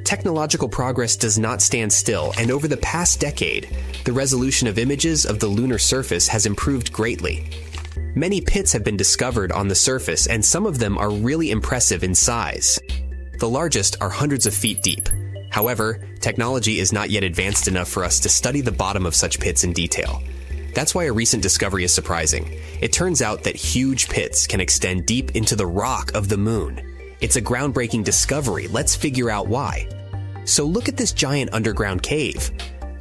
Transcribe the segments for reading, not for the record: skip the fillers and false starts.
Technological progress does not stand still, and over the past decade, the resolution of images of the lunar surface has improved greatly. Many pits have been discovered on the surface, and some of them are really impressive in size. The largest are hundreds of feet deep. However, technology is not yet advanced enough for us to study the bottom of such pits in detail. That's why a recent discovery is surprising. It turns out that huge pits can extend deep into the rock of the moon. It's a groundbreaking discovery. Let's figure out why. So look at this giant underground cave.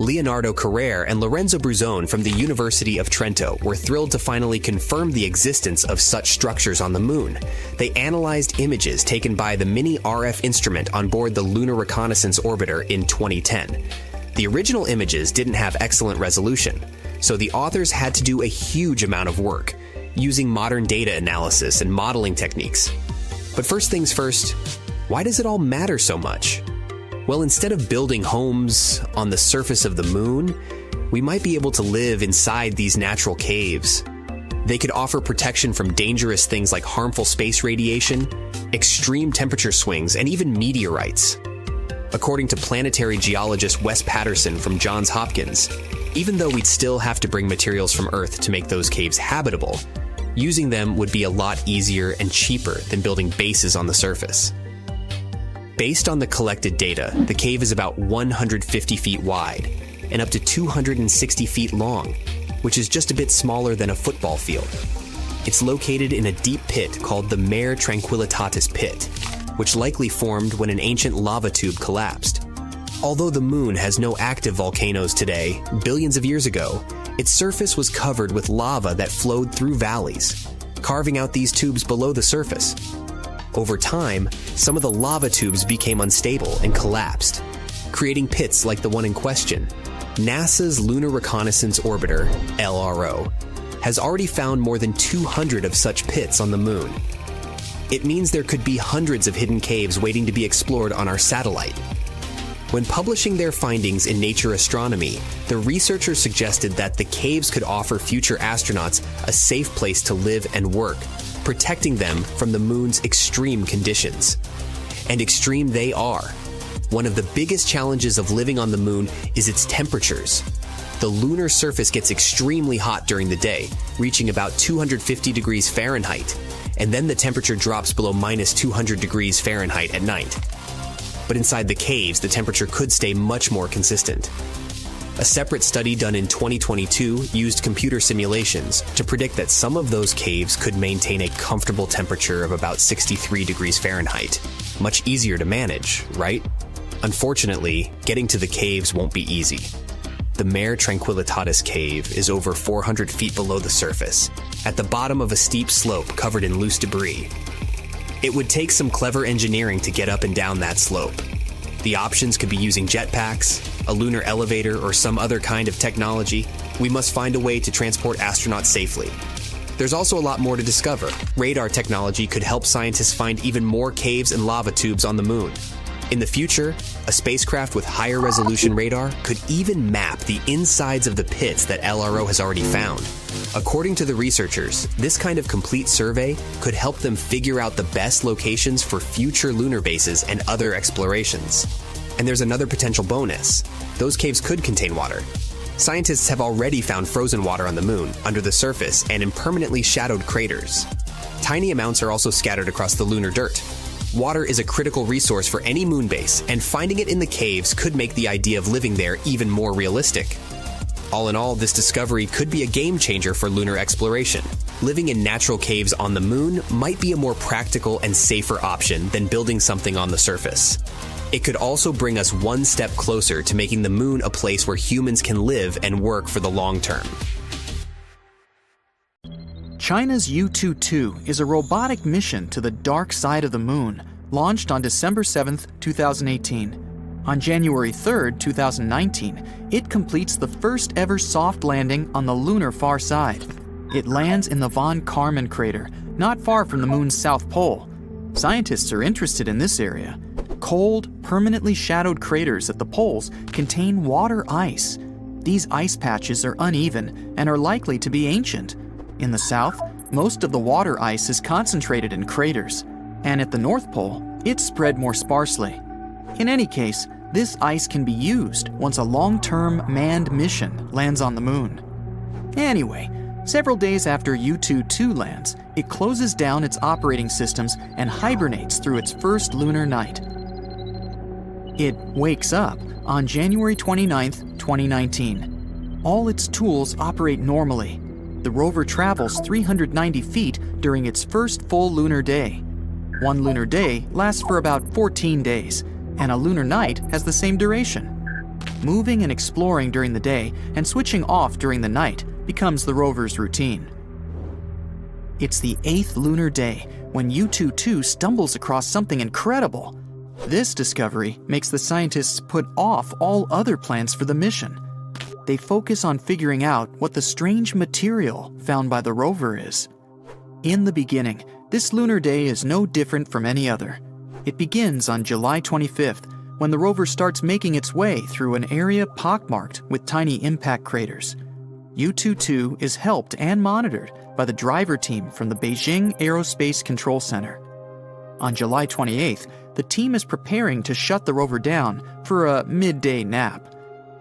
Leonardo Carrere and Lorenzo Bruzone from the University of Trento were thrilled to finally confirm the existence of such structures on the moon. They analyzed images taken by the mini RF instrument on board the Lunar Reconnaissance Orbiter in 2010. The original images didn't have excellent resolution, so the authors had to do a huge amount of work, using modern data analysis and modeling techniques. But first things first, why does it all matter so much? Well, instead of building homes on the surface of the moon, we might be able to live inside these natural caves. They could offer protection from dangerous things like harmful space radiation, extreme temperature swings, and even meteorites. According to planetary geologist Wes Patterson from Johns Hopkins, even though we'd still have to bring materials from Earth to make those caves habitable, using them would be a lot easier and cheaper than building bases on the surface. Based on the collected data, the cave is about 150 feet wide and up to 260 feet long, which is just a bit smaller than a football field. It's located in a deep pit called the Mare Tranquillitatis Pit, which likely formed when an ancient lava tube collapsed. Although the moon has no active volcanoes today, billions of years ago, its surface was covered with lava that flowed through valleys, carving out these tubes below the surface. Over time, some of the lava tubes became unstable and collapsed, creating pits like the one in question. NASA's Lunar Reconnaissance Orbiter, LRO, has already found more than 200 of such pits on the moon. It means there could be hundreds of hidden caves waiting to be explored on our satellite. When publishing their findings in Nature Astronomy, the researchers suggested that the caves could offer future astronauts a safe place to live and work, protecting them from the moon's extreme conditions. And extreme they are. One of the biggest challenges of living on the moon is its temperatures. The lunar surface gets extremely hot during the day, reaching about 250 degrees Fahrenheit, and then the temperature drops below minus 200 degrees Fahrenheit at night. But inside the caves, the temperature could stay much more consistent. A separate study done in 2022 used computer simulations to predict that some of those caves could maintain a comfortable temperature of about 63 degrees Fahrenheit. Much easier to manage, right? Unfortunately, getting to the caves won't be easy. The Mare Tranquillitatis cave is over 400 feet below the surface, at the bottom of a steep slope covered in loose debris. It would take some clever engineering to get up and down that slope. The options could be using jetpacks, a lunar elevator, or some other kind of technology. We must find a way to transport astronauts safely. There's also a lot more to discover. Radar technology could help scientists find even more caves and lava tubes on the moon. In the future, a spacecraft with higher resolution radar could even map the insides of the pits that LRO has already found. According to the researchers, this kind of complete survey could help them figure out the best locations for future lunar bases and other explorations. And there's another potential bonus. Those caves could contain water. Scientists have already found frozen water on the moon, under the surface, and in permanently shadowed craters. Tiny amounts are also scattered across the lunar dirt. Water is a critical resource for any moon base, and finding it in the caves could make the idea of living there even more realistic. All in all, this discovery could be a game changer for lunar exploration. Living in natural caves on the moon might be a more practical and safer option than building something on the surface. It could also bring us one step closer to making the moon a place where humans can live and work for the long term. China's Yutu-2 is a robotic mission to the dark side of the moon, launched on December 7, 2018. On January 3, 2019, it completes the first ever soft landing on the lunar far side. It lands in the von Karman crater, not far from the moon's south pole. Scientists are interested in this area. Cold, permanently shadowed craters at the poles contain water ice. These ice patches are uneven and are likely to be ancient. In the south, most of the water ice is concentrated in craters, and at the North Pole, it's spread more sparsely. In any case, this ice can be used once a long-term manned mission lands on the moon. Anyway, several days after U-22 lands, it closes down its operating systems and hibernates through its first lunar night. It wakes up on January 29, 2019. All its tools operate normally. The rover travels 390 feet during its first full lunar day. One lunar day lasts for about 14 days, and a lunar night has the same duration. Moving and exploring during the day and switching off during the night becomes the rover's routine. It's the 8th lunar day when U-22 stumbles across something incredible. This discovery makes the scientists put off all other plans for the mission. They focus on figuring out what the strange material found by the rover is. In the beginning, this lunar day is no different from any other. It begins on July 25th, when the rover starts making its way through an area pockmarked with tiny impact craters. U-22 is helped and monitored by the driver team from the Beijing Aerospace Control Center. On July 28th, the team is preparing to shut the rover down for a midday nap.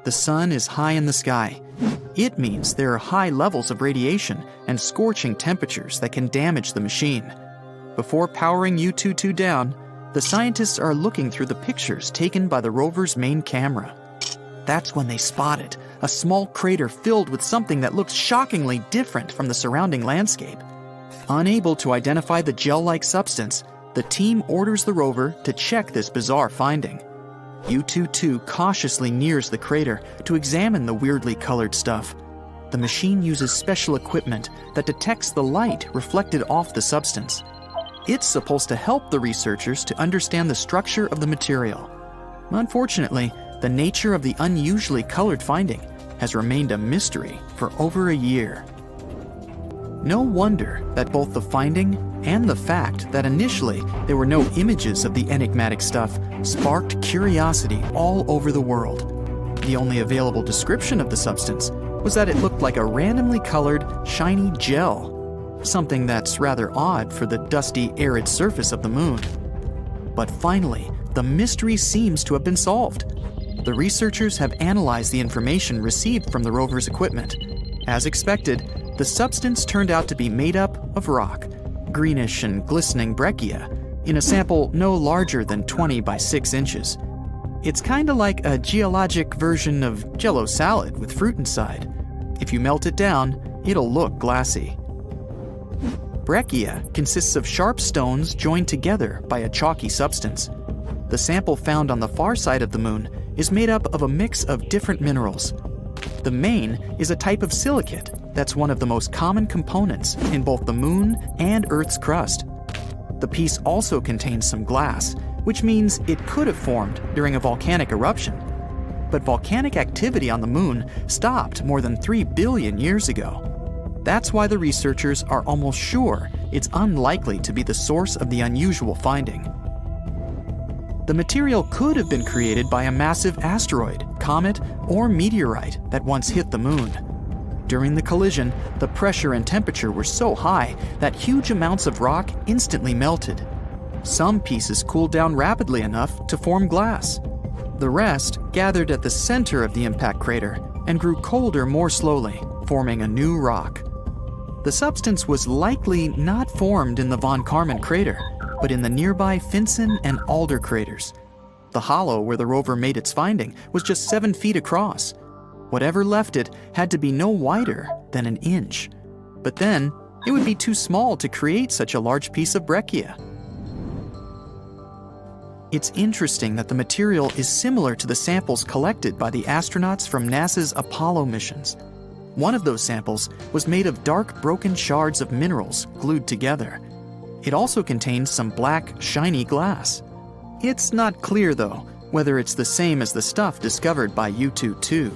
The sun is high in the sky. It means there are high levels of radiation and scorching temperatures that can damage the machine. Before powering U-22 down, the scientists are looking through the pictures taken by the rover's main camera. That's when they spot it, a small crater filled with something that looks shockingly different from the surrounding landscape. Unable to identify the gel-like substance, the team orders the rover to check this bizarre finding. U-22 cautiously nears the crater to examine the weirdly colored stuff. The machine uses special equipment that detects the light reflected off the substance. It's supposed to help the researchers to understand the structure of the material. Unfortunately, the nature of the unusually colored finding has remained a mystery for over a year. No wonder that both the finding and the fact that initially there were no images of the enigmatic stuff sparked curiosity all over the world. The only available description of the substance was that it looked like a randomly colored, shiny gel, something that's rather odd for the dusty, arid surface of the moon. But finally, the mystery seems to have been solved. The researchers have analyzed the information received from the rover's equipment. As expected, the substance turned out to be made up of rock, greenish and glistening breccia, in a sample no larger than 20 by 6 inches. It's kinda like a geologic version of Jell-O salad with fruit inside. If you melt it down, it'll look glassy. Breccia consists of sharp stones joined together by a chalky substance. The sample found on the far side of the moon is made up of a mix of different minerals. The main is a type of silicate that's one of the most common components in both the moon and Earth's crust. The piece also contains some glass, which means it could have formed during a volcanic eruption. But volcanic activity on the moon stopped more than 3 billion years ago. That's why the researchers are almost sure it's unlikely to be the source of the unusual finding. The material could have been created by a massive asteroid, comet, or meteorite that once hit the moon. During the collision, the pressure and temperature were so high that huge amounts of rock instantly melted. Some pieces cooled down rapidly enough to form glass. The rest gathered at the center of the impact crater and grew colder more slowly, forming a new rock. The substance was likely not formed in the Von Karman crater, but in the nearby Finsen and Alder craters. The hollow where the rover made its finding was just 7 feet across. Whatever left it had to be no wider than an inch. But then, it would be too small to create such a large piece of breccia. It's interesting that the material is similar to the samples collected by the astronauts from NASA's Apollo missions. One of those samples was made of dark, broken shards of minerals glued together. It also contained some black, shiny glass. It's not clear, though, whether it's the same as the stuff discovered by U-22.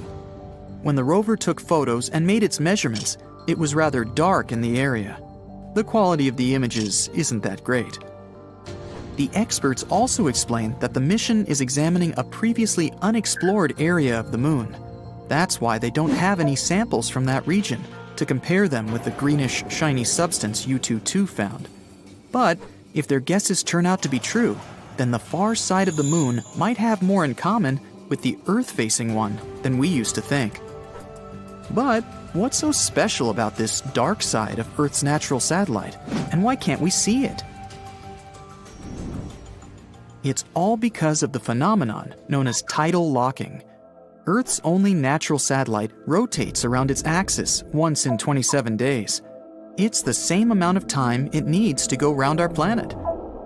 When the rover took photos and made its measurements, it was rather dark in the area. The quality of the images isn't that great. The experts also explained that the mission is examining a previously unexplored area of the moon. That's why they don't have any samples from that region to compare them with the greenish, shiny substance U-22 found. But if their guesses turn out to be true, then the far side of the moon might have more in common with the Earth-facing one than we used to think. But what's so special about this dark side of Earth's natural satellite, and why can't we see it? It's all because of the phenomenon known as tidal locking. Earth's only natural satellite rotates around its axis once in 27 days. It's the same amount of time it needs to go round our planet.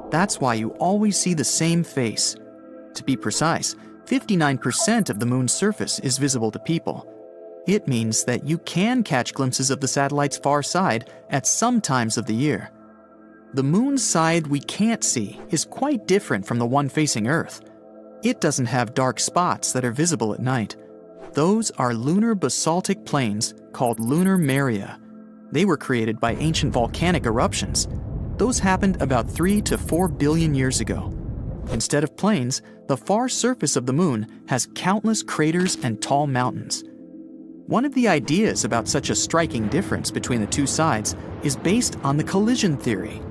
That's why you always see the same face. To be precise, 59% of the moon's surface is visible to people. It means that you can catch glimpses of the satellite's far side at some times of the year. The moon's side we can't see is quite different from the one facing Earth. It doesn't have dark spots that are visible at night. Those are lunar basaltic plains called lunar maria. They were created by ancient volcanic eruptions. Those happened about 3 to 4 billion years ago. Instead of plains, the far surface of the moon has countless craters and tall mountains. One of the ideas about such a striking difference between the two sides is based on the collision theory.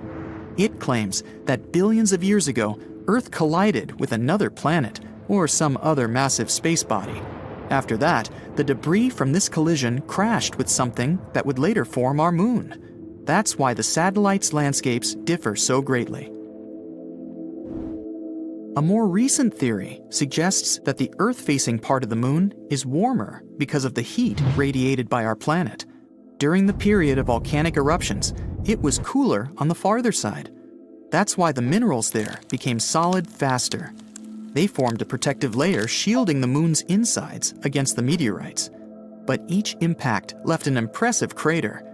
It claims that billions of years ago, Earth collided with another planet or some other massive space body. After that, the debris from this collision crashed with something that would later form our moon. That's why the satellite's landscapes differ so greatly. A more recent theory suggests that the Earth-facing part of the moon is warmer because of the heat radiated by our planet. During the period of volcanic eruptions, it was cooler on the farther side. That's why the minerals there became solid faster. They formed a protective layer shielding the moon's insides against the meteorites. But each impact left an impressive crater.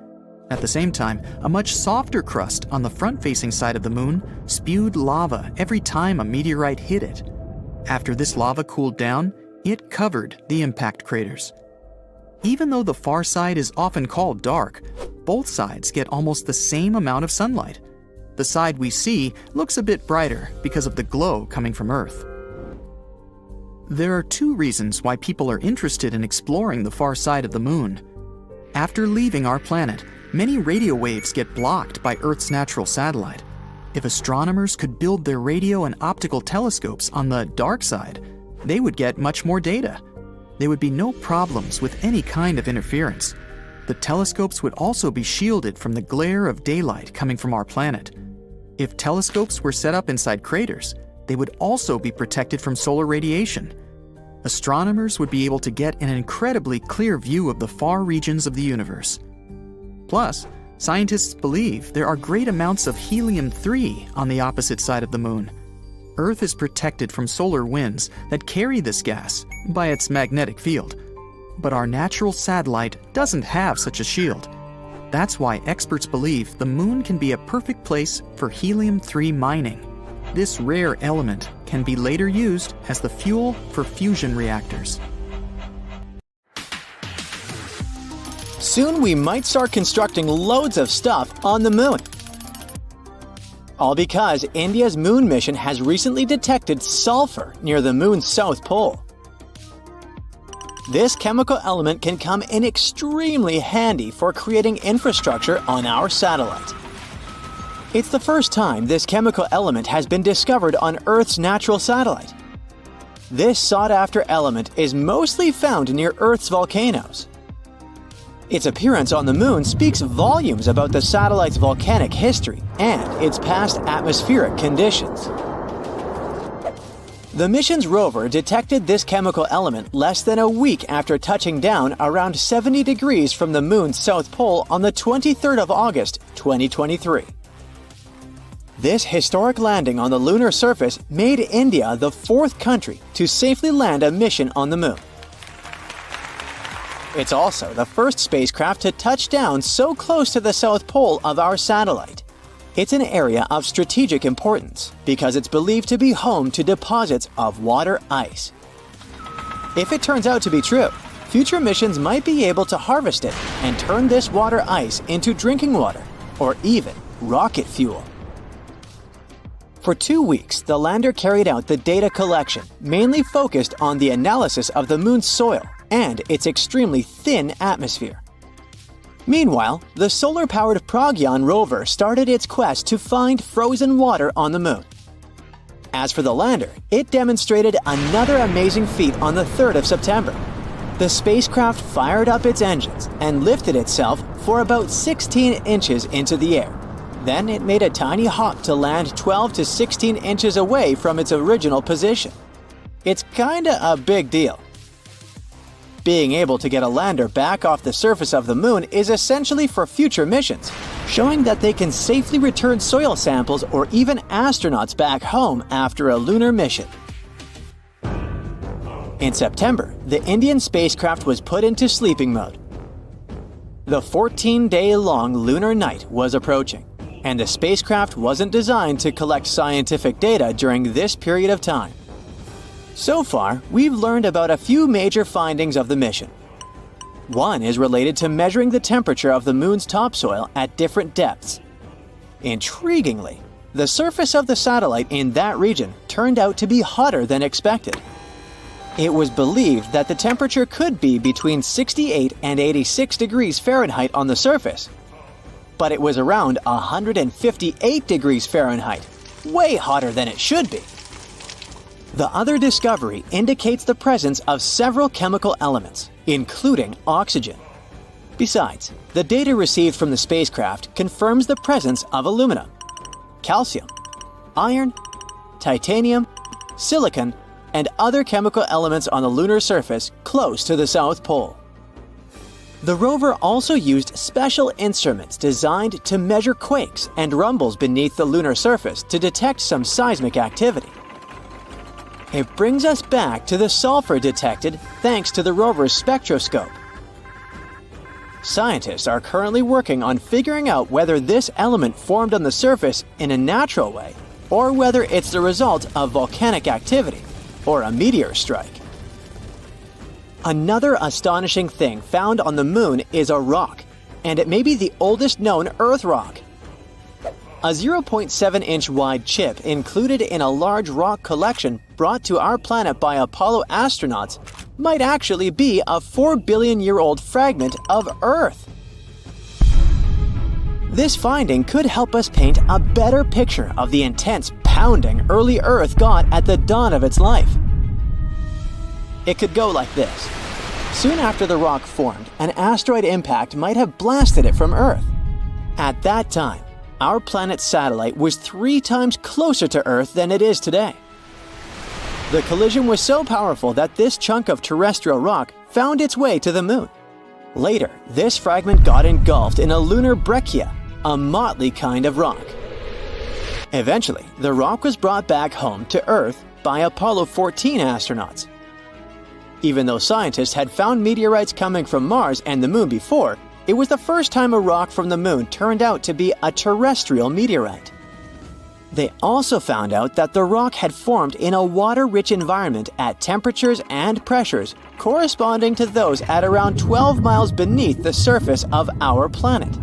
At the same time, a much softer crust on the front-facing side of the moon spewed lava every time a meteorite hit it. After this lava cooled down, it covered the impact craters. Even though the far side is often called dark, both sides get almost the same amount of sunlight. The side we see looks a bit brighter because of the glow coming from Earth. There are two reasons why people are interested in exploring the far side of the moon. After leaving our planet, many radio waves get blocked by Earth's natural satellite. If astronomers could build their radio and optical telescopes on the dark side, they would get much more data. There would be no problems with any kind of interference. The telescopes would also be shielded from the glare of daylight coming from our planet. If telescopes were set up inside craters, they would also be protected from solar radiation. Astronomers would be able to get an incredibly clear view of the far regions of the universe. Plus, scientists believe there are great amounts of helium-3 on the opposite side of the moon. Earth is protected from solar winds that carry this gas by its magnetic field. But our natural satellite doesn't have such a shield. That's why experts believe the moon can be a perfect place for helium-3 mining. This rare element can be later used as the fuel for fusion reactors. Soon we might start constructing loads of stuff on the moon. All because India's moon mission has recently detected sulfur near the moon's south pole. This chemical element can come in extremely handy for creating infrastructure on our satellite. It's the first time this chemical element has been discovered on Earth's natural satellite. This sought-after element is mostly found near Earth's volcanoes. Its appearance on the moon speaks volumes about the satellite's volcanic history and its past atmospheric conditions. The mission's rover detected this chemical element less than a week after touching down around 70 degrees from the moon's south pole on the 23rd of August, 2023. This historic landing on the lunar surface made India the fourth country to safely land a mission on the moon. It's also the first spacecraft to touch down so close to the south pole of our satellite. It's an area of strategic importance because it's believed to be home to deposits of water ice. If it turns out to be true, future missions might be able to harvest it and turn this water ice into drinking water or even rocket fuel. For 2 weeks, the lander carried out the data collection, mainly focused on the analysis of the moon's soil and its extremely thin atmosphere. Meanwhile, the solar-powered Pragyan rover started its quest to find frozen water on the moon. As for the lander, it demonstrated another amazing feat on the 3rd of September. The spacecraft fired up its engines and lifted itself for about 16 inches into the air. Then it made a tiny hop to land 12 to 16 inches away from its original position. It's kinda a big deal. Being able to get a lander back off the surface of the moon is essentially for future missions, showing that they can safely return soil samples or even astronauts back home after a lunar mission. In September, the Indian spacecraft was put into sleeping mode. The 14-day-long lunar night was approaching, and the spacecraft wasn't designed to collect scientific data during this period of time. So far, we've learned about a few major findings of the mission. One is related to measuring the temperature of the moon's topsoil at different depths. Intriguingly, the surface of the satellite in that region turned out to be hotter than expected. It was believed that the temperature could be between 68 and 86 degrees Fahrenheit on the surface, but it was around 158 degrees Fahrenheit, way hotter than it should be. The other discovery indicates the presence of several chemical elements, including oxygen. Besides, the data received from the spacecraft confirms the presence of aluminum, calcium, iron, titanium, silicon, and other chemical elements on the lunar surface close to the South Pole. The rover also used special instruments designed to measure quakes and rumbles beneath the lunar surface to detect some seismic activity. It brings us back to the sulfur detected thanks to the rover's spectroscope. Scientists are currently working on figuring out whether this element formed on the surface in a natural way or whether it's the result of volcanic activity or a meteor strike. Another astonishing thing found on the moon is a rock, and it may be the oldest known Earth rock. A 0.7-inch wide chip included in a large rock collection brought to our planet by Apollo astronauts might actually be a 4-billion-year-old fragment of Earth. This finding could help us paint a better picture of the intense pounding early Earth got at the dawn of its life. It could go like this. Soon after the rock formed, an asteroid impact might have blasted it from Earth. At that time, our planet's satellite was 3 times closer to Earth than it is today. The collision was so powerful that this chunk of terrestrial rock found its way to the moon. Later, this fragment got engulfed in a lunar breccia, a motley kind of rock. Eventually, the rock was brought back home to Earth by Apollo 14 astronauts. Even though scientists had found meteorites coming from Mars and the moon before, it was the first time a rock from the moon turned out to be a terrestrial meteorite. They also found out that the rock had formed in a water-rich environment at temperatures and pressures corresponding to those at around 12 miles beneath the surface of our planet.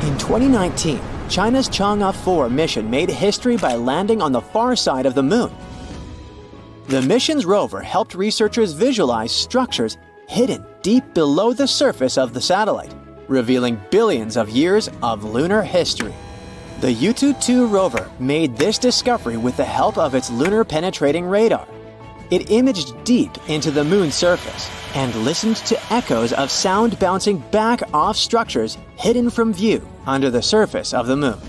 In 2019, China's Chang'e 4 mission made history by landing on the far side of the moon. The mission's rover helped researchers visualize structures hidden deep below the surface of the satellite, revealing billions of years of lunar history. The Yutu-2 rover made this discovery with the help of its lunar penetrating radar. It imaged deep into the moon's surface and listened to echoes of sound bouncing back off structures hidden from view under the surface of the moon.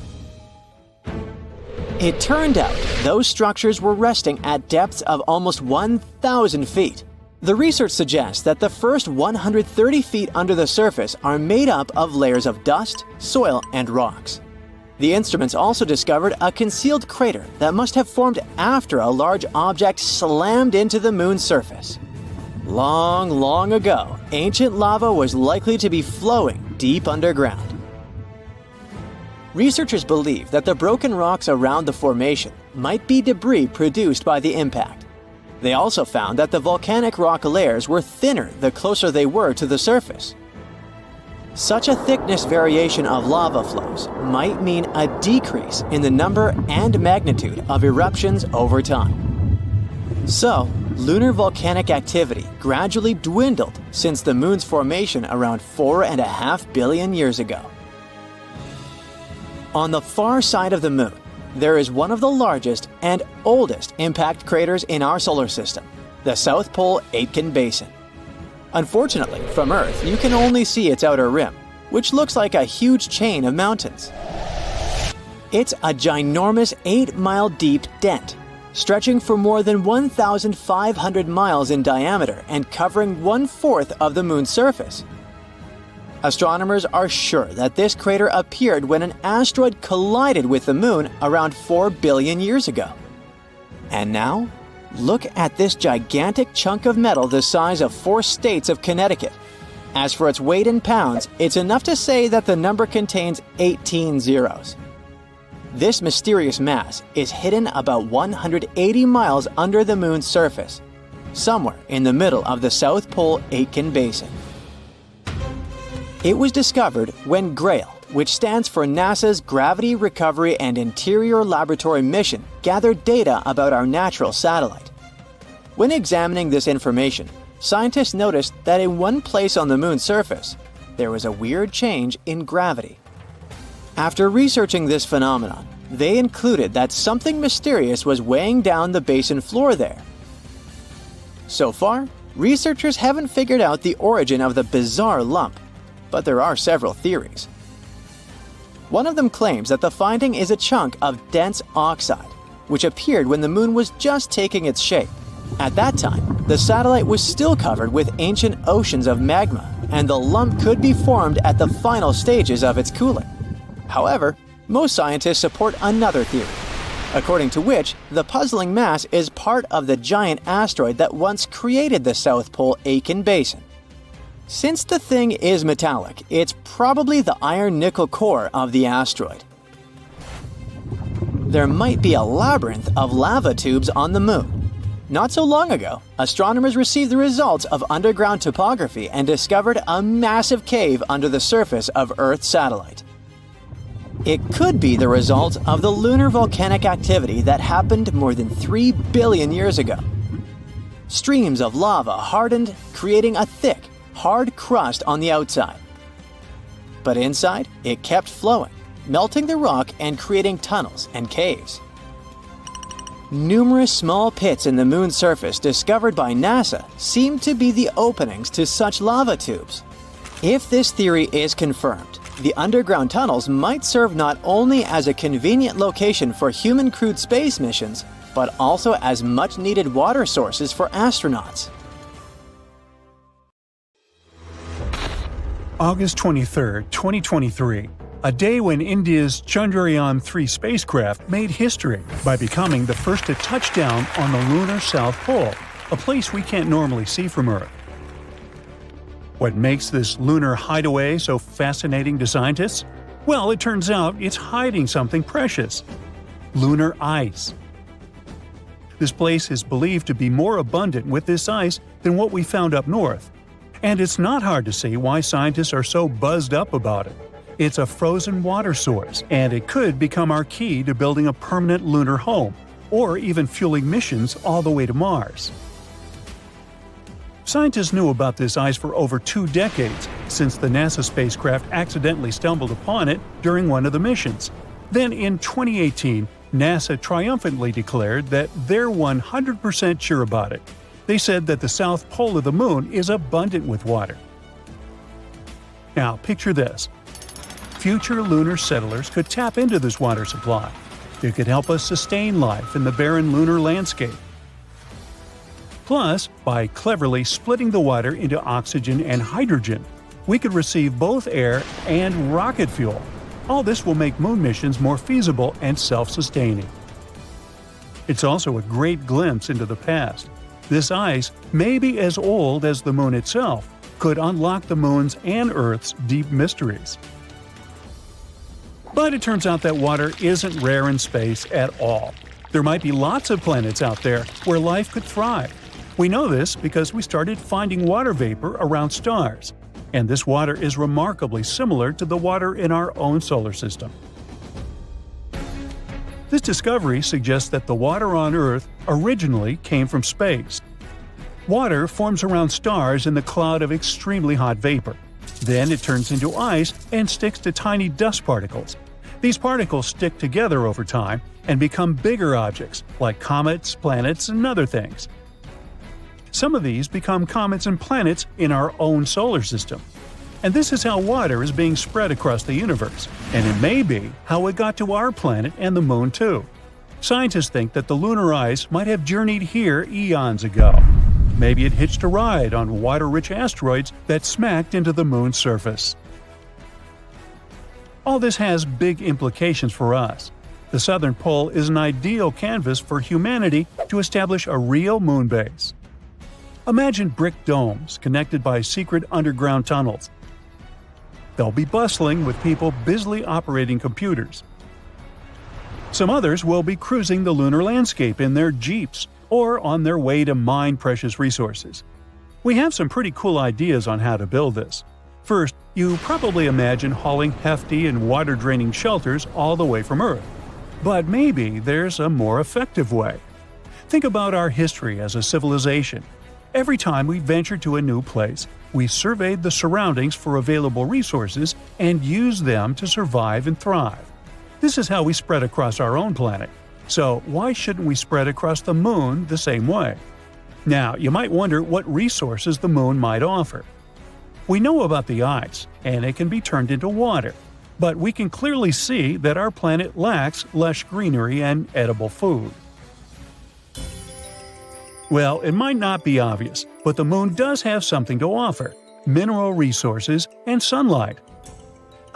It turned out those structures were resting at depths of almost 1,000 feet. The research suggests that the first 130 feet under the surface are made up of layers of dust, soil, and rocks. The instruments also discovered a concealed crater that must have formed after a large object slammed into the moon's surface. Long, long ago, ancient lava was likely to be flowing deep underground. Researchers believe that the broken rocks around the formation might be debris produced by the impact. They also found that the volcanic rock layers were thinner the closer they were to the surface. Such a thickness variation of lava flows might mean a decrease in the number and magnitude of eruptions over time. So, lunar volcanic activity gradually dwindled since the moon's formation around 4.5 billion years ago. On the far side of the moon, there is one of the largest and oldest impact craters in our solar system, the South Pole-Aitken Basin. Unfortunately, from Earth, you can only see its outer rim, which looks like a huge chain of mountains. It's a ginormous 8-mile deep dent, stretching for more than 1,500 miles in diameter and covering 1/4 of the Moon's surface. Astronomers are sure that this crater appeared when an asteroid collided with the Moon around 4 billion years ago. And now, look at this gigantic chunk of metal the size of 4 states of Connecticut. As for its weight in pounds, it's enough to say that the number contains 18 zeros. This mysterious mass is hidden about 180 miles under the Moon's surface, somewhere in the middle of the South Pole-Aitken Basin. It was discovered when GRAIL, which stands for NASA's Gravity Recovery and Interior Laboratory Mission, gathered data about our natural satellite. When examining this information, scientists noticed that in one place on the Moon's surface, there was a weird change in gravity. After researching this phenomenon, they concluded that something mysterious was weighing down the basin floor there. So far, researchers haven't figured out the origin of the bizarre lump, but there are several theories. One of them claims that the finding is a chunk of dense oxide, which appeared when the Moon was just taking its shape. At that time, the satellite was still covered with ancient oceans of magma, and the lump could be formed at the final stages of its cooling. However, most scientists support another theory, according to which the puzzling mass is part of the giant asteroid that once created the South Pole-Aitken Basin. Since the thing is metallic, it's probably the iron-nickel core of the asteroid. There might be a labyrinth of lava tubes on the Moon. Not so long ago, astronomers received the results of underground topography and discovered a massive cave under the surface of Earth's satellite. It could be the result of the lunar volcanic activity that happened more than 3 billion years ago. Streams of lava hardened, creating a thick, hard crust on the outside. But inside, it kept flowing, melting the rock and creating tunnels and caves. Numerous small pits in the Moon's surface discovered by NASA seem to be the openings to such lava tubes. If this theory is confirmed, the underground tunnels might serve not only as a convenient location for human-crewed space missions, but also as much-needed water sources for astronauts. August 23, 2023, a day when India's Chandrayaan-3 spacecraft made history by becoming the first to touch down on the lunar South Pole, a place we can't normally see from Earth. What makes this lunar hideaway so fascinating to scientists? Well, it turns out it's hiding something precious: lunar ice. This place is believed to be more abundant with this ice than what we found up north. And it's not hard to see why scientists are so buzzed up about it. It's a frozen water source, and it could become our key to building a permanent lunar home, or even fueling missions all the way to Mars. Scientists knew about this ice for over 2 decades, since the NASA spacecraft accidentally stumbled upon it during one of the missions. Then in 2018, NASA triumphantly declared that they're 100% sure about it. They said that the south pole of the Moon is abundant with water. Now, picture this. Future lunar settlers could tap into this water supply. It could help us sustain life in the barren lunar landscape. Plus, by cleverly splitting the water into oxygen and hydrogen, we could receive both air and rocket fuel. All this will make moon missions more feasible and self-sustaining. It's also a great glimpse into the past. This ice, maybe as old as the Moon itself, could unlock the Moon's and Earth's deep mysteries. But it turns out that water isn't rare in space at all. There might be lots of planets out there where life could thrive. We know this because we started finding water vapor around stars, and this water is remarkably similar to the water in our own solar system. This discovery suggests that the water on Earth originally came from space. Water forms around stars in the cloud of extremely hot vapor. Then it turns into ice and sticks to tiny dust particles. These particles stick together over time, and become bigger objects like comets, planets, and other things. Some of these become comets and planets in our own solar system. And this is how water is being spread across the universe, and it may be how it got to our planet and the moon too. Scientists think that the lunar ice might have journeyed here eons ago. Maybe it hitched a ride on water-rich asteroids that smacked into the moon's surface. All this has big implications for us. The southern pole is an ideal canvas for humanity to establish a real moon base. Imagine brick domes connected by secret underground tunnels. They'll be bustling with people busily operating computers. Some others will be cruising the lunar landscape in their jeeps or on their way to mine precious resources. We have some pretty cool ideas on how to build this. First, you probably imagine hauling hefty and water-draining shelters all the way from Earth. But maybe there's a more effective way. Think about our history as a civilization. Every time we ventured to a new place, we surveyed the surroundings for available resources and used them to survive and thrive. This is how we spread across our own planet. So why shouldn't we spread across the moon the same way? Now, you might wonder what resources the moon might offer. We know about the ice, and it can be turned into water. But we can clearly see that our planet lacks lush greenery and edible food. Well, it might not be obvious, but the moon does have something to offer: mineral resources and sunlight.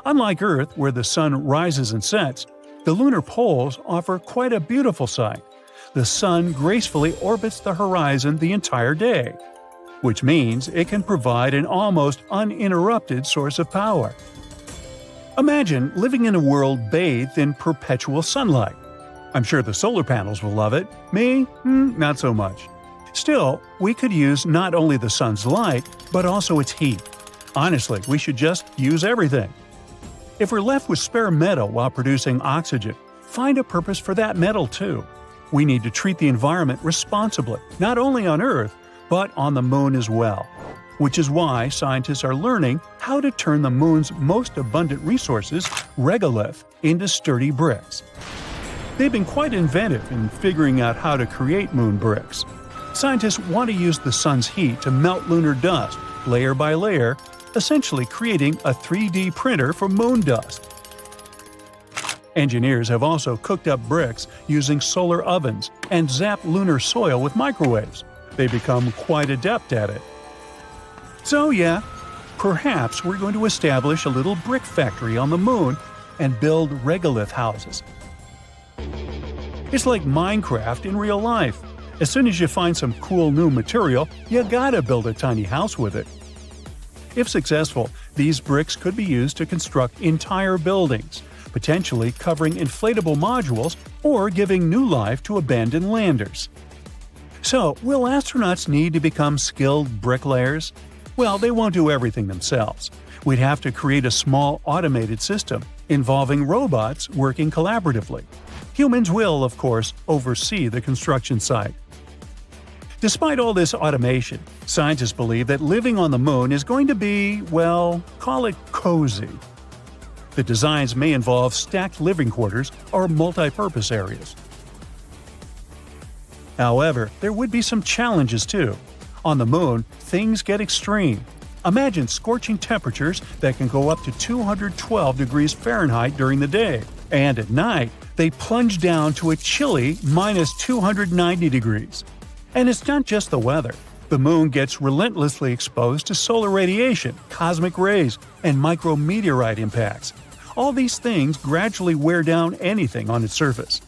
Unlike Earth, where the sun rises and sets, the lunar poles offer quite a beautiful sight. The sun gracefully orbits the horizon the entire day, which means it can provide an almost uninterrupted source of power. Imagine living in a world bathed in perpetual sunlight. I'm sure the solar panels will love it. Me? Not so much. Still, we could use not only the sun's light, but also its heat. Honestly, we should just use everything. If we're left with spare metal while producing oxygen, find a purpose for that metal too. We need to treat the environment responsibly, not only on Earth, but on the moon as well. Which is why scientists are learning how to turn the moon's most abundant resources, regolith, into sturdy bricks. They've been quite inventive in figuring out how to create moon bricks. Scientists want to use the sun's heat to melt lunar dust, layer by layer, essentially creating a 3D printer for moon dust. Engineers have also cooked up bricks using solar ovens and zapped lunar soil with microwaves. They become quite adept at it. So yeah, perhaps we're going to establish a little brick factory on the moon and build regolith houses. It's like Minecraft in real life. As soon as you find some cool new material, you gotta build a tiny house with it. If successful, these bricks could be used to construct entire buildings, potentially covering inflatable modules or giving new life to abandoned landers. So, will astronauts need to become skilled bricklayers? Well, they won't do everything themselves. We'd have to create a small automated system involving robots working collaboratively. Humans will, of course, oversee the construction site. Despite all this automation, scientists believe that living on the moon is going to be, well, call it cozy. The designs may involve stacked living quarters or multi-purpose areas. However, there would be some challenges too. On the moon, things get extreme. Imagine scorching temperatures that can go up to 212 degrees Fahrenheit during the day, and at night, they plunge down to a chilly minus 290 degrees. And it's not just the weather. The moon gets relentlessly exposed to solar radiation, cosmic rays, and micrometeorite impacts. All these things gradually wear down anything on its surface.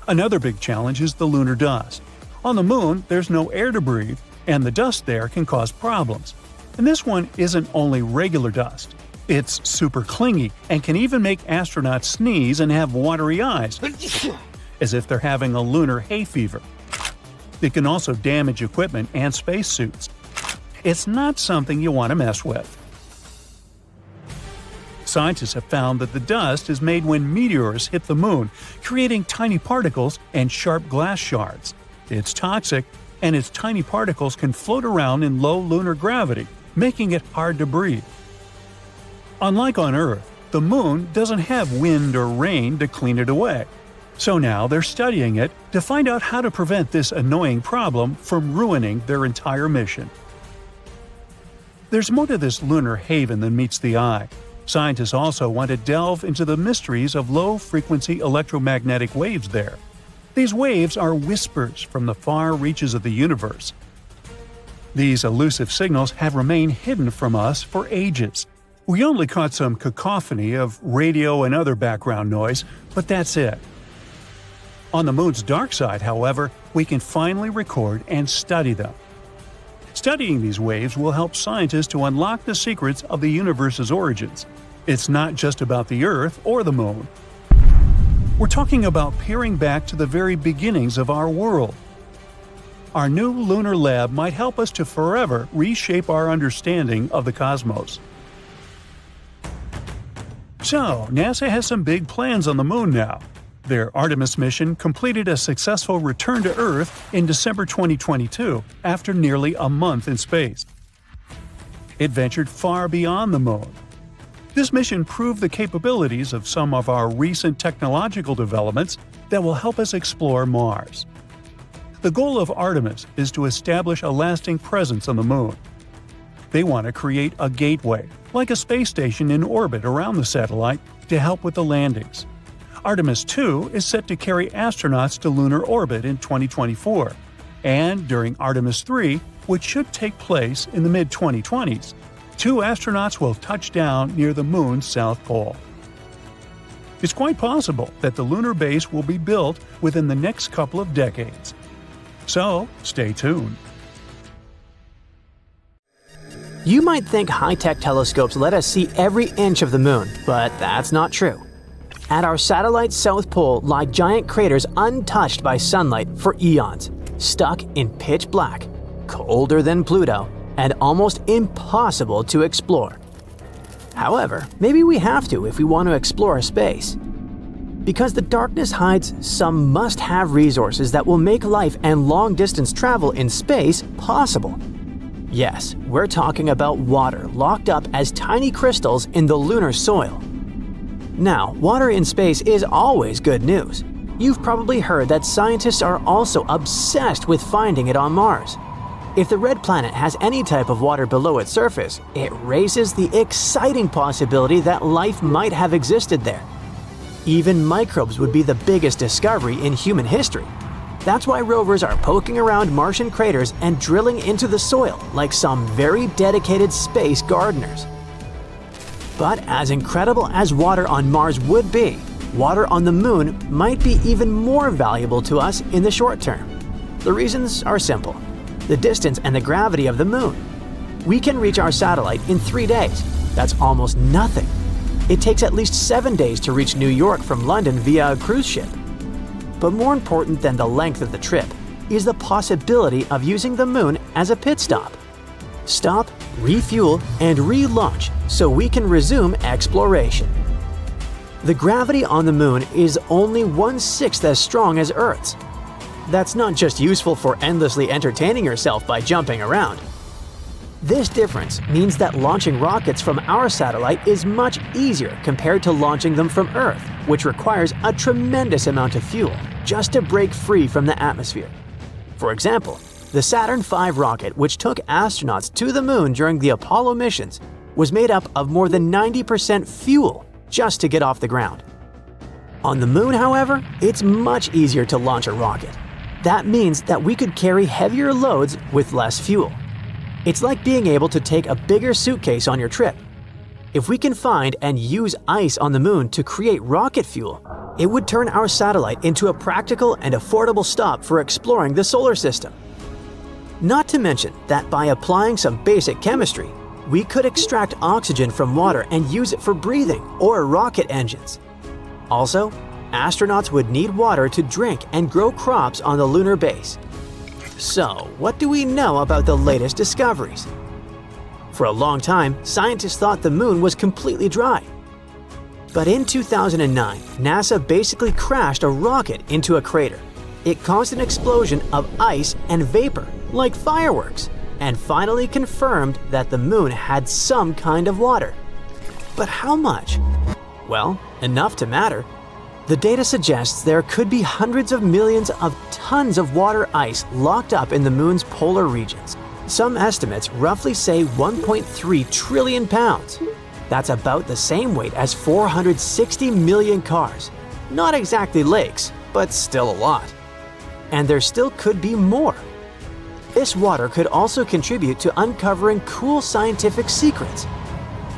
Another big challenge is the lunar dust. On the moon, there's no air to breathe, and the dust there can cause problems. And this one isn't only regular dust. It's super clingy and can even make astronauts sneeze and have watery eyes, as if they're having a lunar hay fever. It can also damage equipment and spacesuits. It's not something you want to mess with. Scientists have found that the dust is made when meteors hit the moon, creating tiny particles and sharp glass shards. It's toxic, and its tiny particles can float around in low lunar gravity, making it hard to breathe. Unlike on Earth, the moon doesn't have wind or rain to clean it away. So now they're studying it to find out how to prevent this annoying problem from ruining their entire mission. There's more to this lunar haven than meets the eye. Scientists also want to delve into the mysteries of low-frequency electromagnetic waves there. These waves are whispers from the far reaches of the universe. These elusive signals have remained hidden from us for ages. We only caught some cacophony of radio and other background noise, but that's it. On the moon's dark side, however, we can finally record and study them. Studying these waves will help scientists to unlock the secrets of the universe's origins. It's not just about the Earth or the Moon. We're talking about peering back to the very beginnings of our world. Our new lunar lab might help us to forever reshape our understanding of the cosmos. So, NASA has some big plans on the Moon now. Their Artemis mission completed a successful return to Earth in December 2022 after nearly a month in space. It ventured far beyond the Moon. This mission proved the capabilities of some of our recent technological developments that will help us explore Mars. The goal of Artemis is to establish a lasting presence on the Moon. They want to create a gateway, like a space station in orbit around the satellite, to help with the landings. Artemis 2 is set to carry astronauts to lunar orbit in 2024, and during Artemis 3, which should take place in the mid-2020s, 2 astronauts will touch down near the Moon's south pole. It's quite possible that the lunar base will be built within the next couple of decades. So, stay tuned. You might think high-tech telescopes let us see every inch of the Moon, but that's not true. At our satellite's south pole lie giant craters untouched by sunlight for eons, stuck in pitch black, colder than Pluto, and almost impossible to explore. However, maybe we have to if we want to explore space. Because the darkness hides some must-have resources that will make life and long-distance travel in space possible. Yes, we're talking about water locked up as tiny crystals in the lunar soil. Now, water in space is always good news. You've probably heard that scientists are also obsessed with finding it on Mars. If the red planet has any type of water below its surface, it raises the exciting possibility that life might have existed there. Even microbes would be the biggest discovery in human history. That's why rovers are poking around Martian craters and drilling into the soil like some very dedicated space gardeners. But as incredible as water on Mars would be, water on the Moon might be even more valuable to us in the short term. The reasons are simple: the distance and the gravity of the Moon. We can reach our satellite in 3 days. That's almost nothing. It takes at least 7 days to reach New York from London via a cruise ship. But more important than the length of the trip is the possibility of using the Moon as a pit stop. Stop, refuel, and relaunch so we can resume exploration. The gravity on the Moon is only 1/6 as strong as Earth's. That's not just useful for endlessly entertaining yourself by jumping around. This difference means that launching rockets from our satellite is much easier compared to launching them from Earth, which requires a tremendous amount of fuel just to break free from the atmosphere. For example, the Saturn V rocket, which took astronauts to the Moon during the Apollo missions, was made up of more than 90% fuel just to get off the ground. On the Moon, however, it's much easier to launch a rocket. That means that we could carry heavier loads with less fuel. It's like being able to take a bigger suitcase on your trip. If we can find and use ice on the Moon to create rocket fuel, it would turn our satellite into a practical and affordable stop for exploring the solar system. Not to mention that by applying some basic chemistry, we could extract oxygen from water and use it for breathing or rocket engines. Also, astronauts would need water to drink and grow crops on the lunar base. So, what do we know about the latest discoveries? For a long time, scientists thought the Moon was completely dry. But in 2009, NASA basically crashed a rocket into a crater. It caused an explosion of ice and vapor, like fireworks, and finally confirmed that the Moon had some kind of water. But how much? Well, enough to matter. The data suggests there could be hundreds of millions of tons of water ice locked up in the moon's polar regions. Some estimates roughly say 1.3 trillion pounds. That's about the same weight as 460 million cars. Not exactly lakes, but still a lot. And there still could be more. This water could also contribute to uncovering cool scientific secrets.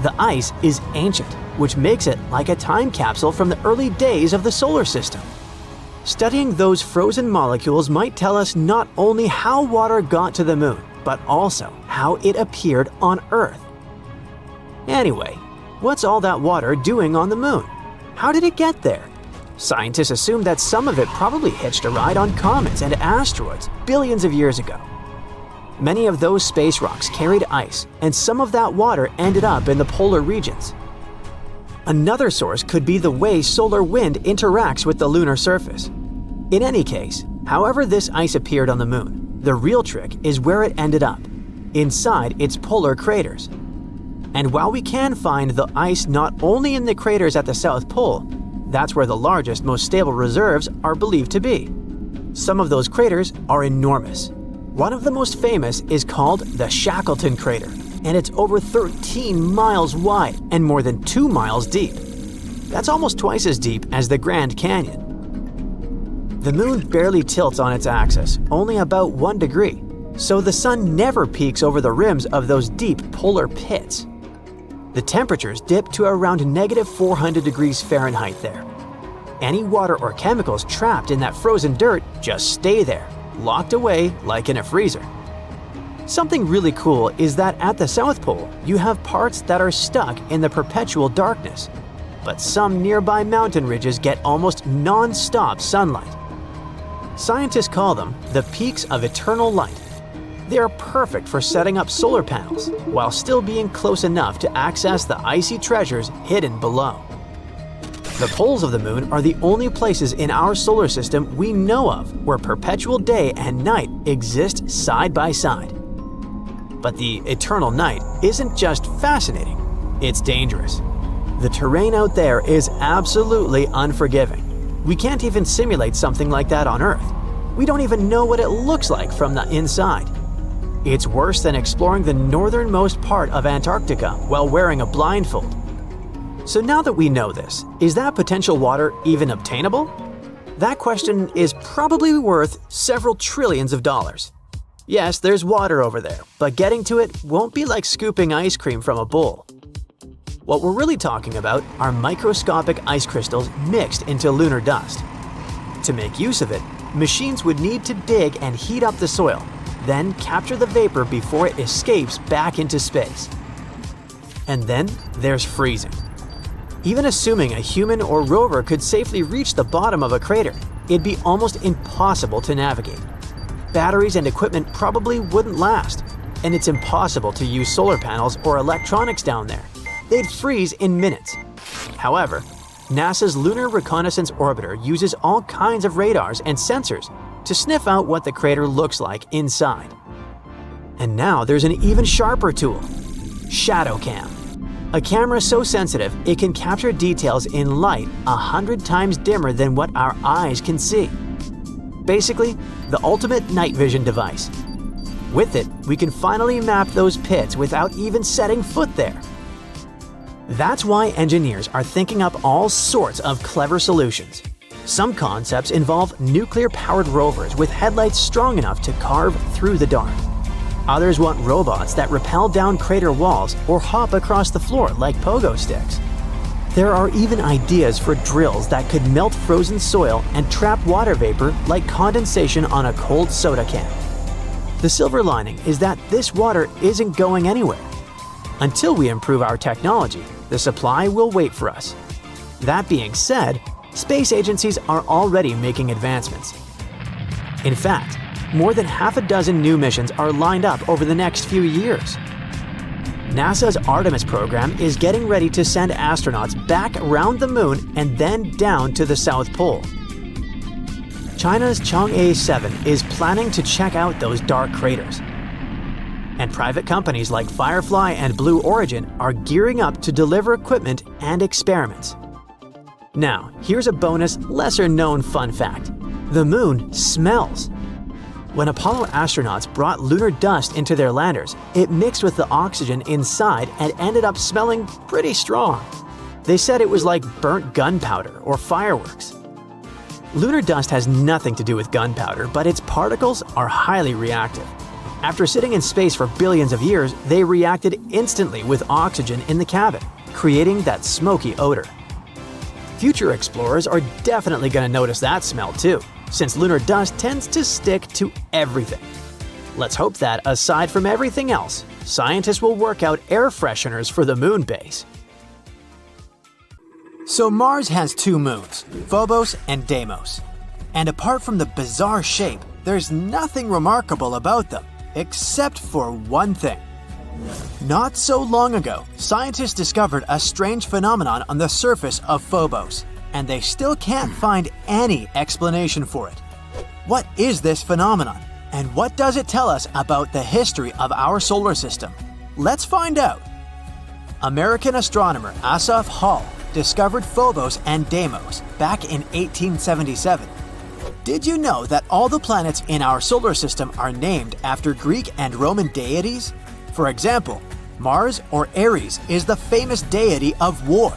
The ice is ancient, which makes it like a time capsule from the early days of the solar system. Studying those frozen molecules might tell us not only how water got to the moon, but also how it appeared on Earth. Anyway, what's all that water doing on the moon? How did it get there? Scientists assume that some of it probably hitched a ride on comets and asteroids billions of years ago. Many of those space rocks carried ice, and some of that water ended up in the polar regions. Another source could be the way solar wind interacts with the lunar surface. In any case, however this ice appeared on the moon, the real trick is where it ended up, inside its polar craters. And while we can find the ice not only in the craters at the South Pole, that's where the largest, most stable reserves are believed to be. Some of those craters are enormous. One of the most famous is called the Shackleton crater, and it's over 13 miles wide and more than 2 miles deep. That's almost twice as deep as the Grand Canyon. The moon barely tilts on its axis, only about 1 degree, so the sun never peaks over the rims of those deep polar pits. The temperatures dip to around -400 degrees Fahrenheit there. Any water or chemicals trapped in that frozen dirt just stay there, locked away like in a freezer. Something really cool is that at the South Pole, you have parts that are stuck in the perpetual darkness, but some nearby mountain ridges get almost non-stop sunlight. Scientists call them the peaks of eternal light. They are perfect for setting up solar panels, while still being close enough to access the icy treasures hidden below. The poles of the moon are the only places in our solar system we know of where perpetual day and night exist side by side. But the eternal night isn't just fascinating, it's dangerous. The terrain out there is absolutely unforgiving. We can't even simulate something like that on Earth. We don't even know what it looks like from the inside. It's worse than exploring the northernmost part of Antarctica while wearing a blindfold. So now that we know this, is that potential water even obtainable? That question is probably worth several trillions of dollars. Yes, there's water over there, but getting to it won't be like scooping ice cream from a bowl. What we're really talking about are microscopic ice crystals mixed into lunar dust. To make use of it, machines would need to dig and heat up the soil, then capture the vapor before it escapes back into space. And then there's freezing. Even assuming a human or rover could safely reach the bottom of a crater, it'd be almost impossible to navigate. Batteries and equipment probably wouldn't last, and it's impossible to use solar panels or electronics down there. They'd freeze in minutes. However, NASA's Lunar Reconnaissance Orbiter uses all kinds of radars and sensors to sniff out what the crater looks like inside. And now there's an even sharper tool, ShadowCam. A camera so sensitive it can capture details in light 100 times dimmer than what our eyes can see. Basically, the ultimate night vision device. With it, we can finally map those pits without even setting foot there. That's why engineers are thinking up all sorts of clever solutions. Some concepts involve nuclear-powered rovers with headlights strong enough to carve through the dark. Others want robots that rappel down crater walls or hop across the floor like pogo sticks. There are even ideas for drills that could melt frozen soil and trap water vapor like condensation on a cold soda can. The silver lining is that this water isn't going anywhere. Until we improve our technology, the supply will wait for us. That being said, space agencies are already making advancements. In fact, more than half a dozen new missions are lined up over the next few years. NASA's Artemis program is getting ready to send astronauts back around the moon and then down to the South Pole. China's Chang'e 7 is planning to check out those dark craters. And private companies like Firefly and Blue Origin are gearing up to deliver equipment and experiments. Now, here's a bonus, lesser-known fun fact. The moon smells. When Apollo astronauts brought lunar dust into their landers, it mixed with the oxygen inside and ended up smelling pretty strong. They said it was like burnt gunpowder or fireworks. Lunar dust has nothing to do with gunpowder, but its particles are highly reactive. After sitting in space for billions of years, they reacted instantly with oxygen in the cabin, creating that smoky odor. Future explorers are definitely going to notice that smell too, since lunar dust tends to stick to everything. Let's hope that, aside from everything else, scientists will work out air fresheners for the moon base. So Mars has two moons, Phobos and Deimos. And apart from the bizarre shape, there's nothing remarkable about them, except for one thing. Not so long ago, scientists discovered a strange phenomenon on the surface of Phobos, and they still can't find any explanation for it. What is this phenomenon, and what does it tell us about the history of our solar system? Let's find out. American astronomer Asaph Hall discovered Phobos and Deimos back in 1877. Did you know that all the planets in our solar system are named after Greek and Roman deities? For example, Mars or Ares is the famous deity of war.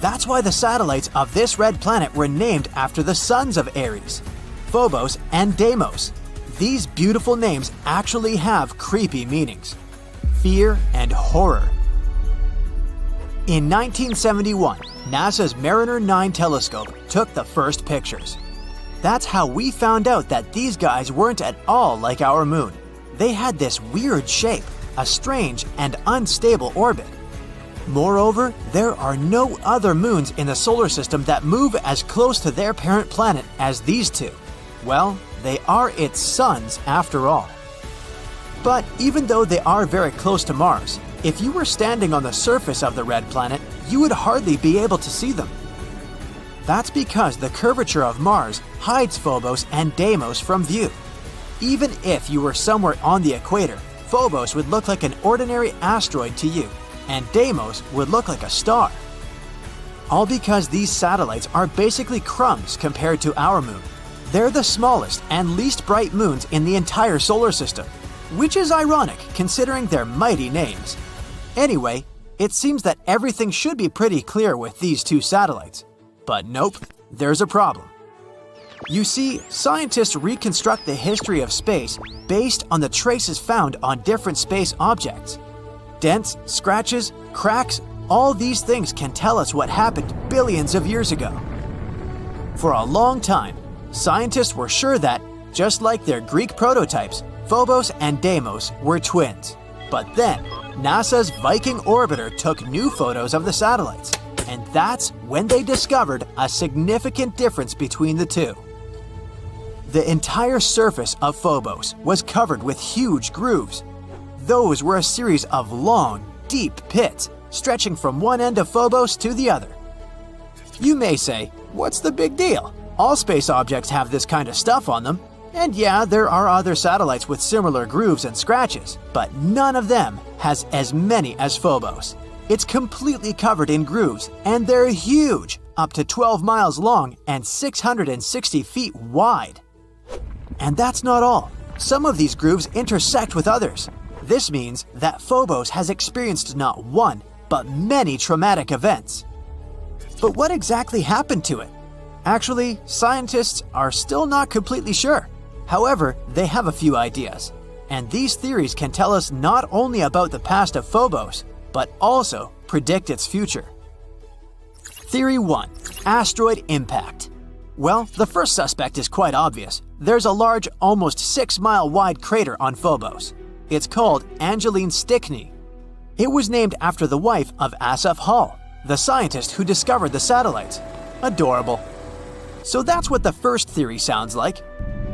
That's why the satellites of this red planet were named after the sons of Ares, Phobos and Deimos. These beautiful names actually have creepy meanings: fear and horror. In 1971, NASA's Mariner 9 telescope took the first pictures. That's how we found out that these guys weren't at all like our moon. They had this weird shape, a strange and unstable orbit. Moreover, there are no other moons in the solar system that move as close to their parent planet as these two. Well, they are its sons after all. But even though they are very close to Mars, if you were standing on the surface of the red planet, you would hardly be able to see them. That's because the curvature of Mars hides Phobos and Deimos from view. Even if you were somewhere on the equator, Phobos would look like an ordinary asteroid to you, and Deimos would look like a star. All because these satellites are basically crumbs compared to our moon. They're the smallest and least bright moons in the entire solar system, which is ironic considering their mighty names. Anyway, it seems that everything should be pretty clear with these two satellites. But nope, there's a problem. You see, scientists reconstruct the history of space based on the traces found on different space objects. Dents, scratches, cracks, all these things can tell us what happened billions of years ago. For a long time, scientists were sure that, just like their Greek prototypes, Phobos and Deimos were twins. But then, NASA's Viking orbiter took new photos of the satellites, and that's when they discovered a significant difference between the two. The entire surface of Phobos was covered with huge grooves. Those were a series of long, deep pits stretching from one end of Phobos to the other. You may say, what's the big deal? All space objects have this kind of stuff on them. And yeah, there are other satellites with similar grooves and scratches, but none of them has as many as Phobos. It's completely covered in grooves, and they're huge, up to 12 miles long and 660 feet wide. And that's not all. Some of these grooves intersect with others. This means that Phobos has experienced not one, but many traumatic events. But what exactly happened to it? Actually, scientists are still not completely sure. However, they have a few ideas. And these theories can tell us not only about the past of Phobos, but also predict its future. Theory 1. Asteroid impact. Well, the first suspect is quite obvious. There's a large, almost 6-mile wide crater on Phobos. It's called Angeline Stickney. It was named after the wife of Asaph Hall, the scientist who discovered the satellites. Adorable. So that's what the first theory sounds like.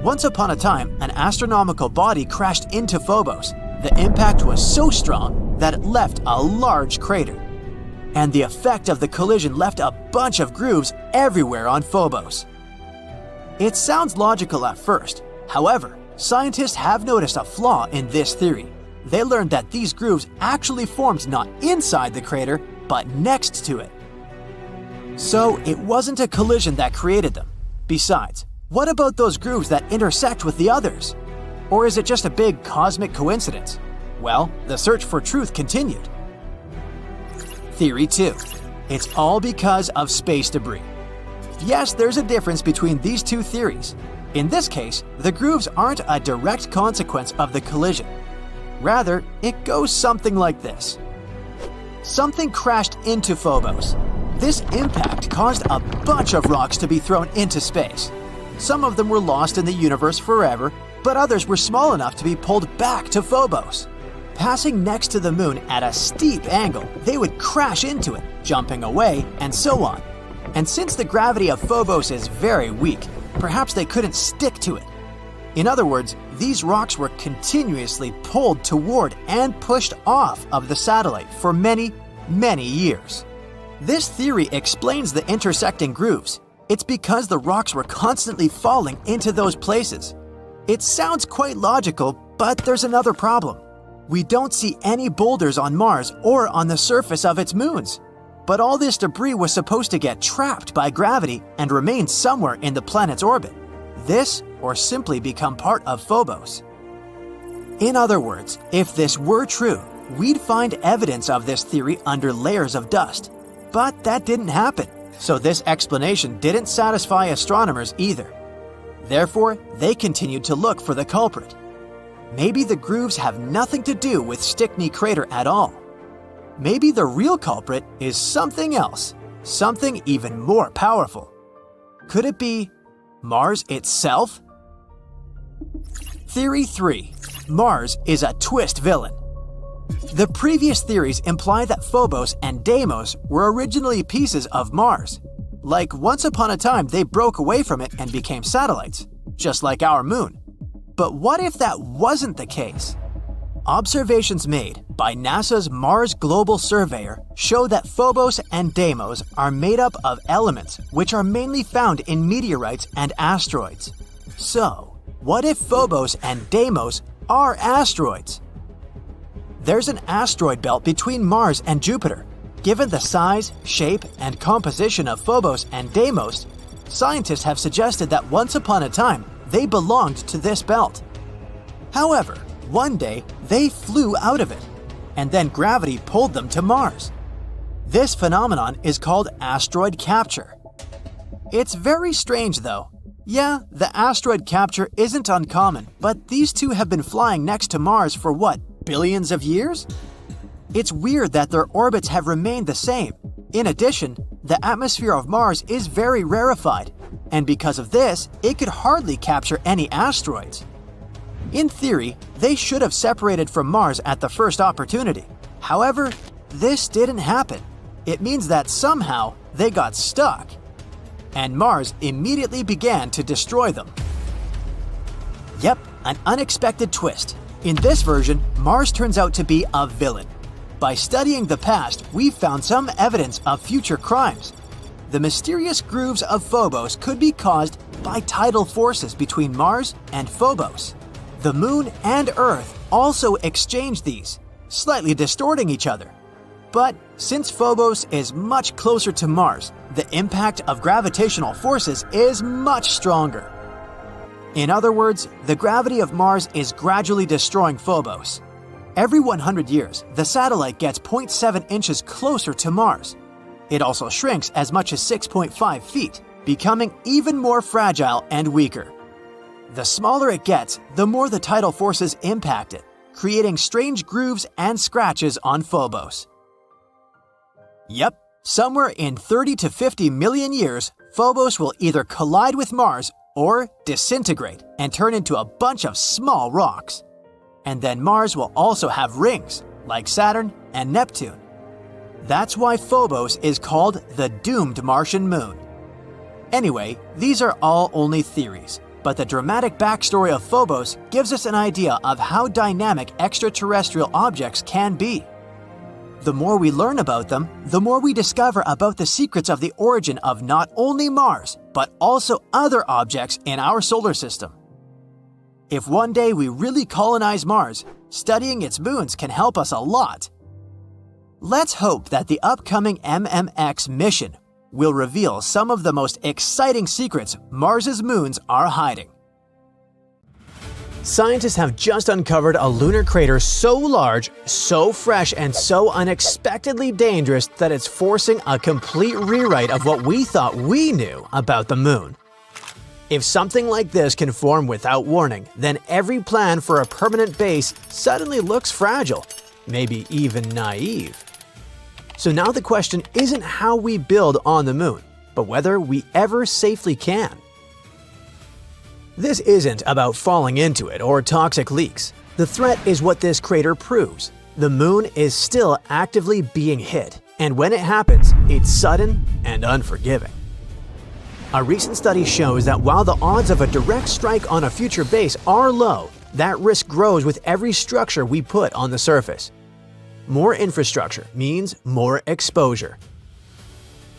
Once upon a time, an astronomical body crashed into Phobos. The impact was so strong that it left a large crater. And the effect of the collision left a bunch of grooves everywhere on Phobos. It sounds logical at first. However, scientists have noticed a flaw in this theory. They learned that these grooves actually formed not inside the crater, but next to it. So it wasn't a collision that created them. Besides, what about those grooves that intersect with the others? Or is it just a big cosmic coincidence? Well, the search for truth continued. Theory 2. It's all because of space debris. Yes, there's a difference between these two theories. In this case, the grooves aren't a direct consequence of the collision. Rather, it goes something like this. Something crashed into Phobos. This impact caused a bunch of rocks to be thrown into space. Some of them were lost in the universe forever, but others were small enough to be pulled back to Phobos. Passing next to the moon at a steep angle, they would crash into it, jumping away, and so on. And since the gravity of Phobos is very weak, perhaps they couldn't stick to it. In other words, these rocks were continuously pulled toward and pushed off of the satellite for many, many years. This theory explains the intersecting grooves. It's because the rocks were constantly falling into those places. It sounds quite logical, but there's another problem. We don't see any boulders on Mars or on the surface of its moons. But all this debris was supposed to get trapped by gravity and remain somewhere in the planet's orbit. This, or simply become part of Phobos. In other words, if this were true, we'd find evidence of this theory under layers of dust. But that didn't happen, so this explanation didn't satisfy astronomers either. Therefore, they continued to look for the culprit. Maybe the grooves have nothing to do with Stickney Crater at all. Maybe the real culprit is something else, something even more powerful. Could it be Mars itself? Theory 3. Mars is a twist villain. The previous theories imply that Phobos and Deimos were originally pieces of Mars. Like once upon a time they broke away from it and became satellites, just like our moon. But what if that wasn't the case? Observations made by NASA's Mars Global Surveyor show that Phobos and Deimos are made up of elements which are mainly found in meteorites and asteroids. So, what if Phobos and Deimos are asteroids? There's an asteroid belt between Mars and Jupiter. Given the size, shape, and composition of Phobos and Deimos, scientists have suggested that once upon a time they belonged to this belt. However, one day they flew out of it, and then gravity pulled them to Mars. This phenomenon is called asteroid capture. It's very strange though. Yeah, the asteroid capture isn't uncommon, but these two have been flying next to Mars for what, billions of years? It's weird that their orbits have remained the same. In addition, the atmosphere of Mars is very rarefied, and because of this, it could hardly capture any asteroids. In theory, they should have separated from Mars at the first opportunity. However, this didn't happen. It means that somehow they got stuck, and Mars immediately began to destroy them. Yep, an unexpected twist. In this version, Mars turns out to be a villain. By studying the past, we've found some evidence of future crimes. The mysterious grooves of Phobos could be caused by tidal forces between Mars and Phobos. The Moon and Earth also exchange these, slightly distorting each other. But since Phobos is much closer to Mars, the impact of gravitational forces is much stronger. In other words, the gravity of Mars is gradually destroying Phobos. Every 100 years, the satellite gets 0.7 inches closer to Mars. It also shrinks as much as 6.5 feet, becoming even more fragile and weaker. The smaller it gets, the more the tidal forces impact it, creating strange grooves and scratches on Phobos. Yep, somewhere in 30 to 50 million years, Phobos will either collide with Mars or disintegrate and turn into a bunch of small rocks. And then Mars will also have rings, like Saturn and Neptune. That's why Phobos is called the doomed Martian moon. Anyway, these are all only theories, but the dramatic backstory of Phobos gives us an idea of how dynamic extraterrestrial objects can be. The more we learn about them, the more we discover about the secrets of the origin of not only Mars, but also other objects in our solar system. If one day we really colonize Mars, studying its moons can help us a lot. Let's hope that the upcoming MMX mission we'll reveal some of the most exciting secrets Mars's moons are hiding. Scientists have just uncovered a lunar crater so large, so fresh, and so unexpectedly dangerous that it's forcing a complete rewrite of what we thought we knew about the moon. If something like this can form without warning, then every plan for a permanent base suddenly looks fragile, maybe even naive. So now the question isn't how we build on the moon, but whether we ever safely can. This isn't about falling into it or toxic leaks. The threat is what this crater proves. The moon is still actively being hit, and when it happens, it's sudden and unforgiving. A recent study shows that while the odds of a direct strike on a future base are low, that risk grows with every structure we put on the surface. More infrastructure means more exposure.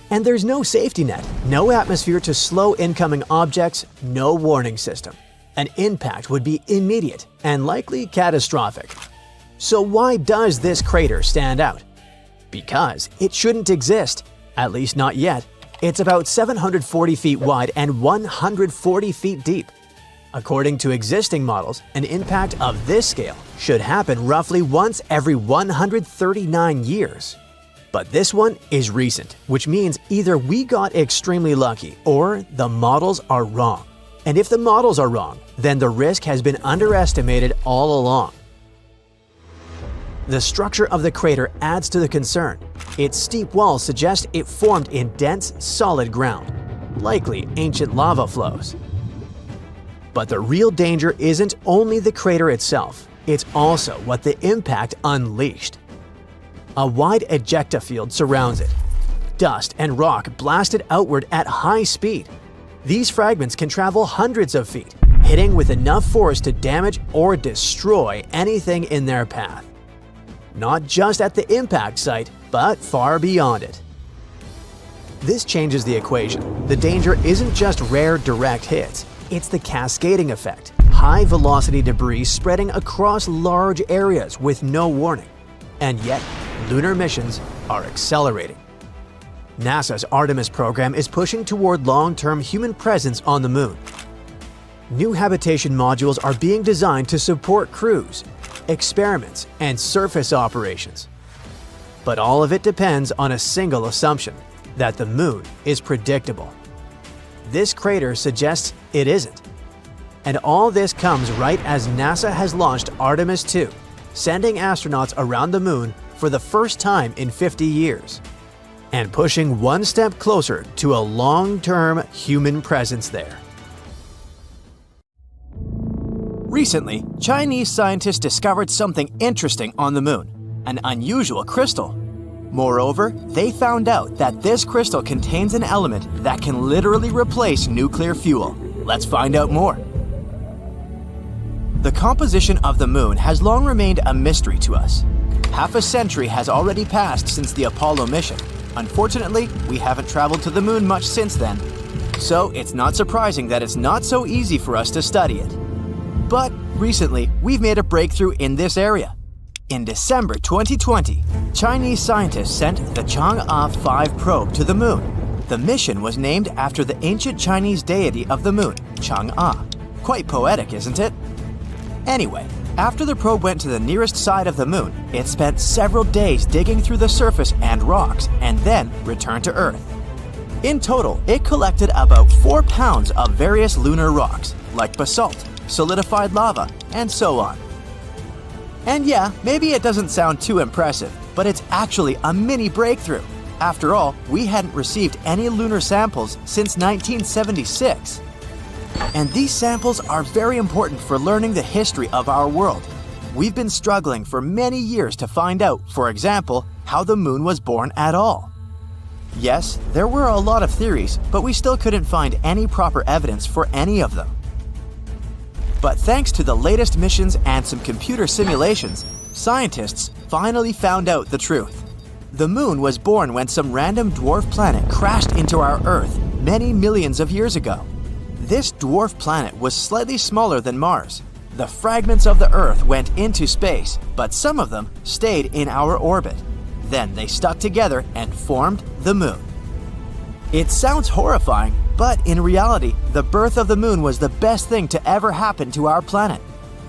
And there's no safety net, no atmosphere to slow incoming objects, no warning system. An impact would be immediate and likely catastrophic. So why does this crater stand out? Because it shouldn't exist, at least not yet. It's about 740 feet wide and 140 feet deep. According to existing models, an impact of this scale should happen roughly once every 139 years. But this one is recent, which means either we got extremely lucky or the models are wrong. And if the models are wrong, then the risk has been underestimated all along. The structure of the crater adds to the concern. Its steep walls suggest it formed in dense, solid ground, likely ancient lava flows. But the real danger isn't only the crater itself, it's also what the impact unleashed. A wide ejecta field surrounds it. Dust and rock blasted outward at high speed. These fragments can travel hundreds of feet, hitting with enough force to damage or destroy anything in their path. Not just at the impact site, but far beyond it. This changes the equation. The danger isn't just rare direct hits, it's the cascading effect. High-velocity debris spreading across large areas with no warning. And yet, lunar missions are accelerating. NASA's Artemis program is pushing toward long-term human presence on the moon. New habitation modules are being designed to support crews, experiments, and surface operations. But all of it depends on a single assumption, that the moon is predictable. This crater suggests it isn't. And all this comes right as NASA has launched Artemis 2, sending astronauts around the moon for the first time in 50 years, and pushing one step closer to a long-term human presence there. Recently, Chinese scientists discovered something interesting on the moon, an unusual crystal. Moreover, they found out that this crystal contains an element that can literally replace nuclear fuel. Let's find out more. The composition of the moon has long remained a mystery to us. Half a century has already passed since the Apollo mission. Unfortunately, we haven't traveled to the moon much since then. So it's not surprising that it's not so easy for us to study it. But recently, we've made a breakthrough in this area. In December 2020, Chinese scientists sent the Chang'e 5 probe to the moon. The mission was named after the ancient Chinese deity of the moon, Chang'e. Quite poetic, isn't it? Anyway, after the probe went to the nearest side of the moon, it spent several days digging through the surface and rocks and then returned to Earth. In total, it collected about 4 pounds of various lunar rocks, like basalt, solidified lava, and so on. And yeah, maybe it doesn't sound too impressive, but it's actually a mini breakthrough. After all, we hadn't received any lunar samples since 1976. And these samples are very important for learning the history of our world. We've been struggling for many years to find out, for example, how the moon was born at all. Yes, there were a lot of theories, but we still couldn't find any proper evidence for any of them. But thanks to the latest missions and some computer simulations, scientists finally found out the truth. The moon was born when some random dwarf planet crashed into our Earth many millions of years ago. This dwarf planet was slightly smaller than Mars. The fragments of the Earth went into space, but some of them stayed in our orbit. Then they stuck together and formed the moon. It sounds horrifying, but in reality, the birth of the moon was the best thing to ever happen to our planet.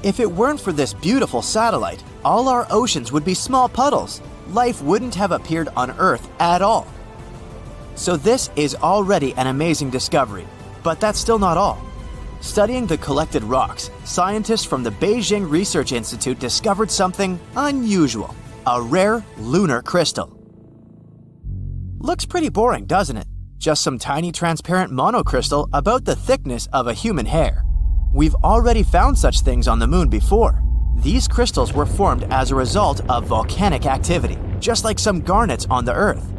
If it weren't for this beautiful satellite, all our oceans would be small puddles. Life wouldn't have appeared on Earth at all. So this is already an amazing discovery, but that's still not all. Studying the collected rocks, scientists from the Beijing Research Institute discovered something unusual, a rare lunar crystal. Looks pretty boring, doesn't it? Just some tiny transparent monocrystal about the thickness of a human hair. We've already found such things on the moon before. These crystals were formed as a result of volcanic activity, just like some garnets on the Earth.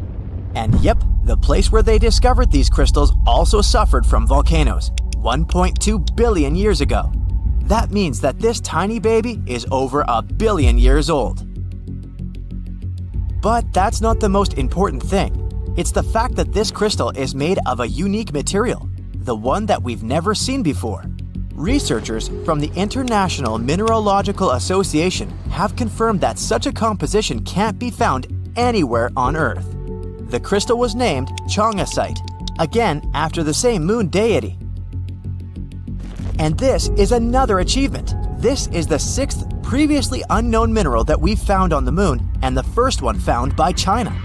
And yep, the place where they discovered these crystals also suffered from volcanoes 1.2 billion years ago. That means that this tiny baby is over 1 billion years old. But that's not the most important thing. It's the fact that this crystal is made of a unique material, the one that we've never seen before. Researchers from the International Mineralogical Association have confirmed that such a composition can't be found anywhere on Earth. The crystal was named chongasite, again after the same moon deity. And this is another achievement. This is the 6th previously unknown mineral that we've found on the moon and the first one found by China.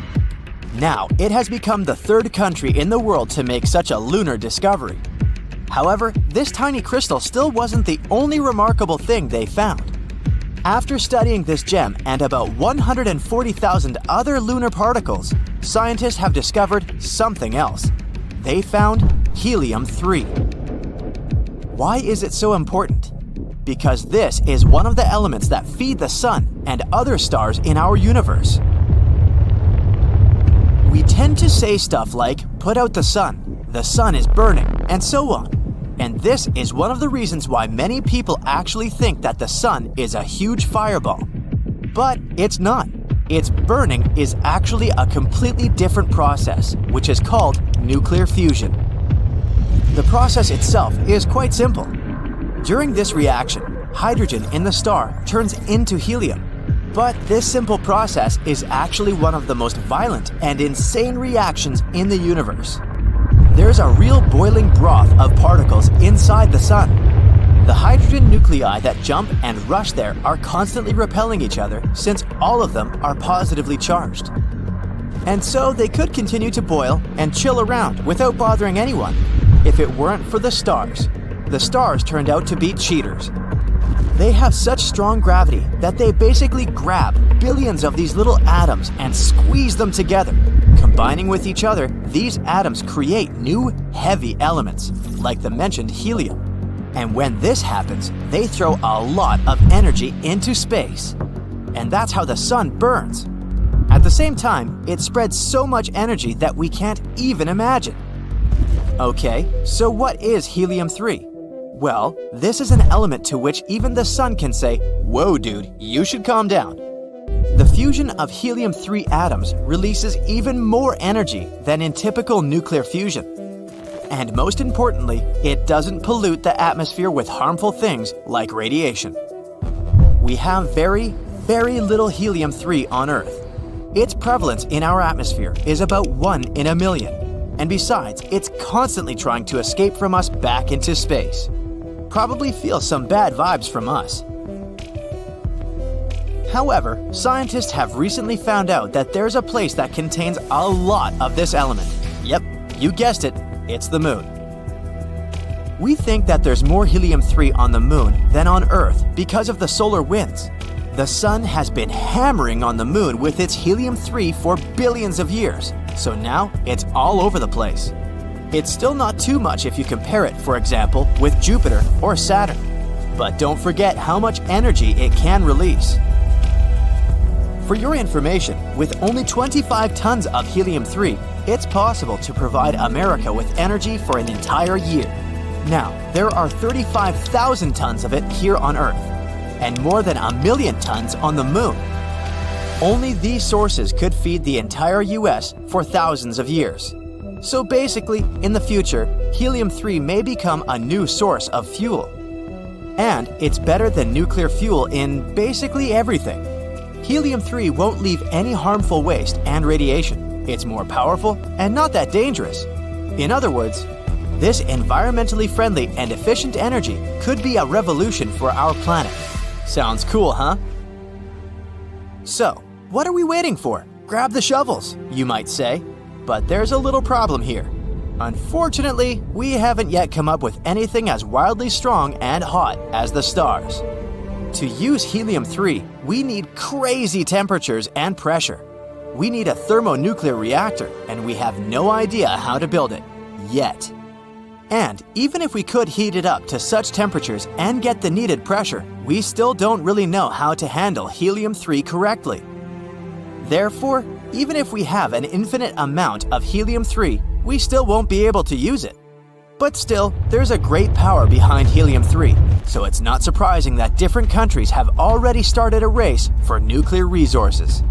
Now, it has become the 3rd country in the world to make such a lunar discovery. However, this tiny crystal still wasn't the only remarkable thing they found. After studying this gem and about 140,000 other lunar particles, scientists have discovered something else. They found helium-3. Why is it so important? Because this is one of the elements that feed the sun and other stars in our universe. We tend to say stuff like, put out the sun is burning, and so on. And this is one of the reasons why many people actually think that the sun is a huge fireball. But it's not. Its burning is actually a completely different process, which is called nuclear fusion. The process itself is quite simple. During this reaction, hydrogen in the star turns into helium. But this simple process is actually one of the most violent and insane reactions in the universe. There's a real boiling broth of particles inside the sun. The hydrogen nuclei that jump and rush there are constantly repelling each other since all of them are positively charged. And so they could continue to boil and chill around without bothering anyone if it weren't for the stars. The stars turned out to be cheaters. They have such strong gravity that they basically grab billions of these little atoms and squeeze them together. Combining with each other, these atoms create new heavy elements, like the mentioned helium. And when this happens, they throw a lot of energy into space. And that's how the sun burns. At the same time, it spreads so much energy that we can't even imagine. Okay, so what is helium-3? Well, this is an element to which even the sun can say, "Whoa, dude, you should calm down." The fusion of helium-3 atoms releases even more energy than in typical nuclear fusion. And most importantly, it doesn't pollute the atmosphere with harmful things like radiation. We have very, very little helium-3 on Earth. Its prevalence in our atmosphere is about 1 in a million. And besides, it's constantly trying to escape from us back into space. Probably feels some bad vibes from us. However, scientists have recently found out that there's a place that contains a lot of this element. Yep, you guessed it, it's the moon. We think that there's more helium-3 on the moon than on Earth because of the solar winds. The sun has been hammering on the moon with its helium-3 for billions of years, so now it's all over the place. It's still not too much if you compare it, for example, with Jupiter or Saturn. But don't forget how much energy it can release. For your information, with only 25 tons of helium-3, it's possible to provide America with energy for an entire year. Now, there are 35,000 tons of it here on Earth, and more than 1 million tons on the moon. Only these sources could feed the entire US for thousands of years. So basically, in the future, helium-3 may become a new source of fuel. And it's better than nuclear fuel in basically everything. Helium-3 won't leave any harmful waste and radiation. It's more powerful and not that dangerous. In other words, this environmentally friendly and efficient energy could be a revolution for our planet. Sounds cool, huh? So, what are we waiting for? Grab the shovels, you might say. But there's a little problem here. Unfortunately, we haven't yet come up with anything as wildly strong and hot as the stars. To use helium-3, we need crazy temperatures and pressure. We need a thermonuclear reactor, and we have no idea how to build it, yet. And even if we could heat it up to such temperatures and get the needed pressure, we still don't really know how to handle helium-3 correctly. Therefore, even if we have an infinite amount of helium-3, we still won't be able to use it. But still, there's a great power behind helium-3, so it's not surprising that different countries have already started a race for nuclear resources.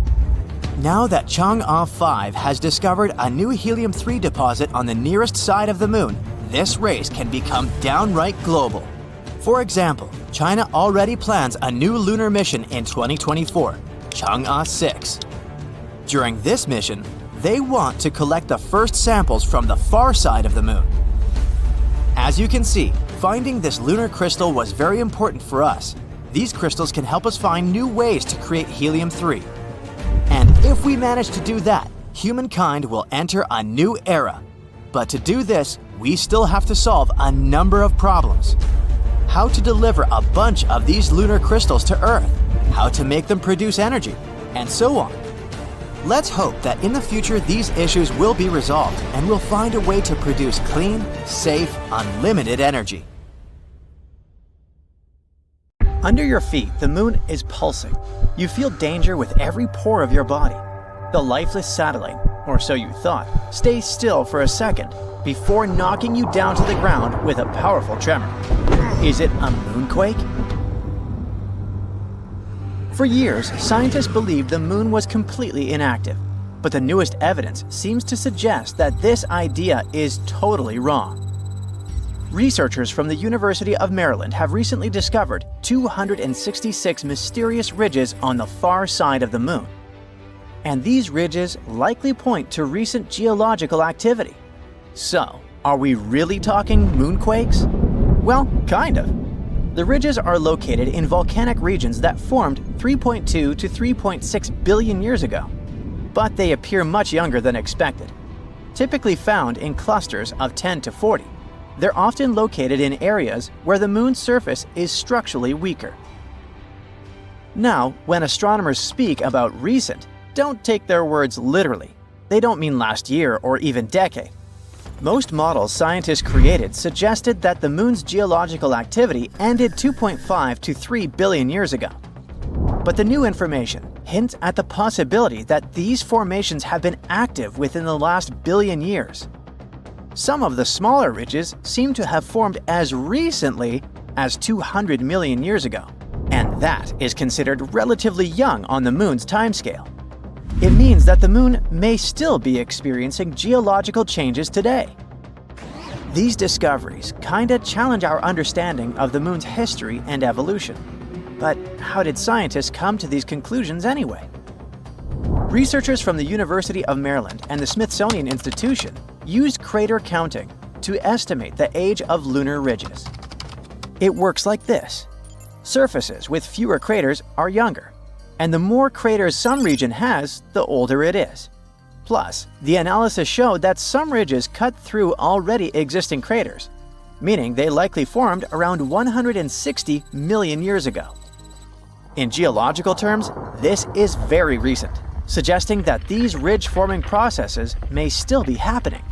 Now that Chang'e 5 has discovered a new helium-3 deposit on the nearest side of the moon, this race can become downright global. For example, China already plans a new lunar mission in 2024, Chang'e 6. During this mission, they want to collect the first samples from the far side of the moon. As you can see, finding this lunar crystal was very important for us. These crystals can help us find new ways to create helium-3. And if we manage to do that, humankind will enter a new era. But to do this, we still have to solve a number of problems. How to deliver a bunch of these lunar crystals to Earth, how to make them produce energy, and so on. Let's hope that in the future these issues will be resolved and we'll find a way to produce clean, safe, unlimited energy. Under your feet, the moon is pulsing. You feel danger with every pore of your body. The lifeless satellite, or so you thought, stays still for a second before knocking you down to the ground with a powerful tremor. Is it a moonquake? For years, scientists believed the moon was completely inactive, but the newest evidence seems to suggest that this idea is totally wrong. Researchers from the University of Maryland have recently discovered 266 mysterious ridges on the far side of the moon. And these ridges likely point to recent geological activity. So, are we really talking moonquakes? Well, kind of. The ridges are located in volcanic regions that formed 3.2 to 3.6 billion years ago, but they appear much younger than expected. Typically found in clusters of 10 to 40, they're often located in areas where the moon's surface is structurally weaker. Now, when astronomers speak about recent, don't take their words literally. They don't mean last year or even decade. Most models scientists created suggested that the moon's geological activity ended 2.5 to 3 billion years ago. But the new information hints at the possibility that these formations have been active within the last billion years. Some of the smaller ridges seem to have formed as recently as 200 million years ago, and that is considered relatively young on the moon's timescale. It means that the moon may still be experiencing geological changes today. These discoveries kinda challenge our understanding of the moon's history and evolution. But how did scientists come to these conclusions anyway? Researchers from the University of Maryland and the Smithsonian Institution used crater counting to estimate the age of lunar ridges. It works like this. Surfaces with fewer craters are younger, and the more craters some region has, the older it is. Plus, the analysis showed that some ridges cut through already existing craters, meaning they likely formed around 160 million years ago. In geological terms, this is very recent, suggesting that these ridge-forming processes may still be happening.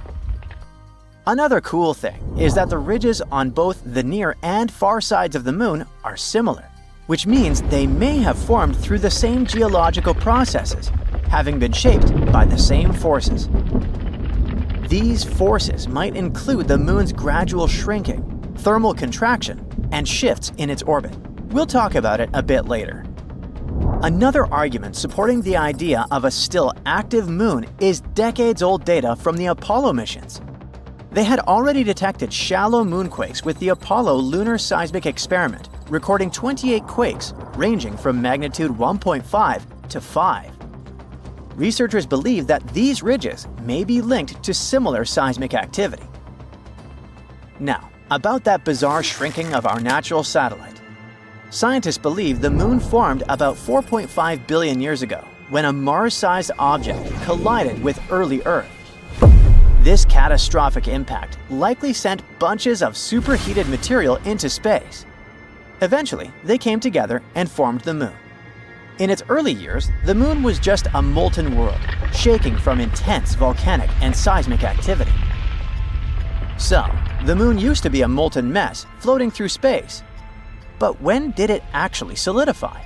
Another cool thing is that the ridges on both the near and far sides of the moon are similar, which means they may have formed through the same geological processes, having been shaped by the same forces. These forces might include the moon's gradual shrinking, thermal contraction, and shifts in its orbit. We'll talk about it a bit later. Another argument supporting the idea of a still active moon is decades-old data from the Apollo missions. They had already detected shallow moonquakes with the Apollo Lunar Seismic Experiment, recording 28 quakes ranging from magnitude 1.5 to 5. researchers believe that these ridges may be linked to similar seismic activity. Now, about that bizarre shrinking of our natural satellite. Scientists believe the Moon formed about 4.5 billion years ago when a Mars-sized object collided with early Earth. This catastrophic impact likely sent bunches of superheated material into space. Eventually, they came together and formed the Moon. In its early years, the Moon was just a molten world, shaking from intense volcanic and seismic activity. So, the Moon used to be a molten mess floating through space. But when did it actually solidify?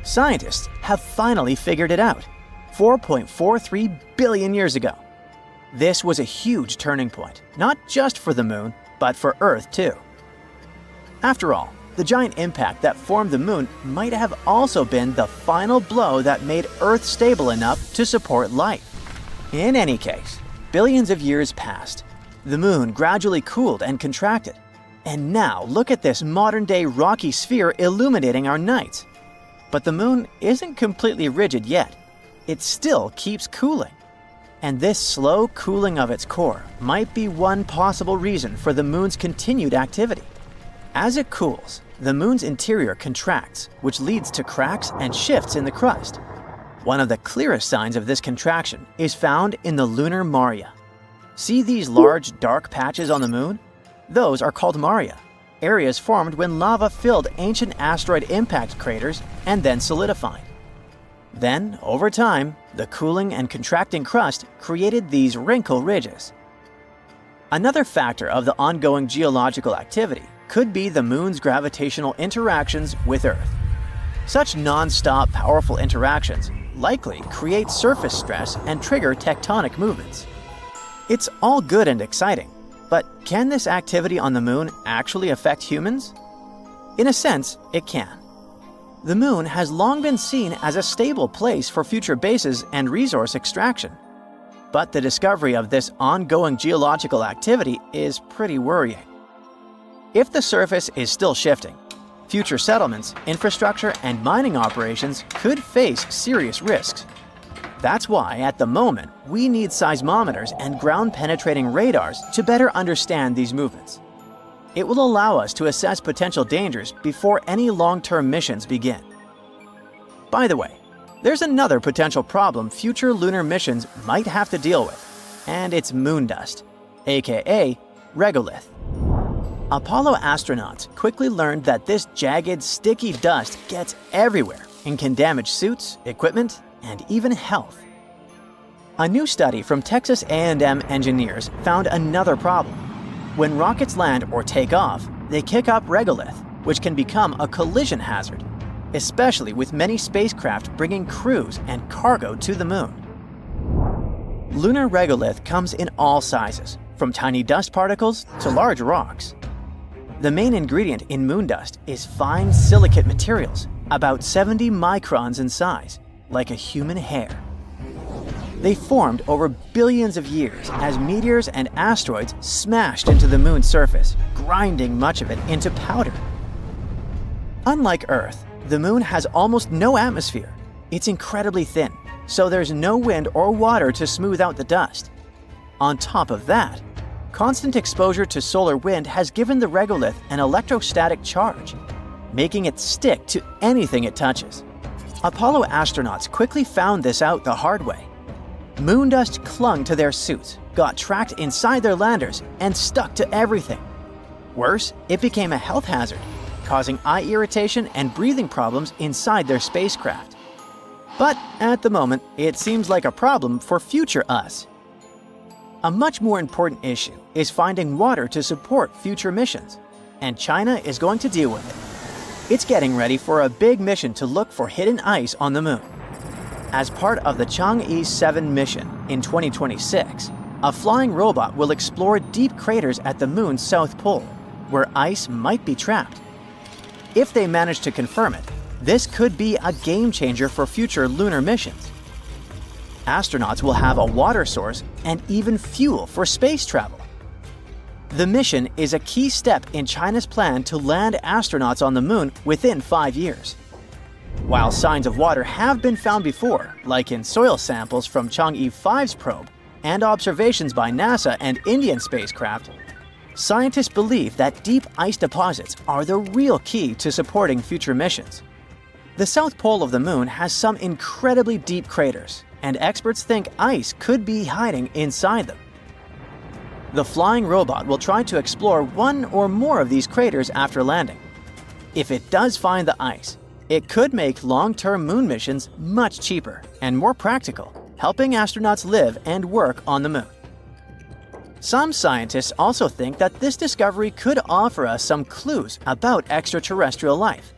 Scientists have finally figured it out, 4.43 billion years ago. This was a huge turning point, not just for the Moon, but for Earth too. After all, the giant impact that formed the Moon might have also been the final blow that made Earth stable enough to support life. In any case, billions of years passed. The Moon gradually cooled and contracted. And now look at this modern-day rocky sphere illuminating our nights. But the Moon isn't completely rigid yet. It still keeps cooling. And this slow cooling of its core might be one possible reason for the Moon's continued activity. As it cools, the Moon's interior contracts, which leads to cracks and shifts in the crust. One of the clearest signs of this contraction is found in the lunar maria. See these large, dark patches on the Moon? Those are called maria, areas formed when lava filled ancient asteroid impact craters and then solidified. Then, over time, the cooling and contracting crust created these wrinkle ridges. Another factor of the ongoing geological activity could be the Moon's gravitational interactions with Earth. Such non-stop powerful interactions likely create surface stress and trigger tectonic movements. It's all good and exciting, but can this activity on the Moon actually affect humans? In a sense, it can. The Moon has long been seen as a stable place for future bases and resource extraction. But the discovery of this ongoing geological activity is pretty worrying. If the surface is still shifting, future settlements, infrastructure, and mining operations could face serious risks. That's why, at the moment, we need seismometers and ground-penetrating radars to better understand these movements. It will allow us to assess potential dangers before any long-term missions begin. By the way, there's another potential problem future lunar missions might have to deal with, and it's moon dust, aka regolith. Apollo astronauts quickly learned that this jagged, sticky dust gets everywhere and can damage suits, equipment, and even health. A new study from Texas A&M engineers found another problem. When rockets land or take off, they kick up regolith, which can become a collision hazard, especially with many spacecraft bringing crews and cargo to the Moon. Lunar regolith comes in all sizes, from tiny dust particles to large rocks. The main ingredient in moon dust is fine silicate materials, about 70 microns in size, like a human hair. They formed over billions of years as meteors and asteroids smashed into the Moon's surface, grinding much of it into powder. Unlike Earth, the Moon has almost no atmosphere. It's incredibly thin, so there's no wind or water to smooth out the dust. On top of that, constant exposure to solar wind has given the regolith an electrostatic charge, making it stick to anything it touches. Apollo astronauts quickly found this out the hard way. Moon dust clung to their suits, got trapped inside their landers, and stuck to everything. Worse, it became a health hazard, causing eye irritation and breathing problems inside their spacecraft. But at the moment, it seems like a problem for future us. A much more important issue is finding water to support future missions, and China is going to deal with it. It's getting ready for a big mission to look for hidden ice on the Moon. As part of the Chang'e 7 mission in 2026, a flying robot will explore deep craters at the Moon's south pole, where ice might be trapped. If they manage to confirm it, this could be a game changer for future lunar missions. Astronauts will have a water source and even fuel for space travel. The mission is a key step in China's plan to land astronauts on the Moon within 5 years. While signs of water have been found before, like in soil samples from Chang'e 5's probe and observations by NASA and Indian spacecraft, scientists believe that deep ice deposits are the real key to supporting future missions. The south pole of the moon has some incredibly deep craters, and experts think ice could be hiding inside them. The flying robot will try to explore one or more of these craters after landing. If it does find the ice, it could make long-term moon missions much cheaper and more practical, helping astronauts live and work on the moon. Some scientists also think that this discovery could offer us some clues about extraterrestrial life.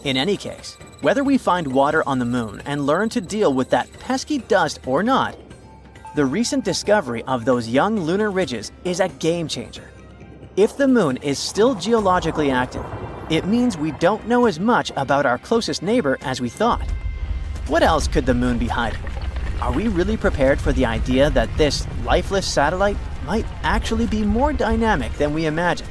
In any case, whether we find water on the moon and learn to deal with that pesky dust or not, the recent discovery of those young lunar ridges is a game changer. If the moon is still geologically active, it means we don't know as much about our closest neighbor as we thought. What else could the moon be hiding? Are we really prepared for the idea that this lifeless satellite might actually be more dynamic than we imagined?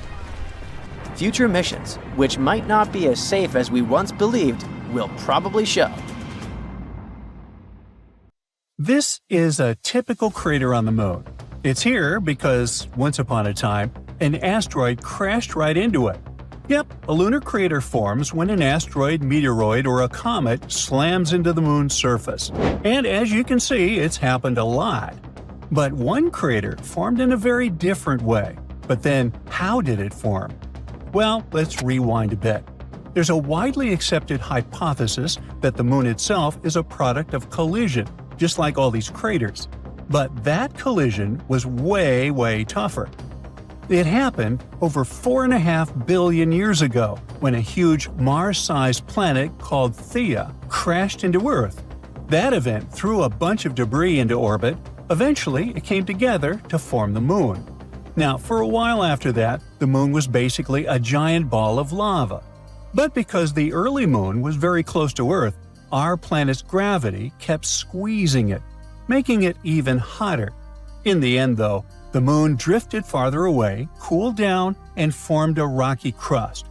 Future missions, which might not be as safe as we once believed, will probably show. This is a typical crater on the moon. It's here because, once upon a time, an asteroid crashed right into it. Yep, a lunar crater forms when an asteroid, meteoroid, or a comet slams into the moon's surface. And as you can see, it's happened a lot. But one crater formed in a very different way. But then, how did it form? Well, let's rewind a bit. There's a widely accepted hypothesis that the moon itself is a product of collision, just like all these craters. But that collision was way tougher. It happened over 4.5 billion years ago when a huge Mars-sized planet called Theia crashed into Earth. That event threw a bunch of debris into orbit. Eventually, it came together to form the moon. Now, for a while after that, the moon was basically a giant ball of lava. But because the early moon was very close to Earth, our planet's gravity kept squeezing it, making it even hotter. In the end, though, the moon drifted farther away, cooled down, and formed a rocky crust.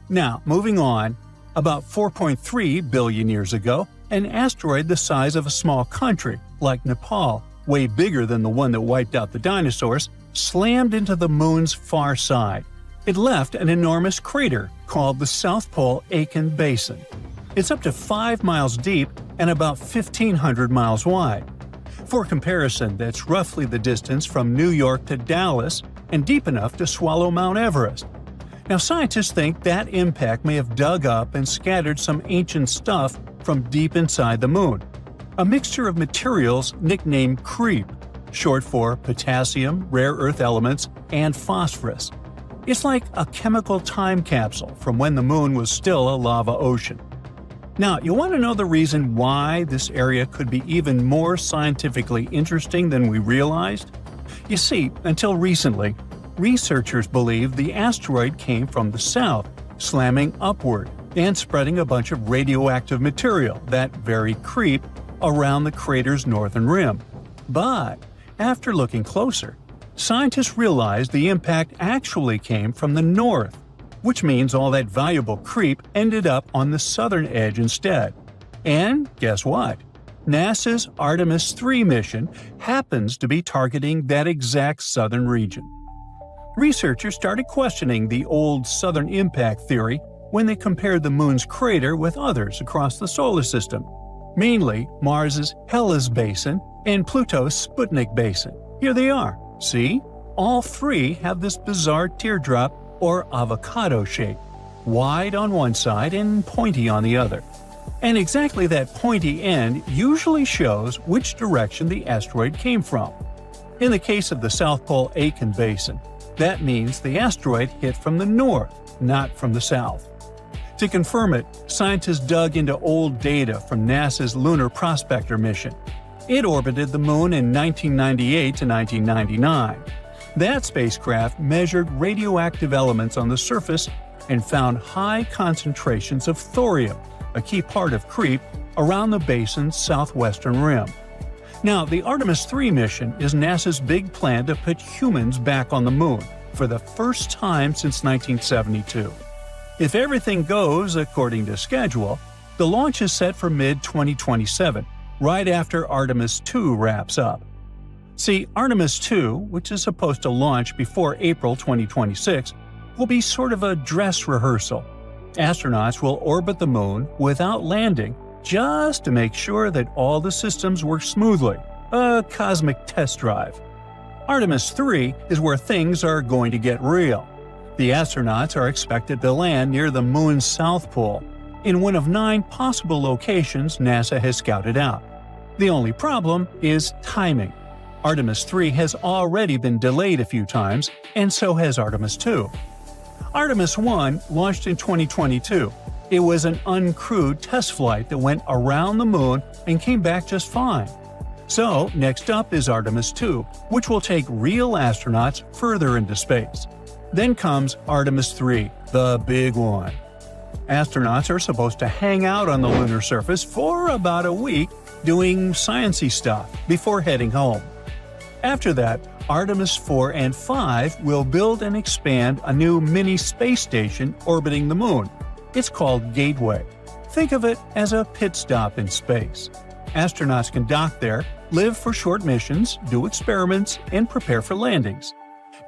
Now, moving on, about 4.3 billion years ago, an asteroid the size of a small country, like Nepal, way bigger than the one that wiped out the dinosaurs, slammed into the moon's far side. It left an enormous crater called the South Pole-Aitken Basin. It's up to 5 miles deep and about 1,500 miles wide. For comparison, that's roughly the distance from New York to Dallas and deep enough to swallow Mount Everest. Now, scientists think that impact may have dug up and scattered some ancient stuff from deep inside the moon, a mixture of materials nicknamed creep, short for potassium, rare earth elements, and phosphorus. It's like a chemical time capsule from when the moon was still a lava ocean. Now, you want to know the reason why this area could be even more scientifically interesting than we realized? You see, until recently, researchers believed the asteroid came from the south, slamming upward and spreading a bunch of radioactive material, that very creep, around the crater's northern rim. But after looking closer, scientists realized the impact actually came from the north, which means all that valuable creep ended up on the southern edge instead. And guess what? NASA's Artemis 3 mission happens to be targeting that exact southern region. Researchers started questioning the old southern impact theory when they compared the moon's crater with others across the solar system, mainly Mars's Hellas Basin and Pluto's Sputnik Basin. Here they are. See? All three have this bizarre teardrop or avocado shape, wide on one side and pointy on the other. And exactly that pointy end usually shows which direction the asteroid came from. In the case of the South Pole-Aitken Basin, that means the asteroid hit from the north, not from the south. To confirm it, scientists dug into old data from NASA's Lunar Prospector mission. It orbited the moon in 1998 to 1999. That spacecraft measured radioactive elements on the surface and found high concentrations of thorium, a key part of creep, around the basin's southwestern rim. Now, the Artemis 3 mission is NASA's big plan to put humans back on the moon for the first time since 1972. If everything goes according to schedule, The launch is set for mid-2027, right after Artemis 2 wraps up. See, Artemis 2, which is supposed to launch before April 2026, will be sort of a dress rehearsal. Astronauts will orbit the moon without landing, just to make sure that all the systems work smoothly. A cosmic test drive. Artemis 3 is where things are going to get real. The astronauts are expected to land near the moon's south pole, in one of 9 possible locations NASA has scouted out. The only problem is timing. Artemis 3 has already been delayed a few times, and so has Artemis 2. Artemis 1 launched in 2022. It was an uncrewed test flight that went around the moon and came back just fine. So, next up is Artemis 2, which will take real astronauts further into space. Then comes Artemis 3, the big one. Astronauts are supposed to hang out on the lunar surface for about a week doing sciencey stuff before heading home. After that, Artemis 4 and 5 will build and expand a new mini space station orbiting the moon. It's called Gateway. Think of it as a pit stop in space. Astronauts can dock there, live for short missions, do experiments, and prepare for landings.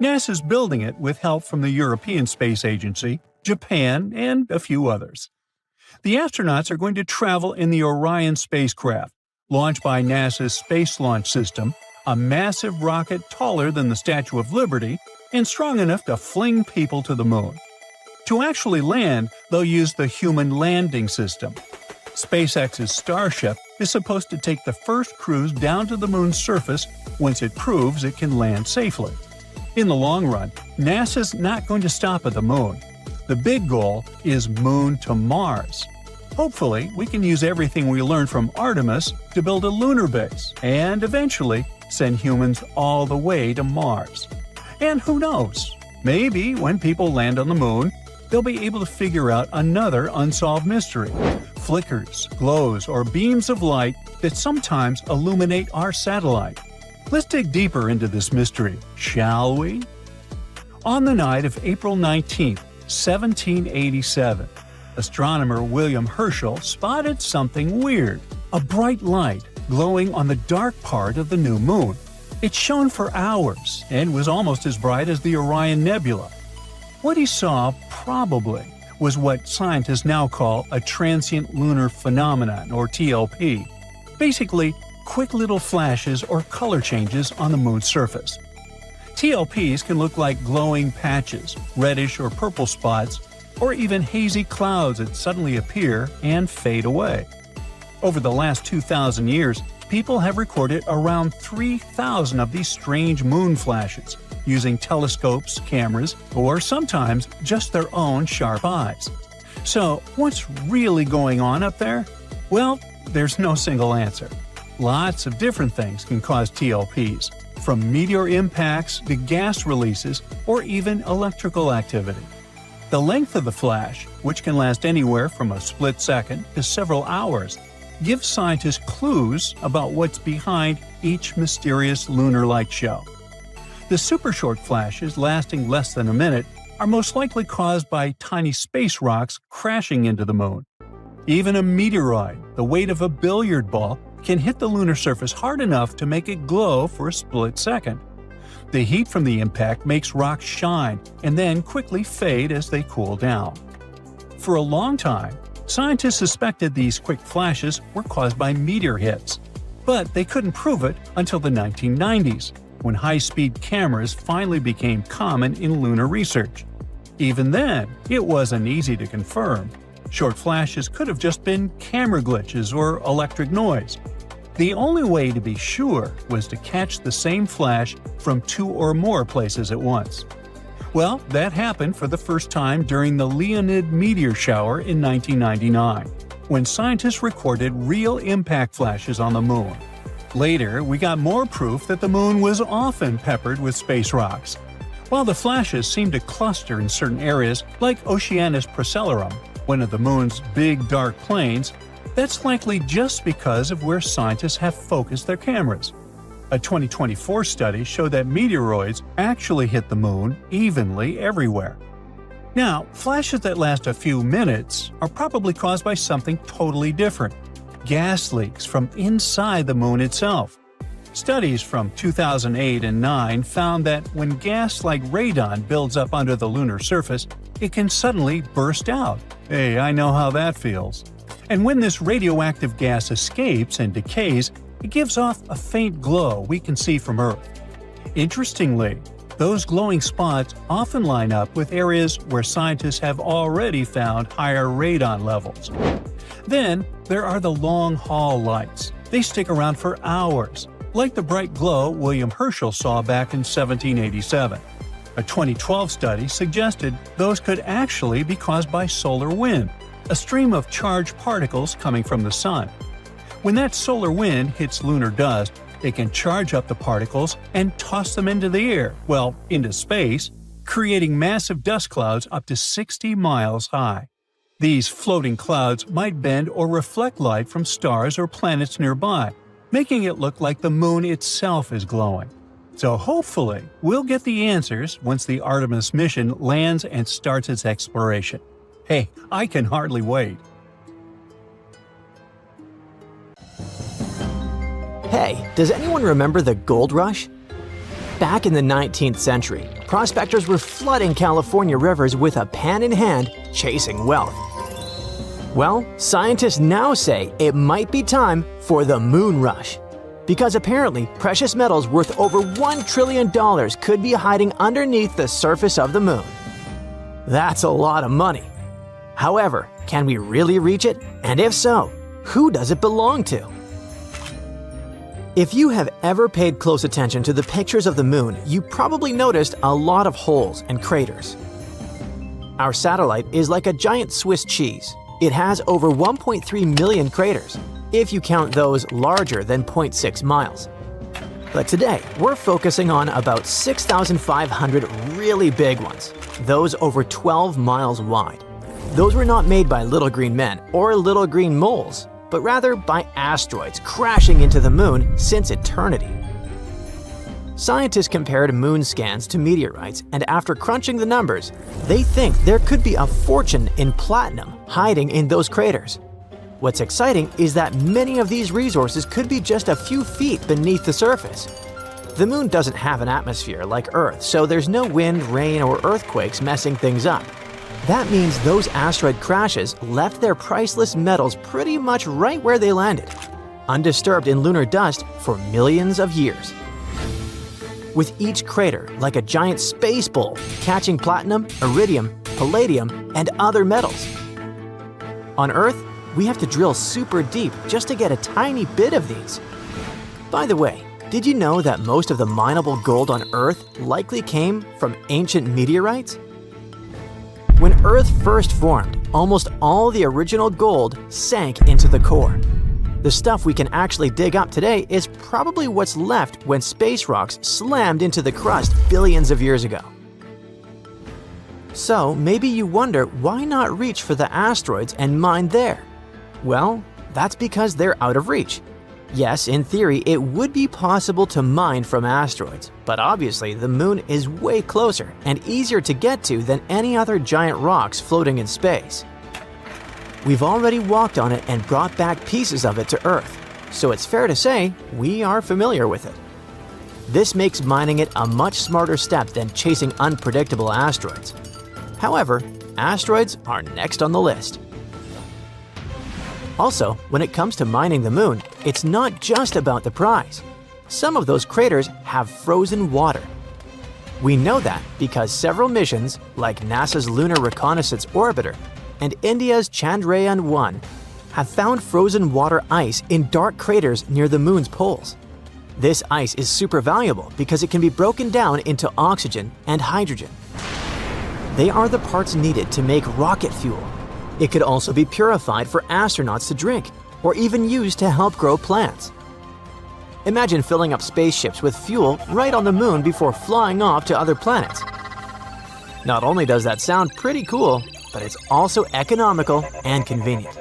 NASA's building it with help from the European Space Agency, Japan, and a few others. The astronauts are going to travel in the Orion spacecraft, launched by NASA's Space Launch System, a massive rocket taller than the Statue of Liberty and strong enough to fling people to the moon. To actually land, they'll use the Human Landing System. SpaceX's Starship is supposed to take the first cruise down to the moon's surface once it proves it can land safely. In the long run, NASA's not going to stop at the moon. The big goal is Moon to Mars. Hopefully, we can use everything we learned from Artemis to build a lunar base and eventually send humans all the way to Mars. And who knows? Maybe when people land on the moon, they'll be able to figure out another unsolved mystery: flickers, glows, or beams of light that sometimes illuminate our satellite. Let's dig deeper into this mystery, shall we? On the night of April 19, 1787, astronomer William Herschel spotted something weird: a bright light glowing on the dark part of the new moon. It shone for hours and was almost as bright as the Orion Nebula. What he saw probably was what scientists now call a transient lunar phenomenon, or TLP. Basically, quick little flashes or color changes on the moon's surface. TLPs can look like glowing patches, reddish or purple spots, or even hazy clouds that suddenly appear and fade away. Over the last 2,000 years, people have recorded around 3,000 of these strange moon flashes, using telescopes, cameras, or sometimes just their own sharp eyes. So, what's really going on up there? Well, there's no single answer. Lots of different things can cause TLPs, from meteor impacts to gas releases or even electrical activity. The length of the flash, which can last anywhere from a split second to several hours, gives scientists clues about what's behind each mysterious lunar light show. The super short flashes, lasting less than a minute, are most likely caused by tiny space rocks crashing into the moon. Even a meteoroid, the weight of a billiard ball, can hit the lunar surface hard enough to make it glow for a split second. The heat from the impact makes rocks shine and then quickly fade as they cool down. For a long time, scientists suspected these quick flashes were caused by meteor hits, but they couldn't prove it until the 1990s, when high-speed cameras finally became common in lunar research. Even then, it wasn't easy to confirm. Short flashes could have just been camera glitches or electric noise. The only way to be sure was to catch the same flash from 2 or more places at once. Well, that happened for the first time during the Leonid meteor shower in 1999, when scientists recorded real impact flashes on the moon. Later, we got more proof that the moon was often peppered with space rocks. While the flashes seemed to cluster in certain areas, like Oceanus Procellarum, one of the moon's big dark plains, that's likely just because of where scientists have focused their cameras. A 2024 study showed that meteoroids actually hit the moon evenly everywhere. Now, flashes that last a few minutes are probably caused by something totally different – gas leaks from inside the moon itself. Studies from 2008 and 9 found that when gas like radon builds up under the lunar surface, it can suddenly burst out. Hey, I know how that feels. And when this radioactive gas escapes and decays, it gives off a faint glow we can see from Earth. Interestingly, those glowing spots often line up with areas where scientists have already found higher radon levels. Then, there are the long-haul lights. They stick around for hours, like the bright glow William Herschel saw back in 1787. A 2012 study suggested those could actually be caused by solar wind, a stream of charged particles coming from the sun. When that solar wind hits lunar dust, it can charge up the particles and toss them into the air, well, into space, creating massive dust clouds up to 60 miles high. These floating clouds might bend or reflect light from stars or planets nearby, making it look like the moon itself is glowing. So hopefully, we'll get the answers once the Artemis mission lands and starts its exploration. Hey, I can hardly wait. Hey, does anyone remember the gold rush? Back in the 19th century, prospectors were flooding California rivers with a pan in hand, chasing wealth. Well, scientists now say it might be time for the moon rush. Because apparently, precious metals worth over $1 trillion could be hiding underneath the surface of the moon. That's a lot of money. However, can we really reach it? And if so, who does it belong to? If you have ever paid close attention to the pictures of the moon, you probably noticed a lot of holes and craters. Our satellite is like a giant Swiss cheese. It has over 1.3 million craters, if you count those larger than 0.6 miles. But today, we're focusing on about 6,500 really big ones, those over 12 miles wide. Those were not made by little green men or little green moles, but rather by asteroids crashing into the moon since eternity. Scientists compared moon scans to meteorites, and after crunching the numbers, they think there could be a fortune in platinum hiding in those craters. What's exciting is that many of these resources could be just a few feet beneath the surface. The moon doesn't have an atmosphere like Earth, so there's no wind, rain, or earthquakes messing things up. That means those asteroid crashes left their priceless metals pretty much right where they landed, undisturbed in lunar dust for millions of years. With each crater like a giant space bowl, catching platinum, iridium, palladium, and other metals. On Earth, we have to drill super deep just to get a tiny bit of these. By the way, did you know that most of the mineable gold on Earth likely came from ancient meteorites? When Earth first formed, almost all the original gold sank into the core. The stuff we can actually dig up today is probably what's left when space rocks slammed into the crust billions of years ago. So maybe you wonder why not reach for the asteroids and mine there? Well, that's because they're out of reach. Yes, in theory, it would be possible to mine from asteroids, but obviously the moon is way closer and easier to get to than any other giant rocks floating in space. We've already walked on it and brought back pieces of it to Earth, so it's fair to say we are familiar with it. This makes mining it a much smarter step than chasing unpredictable asteroids. However, asteroids are next on the list. Also, when it comes to mining the moon, it's not just about the prize. Some of those craters have frozen water. We know that because several missions, like NASA's Lunar Reconnaissance Orbiter and India's Chandrayaan-1, have found frozen water ice in dark craters near the moon's poles. This ice is super valuable because it can be broken down into oxygen and hydrogen. They are the parts needed to make rocket fuel. It could also be purified for astronauts to drink, or even used to help grow plants. Imagine filling up spaceships with fuel right on the moon before flying off to other planets. Not only does that sound pretty cool, but it's also economical and convenient.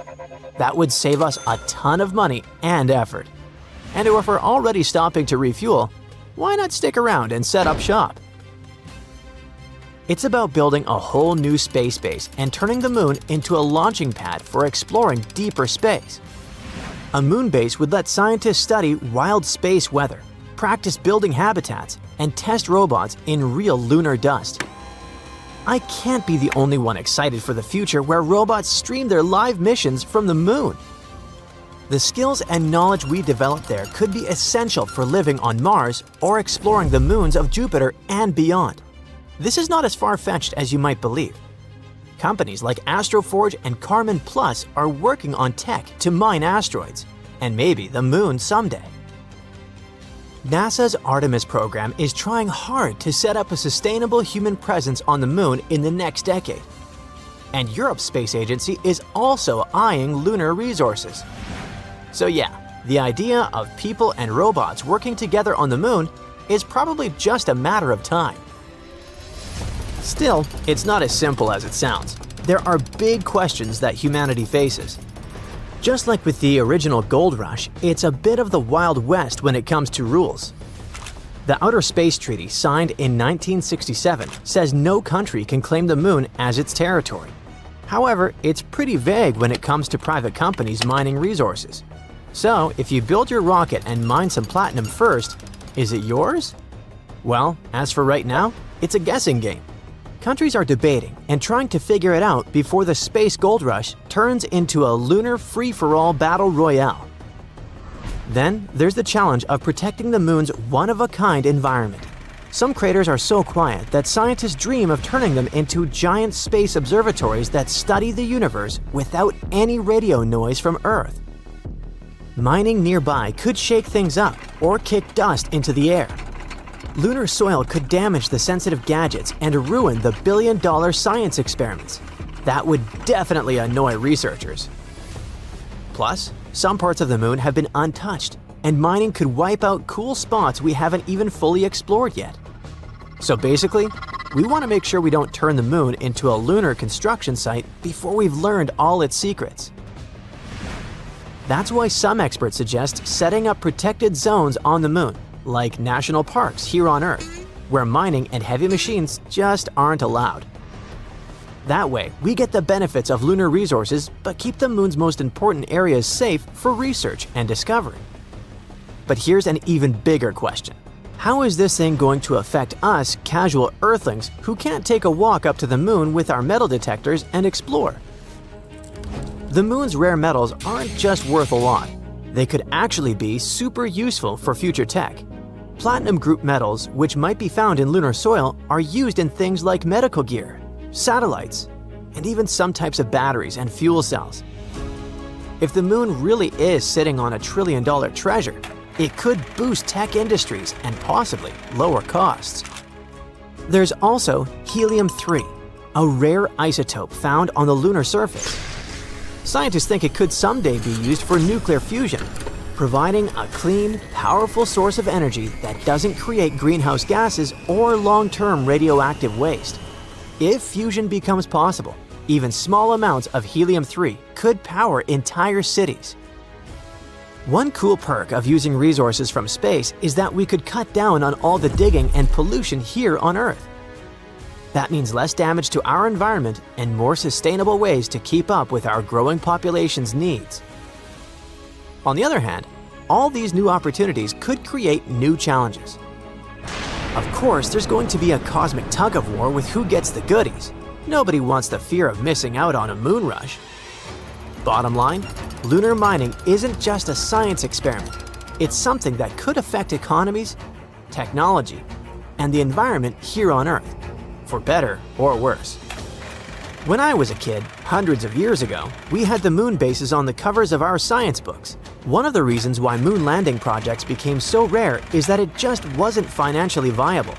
That would save us a ton of money and effort. And if we're already stopping to refuel, why not stick around and set up shop? It's about building a whole new space base and turning the moon into a launching pad for exploring deeper space. A moon base would let scientists study wild space weather, practice building habitats, and test robots in real lunar dust. I can't be the only one excited for the future where robots stream their live missions from the moon. The skills and knowledge we develop there could be essential for living on Mars or exploring the moons of Jupiter and beyond. This is not as far-fetched as you might believe. Companies like Astroforge and Carmen Plus are working on tech to mine asteroids, and maybe the moon someday. NASA's Artemis program is trying hard to set up a sustainable human presence on the moon in the next decade. And Europe's space agency is also eyeing lunar resources. So yeah, the idea of people and robots working together on the moon is probably just a matter of time. Still, it's not as simple as it sounds. There are big questions that humanity faces. Just like with the original gold rush, it's a bit of the Wild West when it comes to rules. The Outer Space Treaty, signed in 1967, says no country can claim the moon as its territory. However, it's pretty vague when it comes to private companies mining resources. So, if you build your rocket and mine some platinum first, is it yours? Well, as for right now, it's a guessing game. Countries are debating and trying to figure it out before the space gold rush turns into a lunar free-for-all battle royale. Then, there's the challenge of protecting the moon's one-of-a-kind environment. Some craters are so quiet that scientists dream of turning them into giant space observatories that study the universe without any radio noise from Earth. Mining nearby could shake things up or kick dust into the air. Lunar soil could damage the sensitive gadgets and ruin the billion-dollar science experiments. That would definitely annoy researchers. Plus, some parts of the moon have been untouched, and mining could wipe out cool spots we haven't even fully explored yet. So basically, we want to make sure we don't turn the moon into a lunar construction site before we've learned all its secrets. That's why some experts suggest setting up protected zones on the moon, like national parks here on Earth, where mining and heavy machines just aren't allowed. That way, we get the benefits of lunar resources but keep the moon's most important areas safe for research and discovery. But here's an even bigger question. How is this thing going to affect us casual Earthlings who can't take a walk up to the moon with our metal detectors and explore? The moon's rare metals aren't just worth a lot. They could actually be super useful for future tech. Platinum group metals, which might be found in lunar soil, are used in things like medical gear, satellites, and even some types of batteries and fuel cells. If the moon really is sitting on $1 trillion treasure, it could boost tech industries and possibly lower costs. There's also helium-3, a rare isotope found on the lunar surface. Scientists think it could someday be used for nuclear fusion, providing a clean, powerful source of energy that doesn't create greenhouse gases or long-term radioactive waste. If fusion becomes possible, even small amounts of helium-3 could power entire cities. One cool perk of using resources from space is that we could cut down on all the digging and pollution here on Earth. That means less damage to our environment and more sustainable ways to keep up with our growing population's needs. On the other hand, all these new opportunities could create new challenges. Of course, there's going to be a cosmic tug-of-war with who gets the goodies. Nobody wants the fear of missing out on a moon rush. Bottom line, lunar mining isn't just a science experiment. It's something that could affect economies, technology, and the environment here on Earth, for better or worse. When I was a kid, hundreds of years ago, we had the moon bases on the covers of our science books. One of the reasons why moon landing projects became so rare is that it just wasn't financially viable.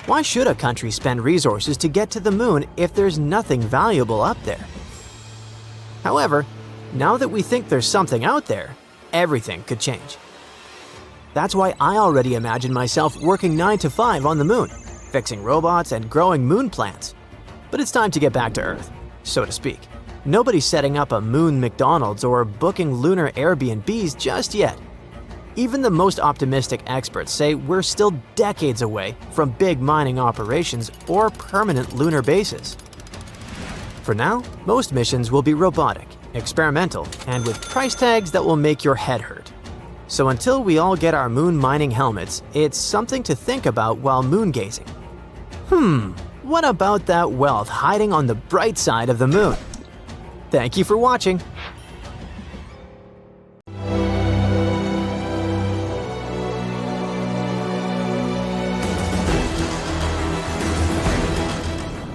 Why should a country spend resources to get to the moon if there's nothing valuable up there? However, now that we think there's something out there, everything could change. That's why I already imagine myself working 9 to 5 on the moon, fixing robots and growing moon plants. But it's time to get back to Earth, so to speak. Nobody's setting up a moon McDonald's or booking lunar Airbnbs just yet. Even the most optimistic experts say we're still decades away from big mining operations or permanent lunar bases. For now, most missions will be robotic, experimental, and with price tags that will make your head hurt. So until we all get our moon mining helmets, it's something to think about while moon gazing. What about that wealth hiding on the bright side of the moon? Thank you for watching.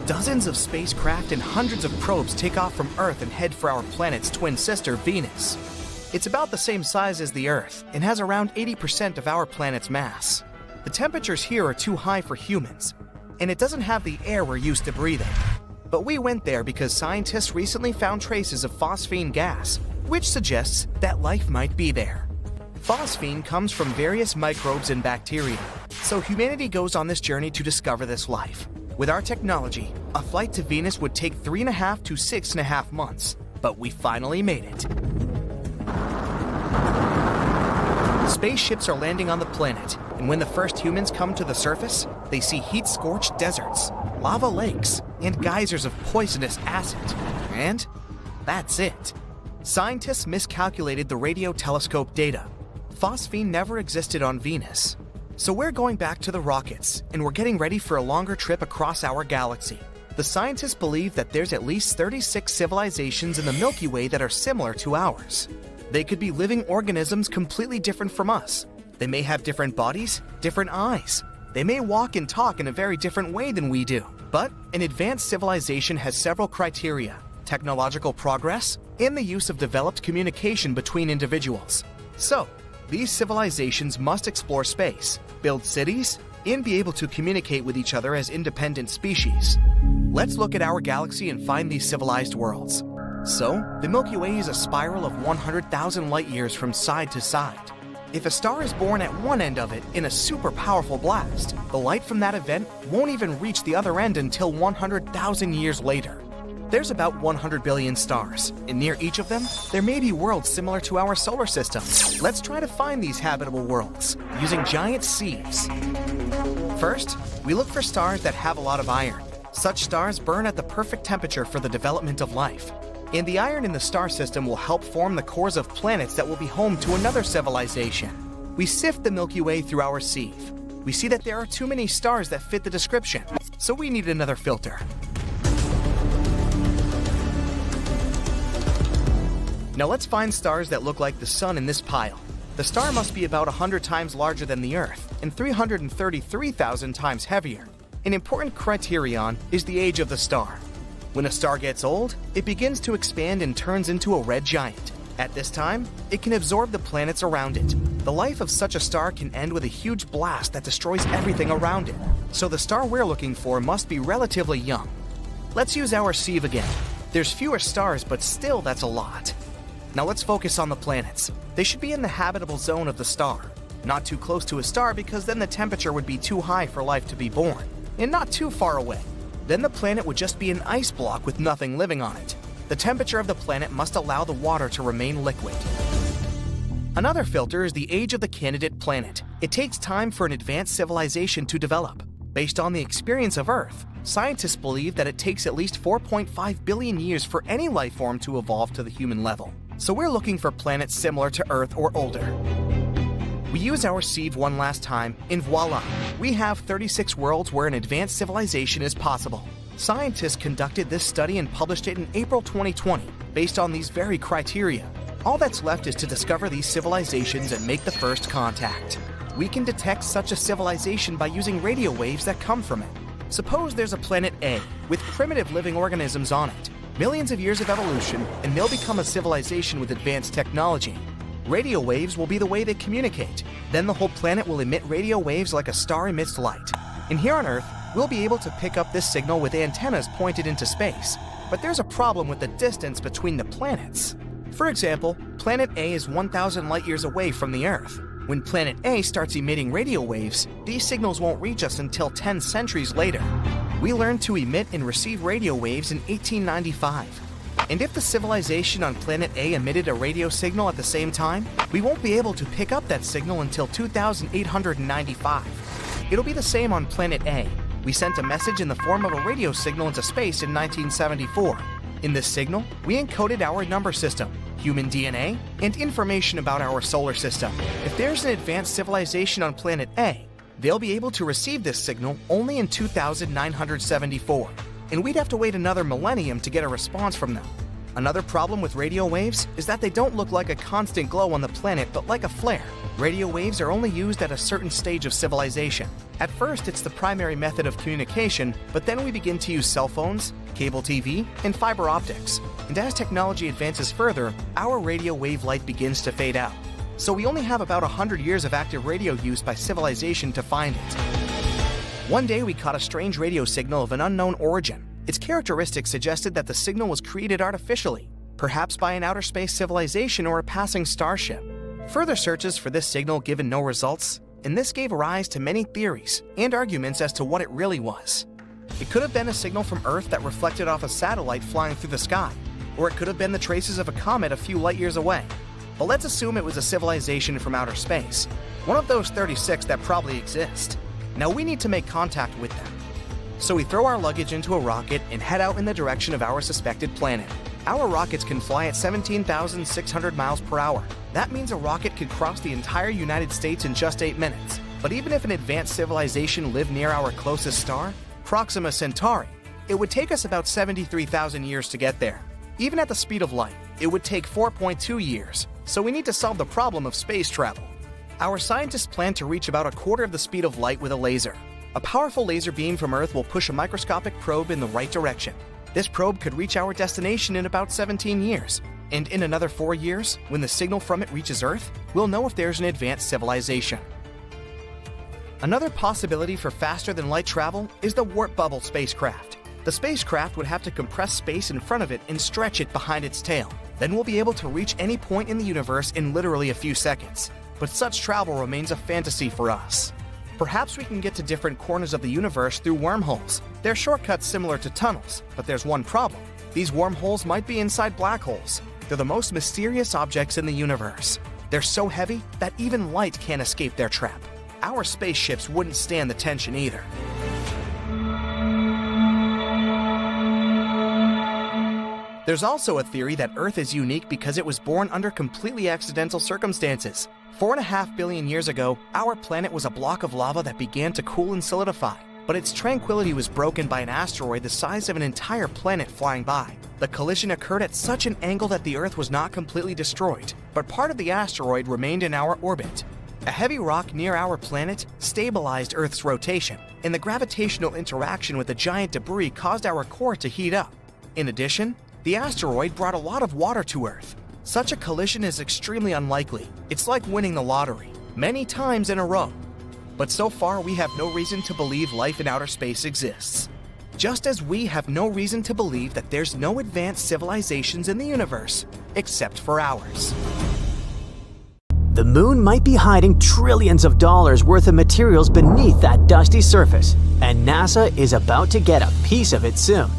Dozens of spacecraft and hundreds of probes take off from Earth and head for our planet's twin sister, Venus. It's about the same size as the Earth and has around 80% of our planet's mass. The temperatures here are too high for humans, and it doesn't have the air we're used to breathing. But we went there because scientists recently found traces of phosphine gas, which suggests that life might be there. Phosphine comes from various microbes and bacteria, so humanity goes on this journey to discover this life. With our technology, a flight to Venus would take 3.5 to 6.5 months, but we finally made it. Spaceships are landing on the planet, and when the first humans come to the surface, they see heat-scorched deserts, lava lakes, and geysers of poisonous acid. And that's it. Scientists miscalculated the radio telescope data. Phosphine never existed on Venus. So we're going back to the rockets, and we're getting ready for a longer trip across our galaxy. The scientists believe that there's at least 36 civilizations in the Milky Way that are similar to ours. They could be living organisms completely different from us. They may have different bodies, different eyes. They may walk and talk in a very different way than we do. But an advanced civilization has several criteria: technological progress and the use of developed communication between individuals. So, these civilizations must explore space, build cities, and be able to communicate with each other as independent species. Let's look at our galaxy and find these civilized worlds. So, the Milky Way is a spiral of 100,000 light years from side to side. If a star is born at one end of it in a super powerful blast, the light from that event won't even reach the other end until 100,000 years later. There's about 100 billion stars, and near each of them, there may be worlds similar to our solar system. Let's try to find these habitable worlds using giant sieves. First, we look for stars that have a lot of iron. Such stars burn at the perfect temperature for the development of life. And the iron in the star system will help form the cores of planets that will be home to another civilization. We sift the Milky Way through our sieve. We see that there are too many stars that fit the description, so we need another filter. Now let's find stars that look like the Sun in this pile. The star must be about 100 times larger than the Earth and 333,000 times heavier. An important criterion is the age of the star. When a star gets old, it begins to expand and turns into a red giant. At this time, it can absorb the planets around it. The life of such a star can end with a huge blast that destroys everything around it. So the star we're looking for must be relatively young. Let's use our sieve again. There's fewer stars, but still that's a lot. Now let's focus on the planets. They should be in the habitable zone of the star. Not too close to a star because then the temperature would be too high for life to be born. And not too far away. Then the planet would just be an ice block with nothing living on it. The temperature of the planet must allow the water to remain liquid. Another filter is the age of the candidate planet. It takes time for an advanced civilization to develop. Based on the experience of Earth, scientists believe that it takes at least 4.5 billion years for any life form to evolve to the human level. So we're looking for planets similar to Earth or older. We use our sieve one last time, and voila! We have 36 worlds where an advanced civilization is possible. Scientists conducted this study and published it in April 2020, based on these very criteria. All that's left is to discover these civilizations and make the first contact. We can detect such a civilization by using radio waves that come from it. Suppose there's a planet A with primitive living organisms on it. Millions of years of evolution, and they'll become a civilization with advanced technology. Radio waves will be the way they communicate. Then the whole planet will emit radio waves like a star emits light. And here on Earth, we'll be able to pick up this signal with antennas pointed into space. But there's a problem with the distance between the planets. For example, planet A is 1,000 light years away from the Earth. When planet A starts emitting radio waves, these signals won't reach us until 10 centuries later. We learned to emit and receive radio waves in 1895. And if the civilization on planet A emitted a radio signal at the same time, we won't be able to pick up that signal until 2895. It'll be the same on planet A. We sent a message in the form of a radio signal into space in 1974. In this signal, we encoded our number system, human DNA, and information about our solar system. If there's an advanced civilization on planet A, they'll be able to receive this signal only in 2974, and we'd have to wait another millennium to get a response from them. Another problem with radio waves is that they don't look like a constant glow on the planet, but like a flare. Radio waves are only used at a certain stage of civilization. At first, it's the primary method of communication, but then we begin to use cell phones, cable TV, and fiber optics. And as technology advances further, our radio wave light begins to fade out. So we only have about 100 years of active radio use by civilization to find it. One day we caught a strange radio signal of an unknown origin. Its characteristics suggested that the signal was created artificially, perhaps by an outer space civilization or a passing starship. Further searches for this signal given no results, and this gave rise to many theories and arguments as to what it really was. It could have been a signal from Earth that reflected off a satellite flying through the sky, or it could have been the traces of a comet a few light years away. But let's assume it was a civilization from outer space, one of those 36 that probably exist. Now we need to make contact with them. So we throw our luggage into a rocket and head out in the direction of our suspected planet. Our rockets can fly at 17,600 miles per hour. That means a rocket could cross the entire United States in just 8 minutes. But even if an advanced civilization lived near our closest star, Proxima Centauri, it would take us about 73,000 years to get there. Even at the speed of light, it would take 4.2 years. So we need to solve the problem of space travel. Our scientists plan to reach about a quarter of the speed of light with a laser. A powerful laser beam from Earth will push a microscopic probe in the right direction. This probe could reach our destination in about 17 years. And in another 4 years, when the signal from it reaches Earth, we'll know if there's an advanced civilization. Another possibility for faster-than-light travel is the warp bubble spacecraft. The spacecraft would have to compress space in front of it and stretch it behind its tail. Then we'll be able to reach any point in the universe in literally a few seconds. But such travel remains a fantasy for us. Perhaps we can get to different corners of the universe through wormholes. They're shortcuts similar to tunnels, but there's one problem. These wormholes might be inside black holes. They're the most mysterious objects in the universe. They're so heavy that even light can't escape their trap. Our spaceships wouldn't stand the tension either. There's also a theory that Earth is unique because it was born under completely accidental circumstances. 4.5 billion years ago, our planet was a block of lava that began to cool and solidify, but its tranquility was broken by an asteroid the size of an entire planet flying by. The collision occurred at such an angle that the Earth was not completely destroyed, but part of the asteroid remained in our orbit. A heavy rock near our planet stabilized Earth's rotation, and the gravitational interaction with the giant debris caused our core to heat up. In addition, the asteroid brought a lot of water to Earth. Such a collision is extremely unlikely. It's like winning the lottery, many times in a row. But so far, we have no reason to believe life in outer space exists. Just as we have no reason to believe that there's no advanced civilizations in the universe, except for ours. The moon might be hiding trillions of dollars worth of materials beneath that dusty surface, and NASA is about to get a piece of it soon.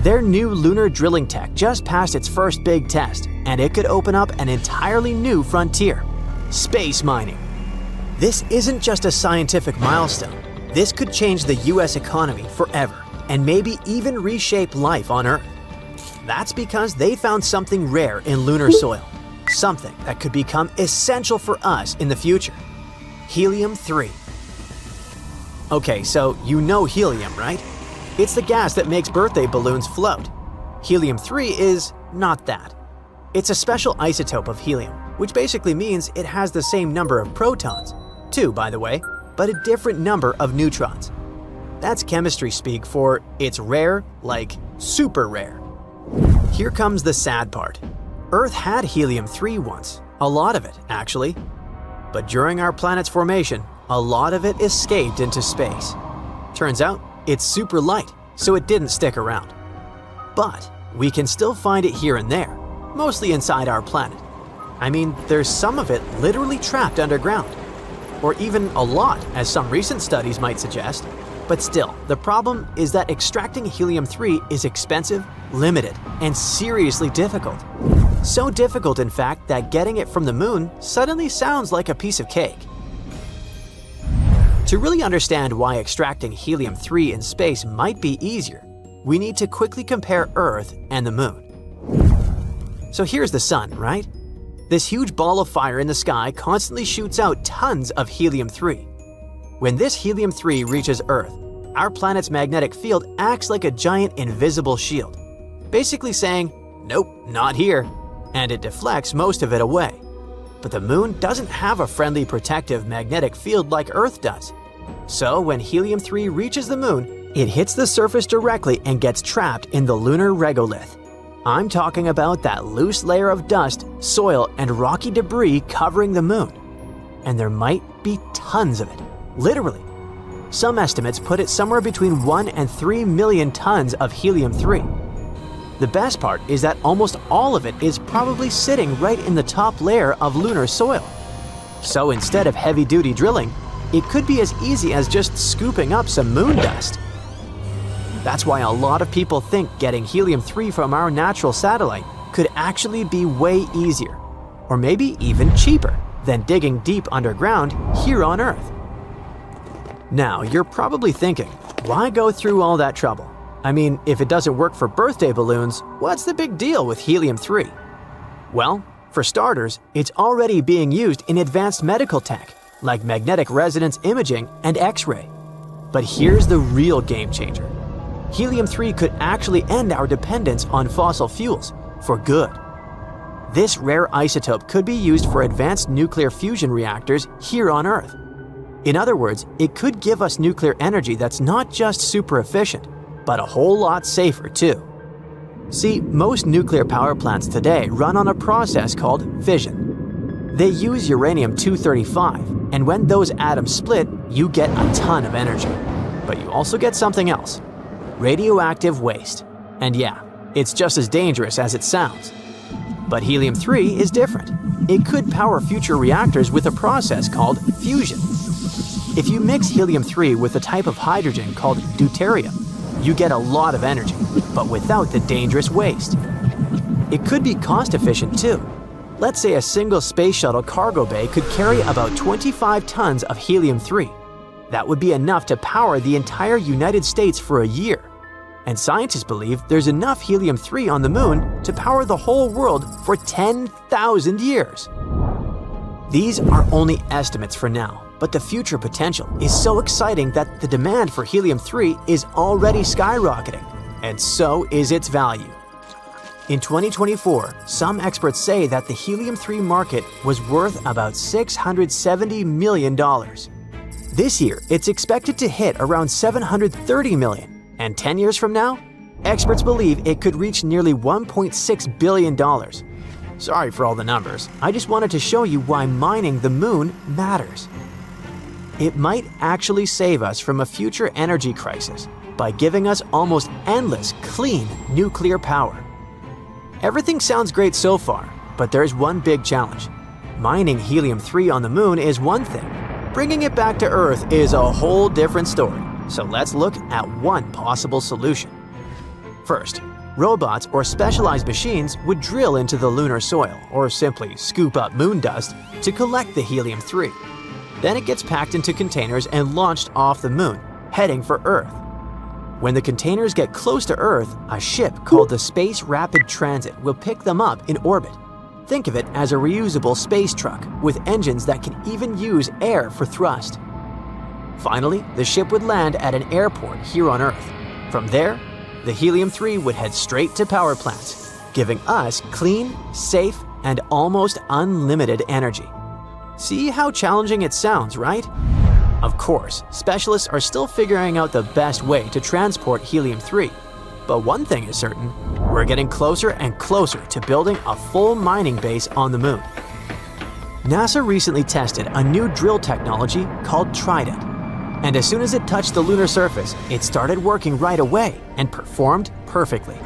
Their new lunar drilling tech just passed its first big test, and it could open up an entirely new frontier: space mining. This isn't just a scientific milestone. This could change the US economy forever, and maybe even reshape life on Earth. That's because they found something rare in lunar soil, something that could become essential for us in the future: helium-3. Okay, so you know helium, right? It's the gas that makes birthday balloons float. Helium-3 is not that. It's a special isotope of helium, which basically means it has the same number of protons, 2 by the way, but a different number of neutrons. That's chemistry speak for it's rare, like super rare. Here comes the sad part. Earth had helium-3 once, a lot of it actually. But during our planet's formation, a lot of it escaped into space. Turns out, it's super light, so it didn't stick around. But we can still find it here and there, mostly inside our planet. I mean, there's some of it literally trapped underground. Or even a lot, as some recent studies might suggest. But still, the problem is that extracting helium-3 is expensive, limited, and seriously difficult. So difficult, in fact, that getting it from the moon suddenly sounds like a piece of cake. To really understand why extracting helium-3 in space might be easier, we need to quickly compare Earth and the moon. So here's the sun, right? This huge ball of fire in the sky constantly shoots out tons of helium-3. When this helium-3 reaches Earth, our planet's magnetic field acts like a giant invisible shield, basically saying, "Nope, not here," and it deflects most of it away. But the moon doesn't have a friendly protective magnetic field like Earth does. So when helium-3 reaches the moon, it hits the surface directly and gets trapped in the lunar regolith. I'm talking about that loose layer of dust, soil, and rocky debris covering the moon. And there might be tons of it, literally. Some estimates put it somewhere between 1 and 3 million tons of helium-3. The best part is that almost all of it is probably sitting right in the top layer of lunar soil. So instead of heavy-duty drilling, it could be as easy as just scooping up some moon dust. That's why a lot of people think getting helium-3 from our natural satellite could actually be way easier, or maybe even cheaper, than digging deep underground here on Earth. Now, you're probably thinking, why go through all that trouble? I mean, if it doesn't work for birthday balloons, what's the big deal with helium-3? Well, for starters, it's already being used in advanced medical tech, like magnetic resonance imaging and X-ray. But here's the real game changer. Helium-3 could actually end our dependence on fossil fuels for good. This rare isotope could be used for advanced nuclear fusion reactors here on Earth. In other words, it could give us nuclear energy that's not just super efficient, but a whole lot safer too. See, most nuclear power plants today run on a process called fission. They use uranium-235, and when those atoms split, you get a ton of energy. But you also get something else: radioactive waste. And yeah, it's just as dangerous as it sounds. But helium-3 is different. It could power future reactors with a process called fusion. If you mix helium-3 with a type of hydrogen called deuterium, you get a lot of energy, but without the dangerous waste. It could be cost-efficient too. Let's say a single space shuttle cargo bay could carry about 25 tons of helium-3. That would be enough to power the entire United States for a year. And scientists believe there's enough helium-3 on the moon to power the whole world for 10,000 years. These are only estimates for now, but the future potential is so exciting that the demand for helium-3 is already skyrocketing, and so is its value. In 2024, some experts say that the helium-3 market was worth about $670 million. This year, it's expected to hit around $730 million. And 10 years from now, experts believe it could reach nearly $1.6 billion. Sorry for all the numbers, I just wanted to show you why mining the moon matters. It might actually save us from a future energy crisis by giving us almost endless, clean nuclear power. Everything sounds great so far, but there's one big challenge. Mining helium-3 on the moon is one thing. Bringing it back to Earth is a whole different story. So let's look at one possible solution. First, robots or specialized machines would drill into the lunar soil or simply scoop up moon dust to collect the helium-3. Then it gets packed into containers and launched off the moon, heading for Earth. When the containers get close to Earth, a ship called the Space Rapid Transit will pick them up in orbit. Think of it as a reusable space truck with engines that can even use air for thrust. Finally, the ship would land at an airport here on Earth. From there, the helium-3 would head straight to power plants, giving us clean, safe, and almost unlimited energy. See how challenging it sounds, right? Of course, specialists are still figuring out the best way to transport helium-3. But one thing is certain, we're getting closer and closer to building a full mining base on the moon. NASA recently tested a new drill technology called Trident. And as soon as it touched the lunar surface, it started working right away and performed perfectly.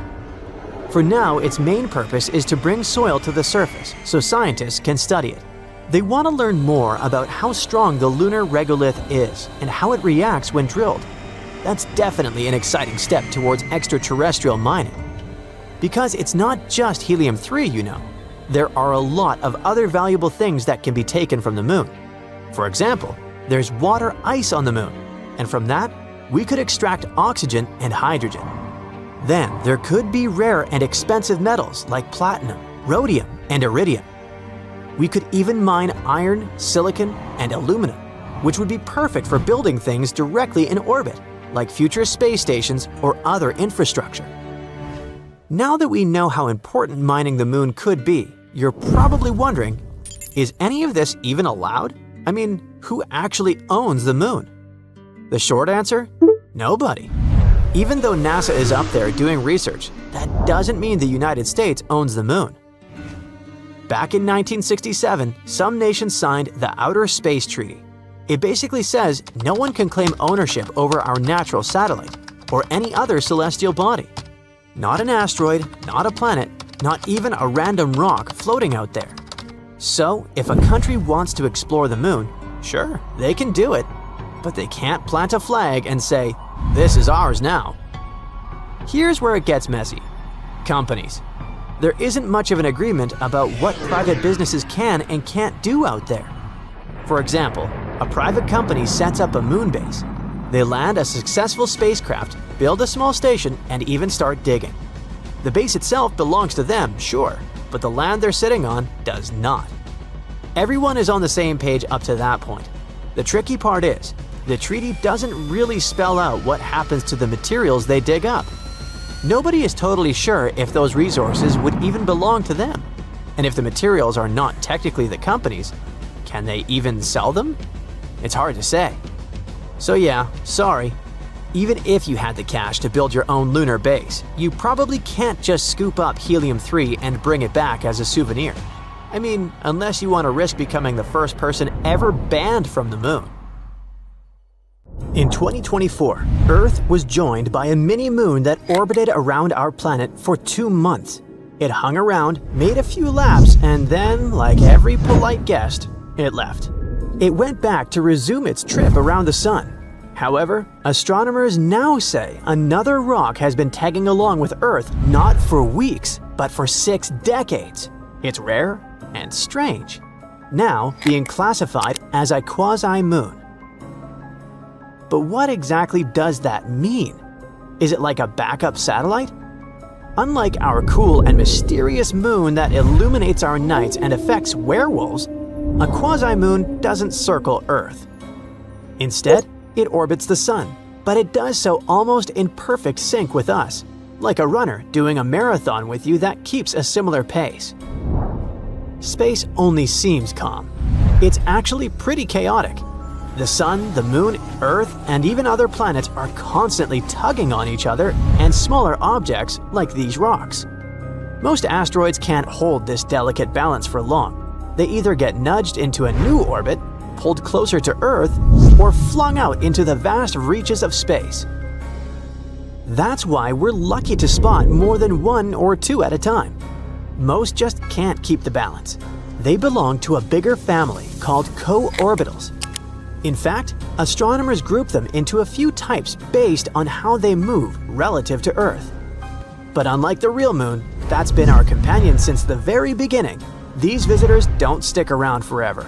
For now, its main purpose is to bring soil to the surface so scientists can study it. They want to learn more about how strong the lunar regolith is and how it reacts when drilled. That's definitely an exciting step towards extraterrestrial mining. Because it's not just helium-3, you know. There are a lot of other valuable things that can be taken from the moon. For example, there's water ice on the moon, and from that, we could extract oxygen and hydrogen. Then there could be rare and expensive metals like platinum, rhodium, and iridium. We could even mine iron, silicon, and aluminum, which would be perfect for building things directly in orbit, like future space stations or other infrastructure. Now that we know how important mining the moon could be, you're probably wondering, is any of this even allowed? I mean, who actually owns the moon? The short answer? Nobody. Even though NASA is up there doing research, that doesn't mean the United States owns the moon. Back in 1967, some nations signed the Outer Space Treaty. It basically says no one can claim ownership over our natural satellite or any other celestial body. Not an asteroid, not a planet, not even a random rock floating out there. So, if a country wants to explore the moon, sure, they can do it, but they can't plant a flag and say, "This is ours now." Here's where it gets messy. Companies. There isn't much of an agreement about what private businesses can and can't do out there. For example, a private company sets up a moon base. They land a successful spacecraft, build a small station, and even start digging. The base itself belongs to them, sure, but the land they're sitting on does not. Everyone is on the same page up to that point. The tricky part is, the treaty doesn't really spell out what happens to the materials they dig up. Nobody is totally sure if those resources would even belong to them. And if the materials are not technically the company's, can they even sell them? It's hard to say. So yeah, sorry. Even if you had the cash to build your own lunar base, you probably can't just scoop up helium-3 and bring it back as a souvenir. I mean, unless you want to risk becoming the first person ever banned from the moon. In 2024, Earth was joined by a mini-moon that orbited around our planet for 2 months. It hung around, made a few laps, and then, like every polite guest, it left. It went back to resume its trip around the sun. However, astronomers now say another rock has been tagging along with Earth not for weeks, but for 6 decades. It's rare and strange, now being classified as a quasi-moon. But what exactly does that mean? Is it like a backup satellite? Unlike our cool and mysterious moon that illuminates our nights and affects werewolves, a quasi-moon doesn't circle Earth. Instead, it orbits the sun, but it does so almost in perfect sync with us, like a runner doing a marathon with you that keeps a similar pace. Space only seems calm. It's actually pretty chaotic. The sun, the moon, Earth, and even other planets are constantly tugging on each other and smaller objects like these rocks. Most asteroids can't hold this delicate balance for long. They either get nudged into a new orbit, pulled closer to Earth, or flung out into the vast reaches of space. That's why we're lucky to spot more than 1 or 2 at a time. Most just can't keep the balance. They belong to a bigger family called co-orbitals. In fact, astronomers group them into a few types based on how they move relative to Earth. But unlike the real moon, that's been our companion since the very beginning, these visitors don't stick around forever.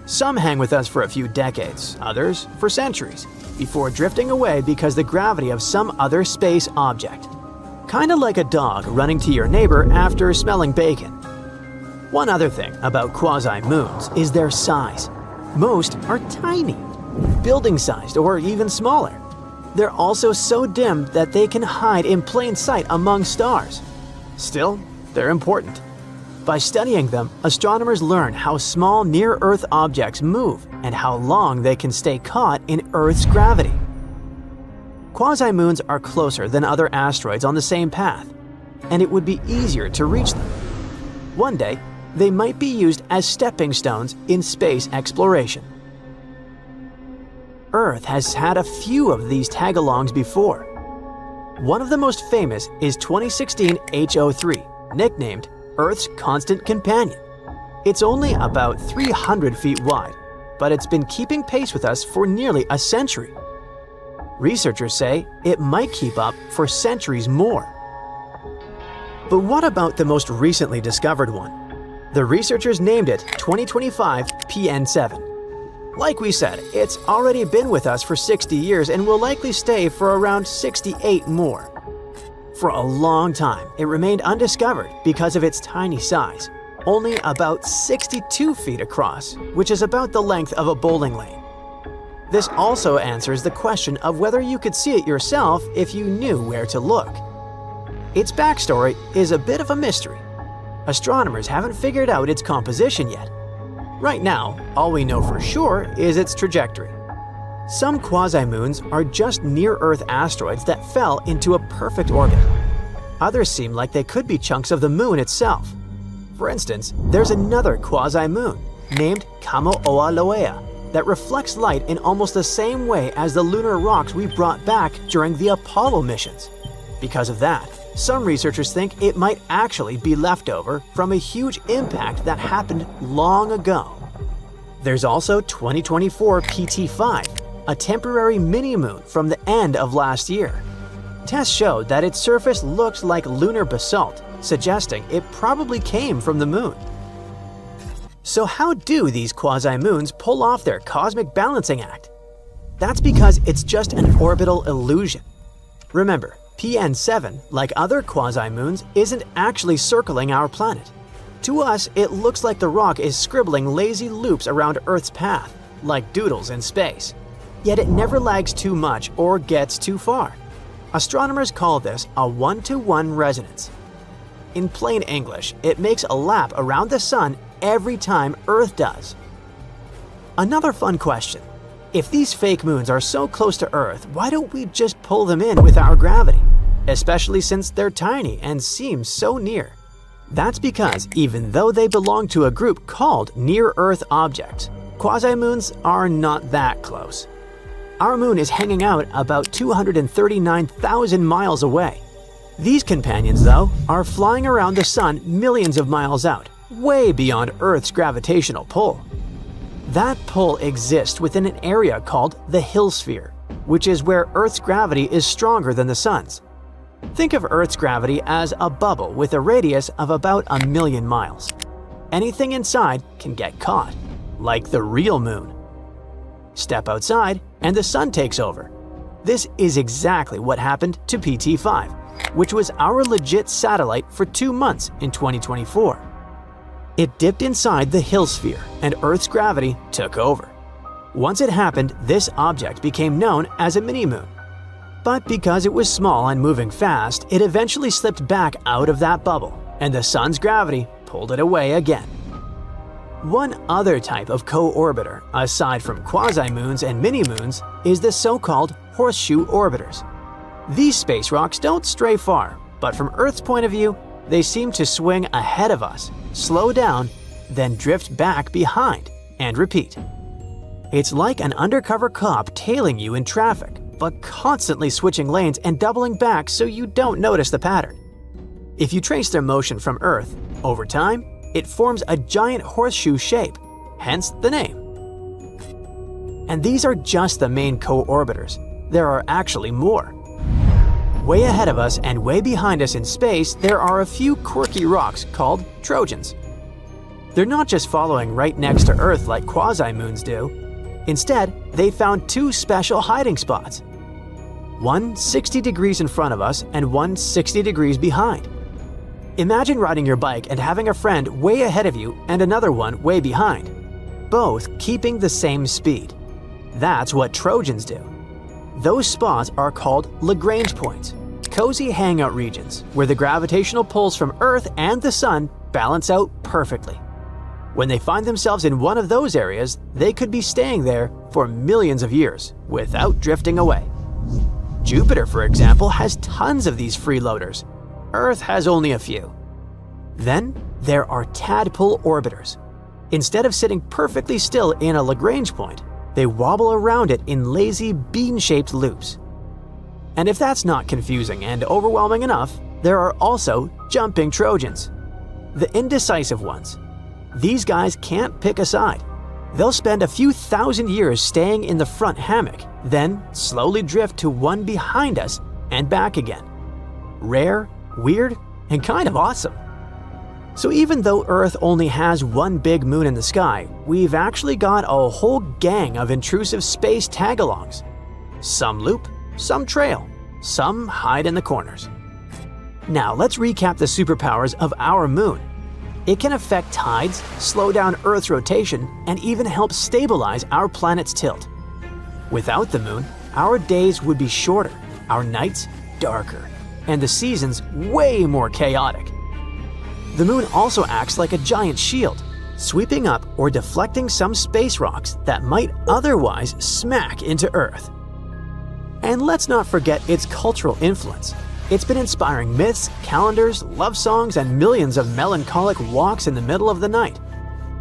Some hang with us for a few decades, others for centuries, before drifting away because the gravity of some other space object. Kinda like a dog running to your neighbor after smelling bacon. One other thing about quasi-moons is their size. Most are tiny, building-sized or even smaller. They're also so dim that they can hide in plain sight among stars. Still, they're important. By studying them, astronomers learn how small near-Earth objects move and how long they can stay caught in Earth's gravity. Quasi-moons are closer than other asteroids on the same path, and it would be easier to reach them. One day, they might be used as stepping stones in space exploration. Earth has had a few of these tag-alongs before. One of the most famous is 2016 HO3, nicknamed Earth's Constant Companion. It's only about 300 feet wide, but it's been keeping pace with us for nearly a century. Researchers say it might keep up for centuries more. But what about the most recently discovered one? The researchers named it 2025 PN7. Like we said, it's already been with us for 60 years and will likely stay for around 68 more. For a long time, it remained undiscovered because of its tiny size, only about 62 feet across, which is about the length of a bowling lane. This also answers the question of whether you could see it yourself if you knew where to look. Its backstory is a bit of a mystery. Astronomers haven't figured out its composition yet. Right now, all we know for sure is its trajectory. Some quasi-moons are just near-Earth asteroids that fell into a perfect orbit. Others seem like they could be chunks of the moon itself. For instance, there's another quasi-moon named Kamo'olaloa that reflects light in almost the same way as the lunar rocks we brought back during the Apollo missions. Because of that, some researchers think it might actually be leftover from a huge impact that happened long ago. There's also 2024 PT5, a temporary mini-moon from the end of last year. Tests showed that its surface looked like lunar basalt, suggesting it probably came from the moon. So how do these quasi-moons pull off their cosmic balancing act? That's because it's just an orbital illusion. Remember, PN7, like other quasi-moons, isn't actually circling our planet. To us, it looks like the rock is scribbling lazy loops around Earth's path, like doodles in space. Yet it never lags too much or gets too far. Astronomers call this a one-to-one resonance. In plain English, it makes a lap around the sun every time Earth does. Another fun question. If these fake moons are so close to Earth, why don't we just pull them in with our gravity? Especially since they're tiny and seem so near. That's because even though they belong to a group called near-Earth objects, quasi-moons are not that close. Our moon is hanging out about 239,000 miles away. These companions, though, are flying around the sun millions of miles out, way beyond Earth's gravitational pull. That pull exists within an area called the Hill sphere, which is where Earth's gravity is stronger than the sun's. Think of Earth's gravity as a bubble with a radius of about 1,000,000 miles. Anything inside can get caught, like the real moon. Step outside and the sun takes over. This is exactly what happened to PT5, which was our legit satellite for 2 months in 2024. It dipped inside the Hill sphere and Earth's gravity took over. Once it happened, this object became known as a mini-moon. But because it was small and moving fast, it eventually slipped back out of that bubble, and the sun's gravity pulled it away again. One other type of co-orbiter, aside from quasi-moons and mini-moons, is the so-called horseshoe orbiters. These space rocks don't stray far, but from Earth's point of view, they seem to swing ahead of us, slow down, then drift back behind, and repeat. It's like an undercover cop tailing you in traffic, but constantly switching lanes and doubling back so you don't notice the pattern. If you trace their motion from Earth, over time, it forms a giant horseshoe shape, hence the name. And these are just the main co-orbiters. There are actually more. Way ahead of us and way behind us in space, there are a few quirky rocks called Trojans. They're not just following right next to Earth like quasi-moons do. Instead, they found 2 special hiding spots. One 60 degrees in front of us and one 60 degrees behind. Imagine riding your bike and having a friend way ahead of you and another one way behind, both keeping the same speed. That's what Trojans do. Those spots are called Lagrange points, cozy hangout regions where the gravitational pulls from Earth and the Sun balance out perfectly. When they find themselves in one of those areas, they could be staying there for millions of years without drifting away. Jupiter, for example, has tons of these freeloaders. Earth has only a few. Then there are tadpole orbiters. Instead of sitting perfectly still in a Lagrange point, they wobble around it in lazy bean-shaped loops. And if that's not confusing and overwhelming enough, there are also jumping Trojans, the indecisive ones. These guys can't pick a side. They'll spend a few thousand years staying in the front hammock, then slowly drift to one behind us and back again. Rare, weird, and kind of awesome. So even though Earth only has one big moon in the sky, we've actually got a whole gang of intrusive space tag-alongs. Some loop, some trail, some hide in the corners. Now let's recap the superpowers of our moon. It can affect tides, slow down Earth's rotation, and even help stabilize our planet's tilt. Without the moon, our days would be shorter, our nights darker, and the seasons way more chaotic. The moon also acts like a giant shield, sweeping up or deflecting some space rocks that might otherwise smack into Earth. And let's not forget its cultural influence. It's been inspiring myths, calendars, love songs, and millions of melancholic walks in the middle of the night.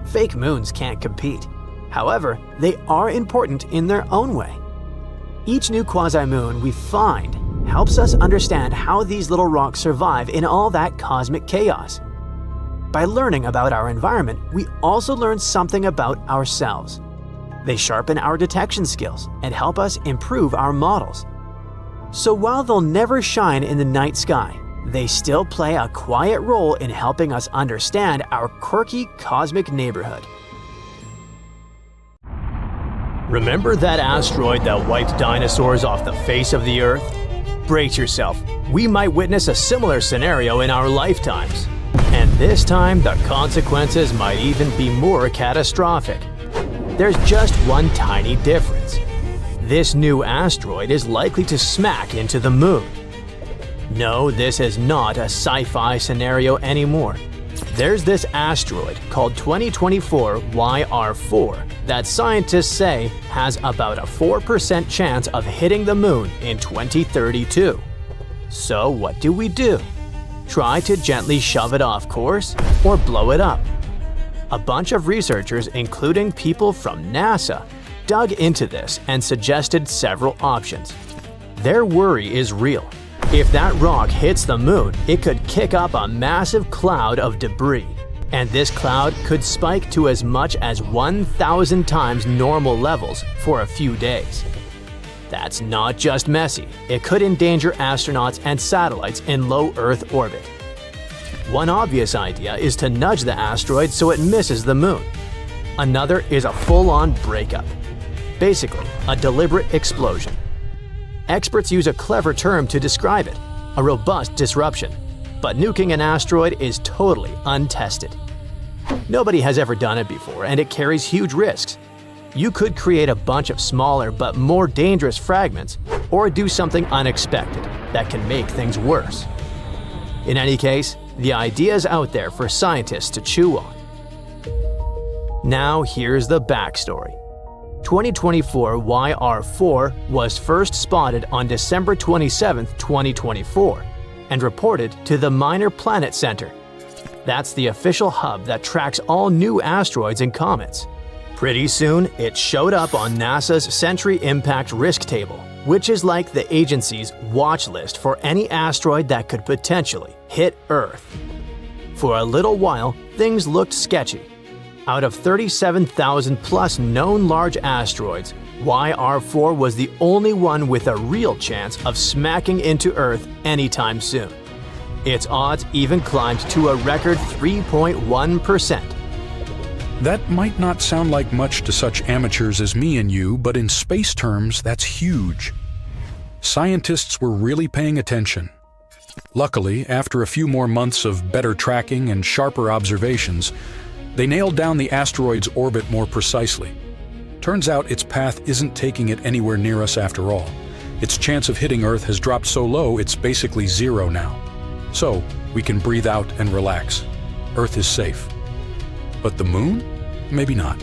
Fake moons can't compete. However, they are important in their own way. Each new quasi-moon we find helps us understand how these little rocks survive in all that cosmic chaos. By learning about our environment, we also learn something about ourselves. They sharpen our detection skills and help us improve our models. So while they'll never shine in the night sky, they still play a quiet role in helping us understand our quirky cosmic neighborhood. Remember that asteroid that wiped dinosaurs off the face of the Earth? Brace yourself, we might witness a similar scenario in our lifetimes. And this time, the consequences might even be more catastrophic. There's just one tiny difference. This new asteroid is likely to smack into the moon. No, this is not a sci-fi scenario anymore. There's this asteroid called 2024 YR4 that scientists say has about a 4% chance of hitting the moon in 2032. So what do? Try to gently shove it off course or blow it up? A bunch of researchers, including people from NASA, dug into this and suggested several options. Their worry is real. If that rock hits the moon, it could kick up a massive cloud of debris, and this cloud could spike to as much as 1,000 times normal levels for a few days. That's not just messy, it could endanger astronauts and satellites in low Earth orbit. One obvious idea is to nudge the asteroid so it misses the moon. Another is a full-on breakup. Basically, a deliberate explosion. Experts use a clever term to describe it, a robust disruption. But nuking an asteroid is totally untested. Nobody has ever done it before, and it carries huge risks. You could create a bunch of smaller but more dangerous fragments, or do something unexpected that can make things worse. In any case, the idea is out there for scientists to chew on. Now here's the backstory. 2024 YR4 was first spotted on December 27, 2024, and reported to the Minor Planet Center. That's the official hub that tracks all new asteroids and comets. Pretty soon, it showed up on NASA's Century Impact Risk Table, which is like the agency's watch list for any asteroid that could potentially hit Earth. For a little while, things looked sketchy. Out of 37,000 plus known large asteroids, YR4 was the only one with a real chance of smacking into Earth anytime soon. Its odds even climbed to a record 3.1%. That might not sound like much to such amateurs as me and you, but in space terms, that's huge. Scientists were really paying attention. Luckily, after a few more months of better tracking and sharper observations, they nailed down the asteroid's orbit more precisely. Turns out its path isn't taking it anywhere near us after all. Its chance of hitting Earth has dropped so low it's basically zero now. So, we can breathe out and relax. Earth is safe. But the moon? Maybe not.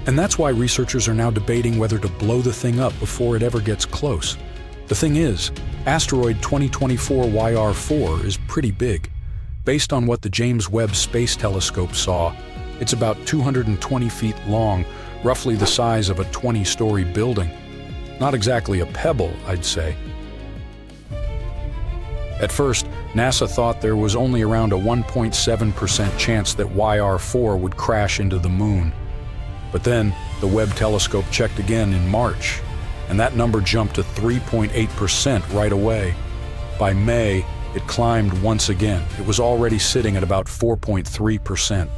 And that's why researchers are now debating whether to blow the thing up before it ever gets close. The thing is, asteroid 2024 YR4 is pretty big. Based on what the James Webb Space Telescope saw, it's about 220 feet long, roughly the size of a 20-story building. Not exactly a pebble, I'd say. At first, NASA thought there was only around a 1.7% chance that YR4 would crash into the moon. But then the Webb telescope checked again in March, and that number jumped to 3.8% right away. By May, it climbed once again. It was already sitting at about 4.3%.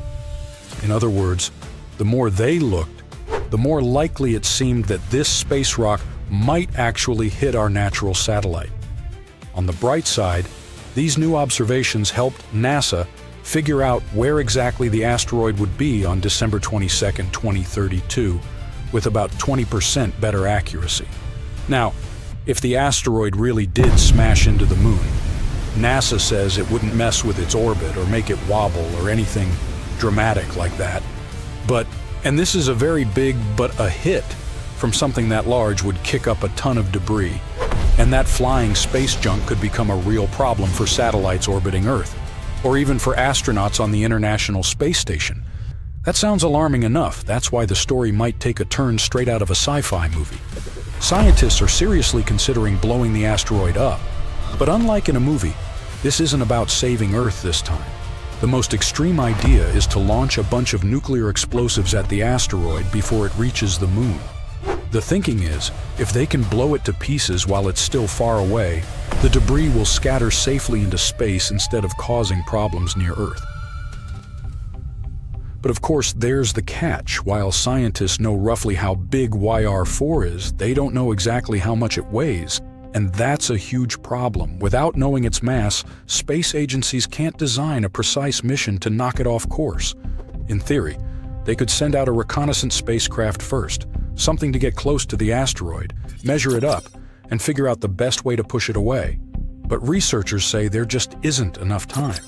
In other words, the more they looked, the more likely it seemed that this space rock might actually hit our natural satellite. On the bright side, these new observations helped NASA figure out where exactly the asteroid would be on December 22, 2032, with about 20% better accuracy. Now, if the asteroid really did smash into the moon, NASA says it wouldn't mess with its orbit or make it wobble or anything dramatic like that. And this is a very big but a hit from something that large would kick up a ton of debris, and that flying space junk could become a real problem for satellites orbiting Earth, or even for astronauts on the International Space Station. That sounds alarming enough. That's why the story might take a turn straight out of a sci-fi movie. Scientists are seriously considering blowing the asteroid up. But unlike in a movie, this isn't about saving Earth this time. The most extreme idea is to launch a bunch of nuclear explosives at the asteroid before it reaches the moon. The thinking is, if they can blow it to pieces while it's still far away, the debris will scatter safely into space instead of causing problems near Earth. But of course, there's the catch. While scientists know roughly how big YR4 is, they don't know exactly how much it weighs. And that's a huge problem. Without knowing its mass, space agencies can't design a precise mission to knock it off course. In theory, they could send out a reconnaissance spacecraft first, something to get close to the asteroid, measure it up, and figure out the best way to push it away. But researchers say there just isn't enough time.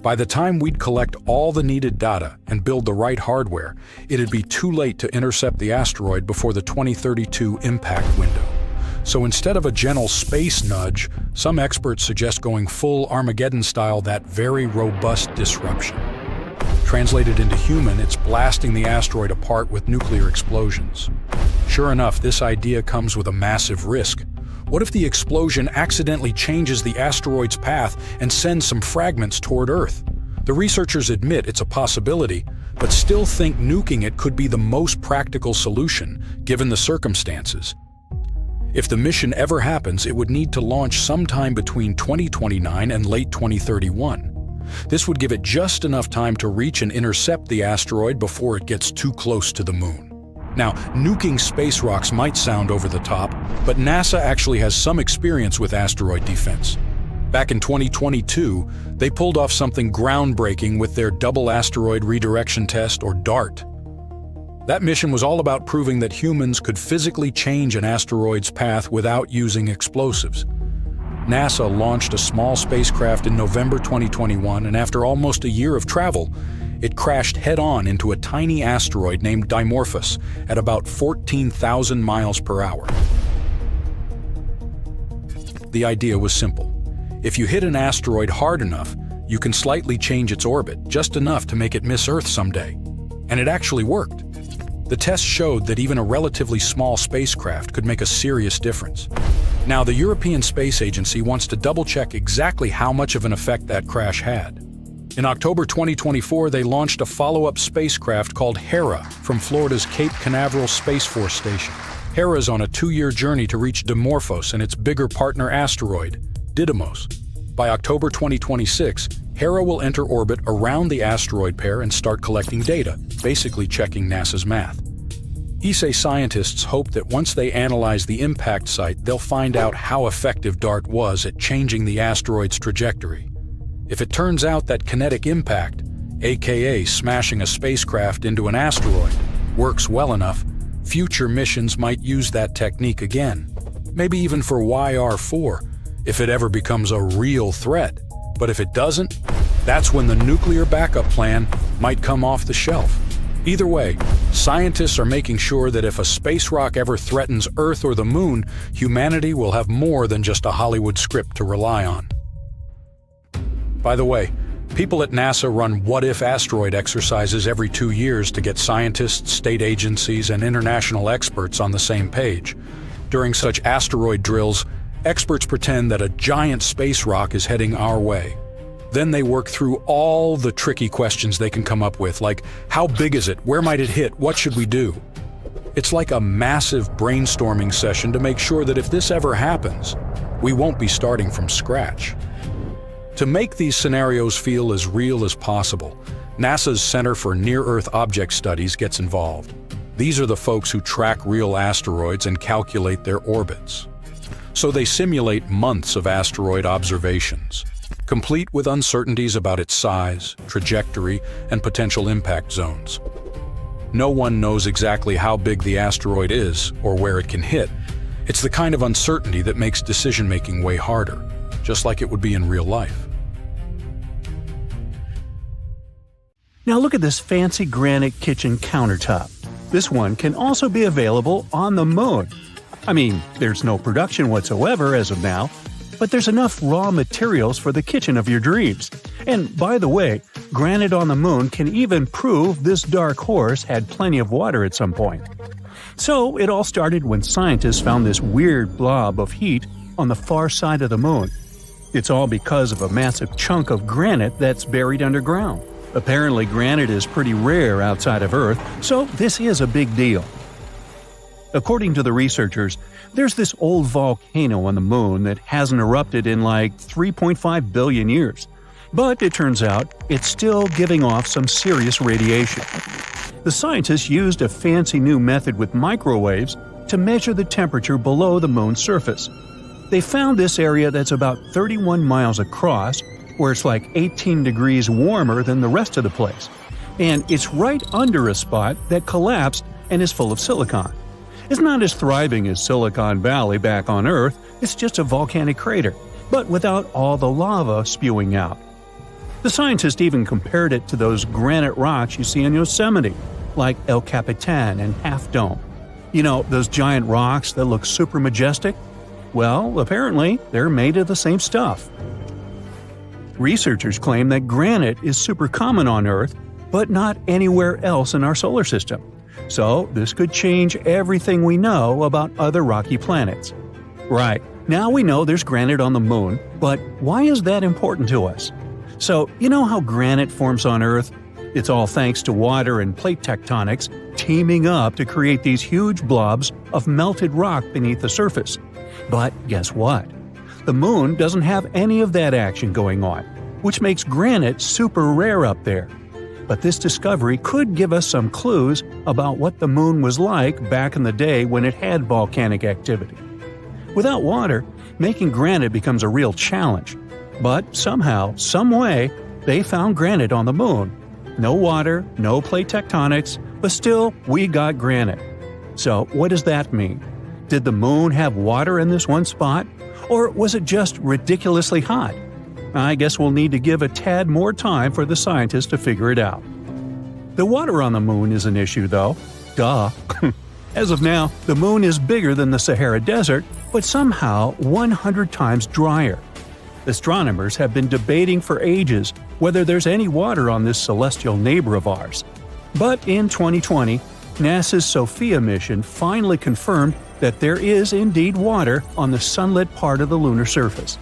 By the time we'd collect all the needed data and build the right hardware, it'd be too late to intercept the asteroid before the 2032 impact window. So instead of a gentle space nudge, some experts suggest going full Armageddon-style, that very robust disruption. Translated into human, it's blasting the asteroid apart with nuclear explosions. Sure enough, this idea comes with a massive risk. What if the explosion accidentally changes the asteroid's path and sends some fragments toward Earth? The researchers admit it's a possibility, but still think nuking it could be the most practical solution, given the circumstances. If the mission ever happens, it would need to launch sometime between 2029 and late 2031. This would give it just enough time to reach and intercept the asteroid before it gets too close to the moon. Now, nuking space rocks might sound over the top, but NASA actually has some experience with asteroid defense. Back in 2022, they pulled off something groundbreaking with their Double Asteroid Redirection Test, or DART. That mission was all about proving that humans could physically change an asteroid's path without using explosives. NASA launched a small spacecraft in November 2021, and after almost a year of travel, it crashed head-on into a tiny asteroid named Dimorphos at about 14,000 miles per hour. The idea was simple. If you hit an asteroid hard enough, you can slightly change its orbit, just enough to make it miss Earth someday. And it actually worked. The test showed that even a relatively small spacecraft could make a serious difference. Now, the European Space Agency wants to double-check exactly how much of an effect that crash had. In October 2024, they launched a follow-up spacecraft called Hera from Florida's Cape Canaveral Space Force Station. Hera's on a 2-year journey to reach Dimorphos and its bigger partner asteroid, Didymos. By October 2026, Hera will enter orbit around the asteroid pair and start collecting data, basically checking NASA's math. ESA scientists hope that once they analyze the impact site, they'll find out how effective DART was at changing the asteroid's trajectory. If it turns out that kinetic impact, aka smashing a spacecraft into an asteroid, works well enough, future missions might use that technique again. Maybe even for YR4, if it ever becomes a real threat. But if it doesn't, that's when the nuclear backup plan might come off the shelf. Either way, scientists are making sure that if a space rock ever threatens Earth or the Moon, humanity will have more than just a Hollywood script to rely on. By the way, people at NASA run what-if asteroid exercises every 2 years to get scientists, state agencies, and international experts on the same page. During such asteroid drills, experts pretend that a giant space rock is heading our way. Then they work through all the tricky questions they can come up with, like how big is it, where might it hit, what should we do? It's like a massive brainstorming session to make sure that if this ever happens, we won't be starting from scratch. To make these scenarios feel as real as possible, NASA's Center for Near-Earth Object Studies gets involved. These are the folks who track real asteroids and calculate their orbits. So they simulate months of asteroid observations, complete with uncertainties about its size, trajectory, and potential impact zones. No one knows exactly how big the asteroid is or where it can hit. It's the kind of uncertainty that makes decision-making way harder, just like it would be in real life. Now look at this fancy granite kitchen countertop. This one can also be available on the moon. I mean, there's no production whatsoever as of now, but there's enough raw materials for the kitchen of your dreams. And by the way, granite on the moon can even prove this dark horse had plenty of water at some point. So it all started when scientists found this weird blob of heat on the far side of the moon. It's all because of a massive chunk of granite that's buried underground. Apparently, granite is pretty rare outside of Earth, so this is a big deal. According to the researchers, there's this old volcano on the moon that hasn't erupted in like 3.5 billion years. But it turns out it's still giving off some serious radiation. The scientists used a fancy new method with microwaves to measure the temperature below the moon's surface. They found this area that's about 31 miles across, where it's like 18 degrees warmer than the rest of the place. And it's right under a spot that collapsed and is full of silicon. It's not as thriving as Silicon Valley back on Earth, it's just a volcanic crater, but without all the lava spewing out. The scientists even compared it to those granite rocks you see in Yosemite, like El Capitan and Half Dome. You know, those giant rocks that look super majestic? Well, apparently, they're made of the same stuff. Researchers claim that granite is super common on Earth, but not anywhere else in our solar system. So, this could change everything we know about other rocky planets. Right, now we know there's granite on the moon, but why is that important to us? So, you know how granite forms on Earth? It's all thanks to water and plate tectonics teaming up to create these huge blobs of melted rock beneath the surface. But guess what? The moon doesn't have any of that action going on, which makes granite super rare up there. But this discovery could give us some clues about what the moon was like back in the day when it had volcanic activity. Without water, making granite becomes a real challenge. But somehow, some way, they found granite on the moon. No water, no plate tectonics, but still, we got granite. So what does that mean? Did the moon have water in this one spot? Or was it just ridiculously hot? I guess we'll need to give a tad more time for the scientists to figure it out. The water on the moon is an issue, though. Duh. As of now, the moon is bigger than the Sahara Desert, but somehow 100 times drier. Astronomers have been debating for ages whether there's any water on this celestial neighbor of ours. But in 2020, NASA's SOFIA mission finally confirmed that there is indeed water on the sunlit part of the lunar surface.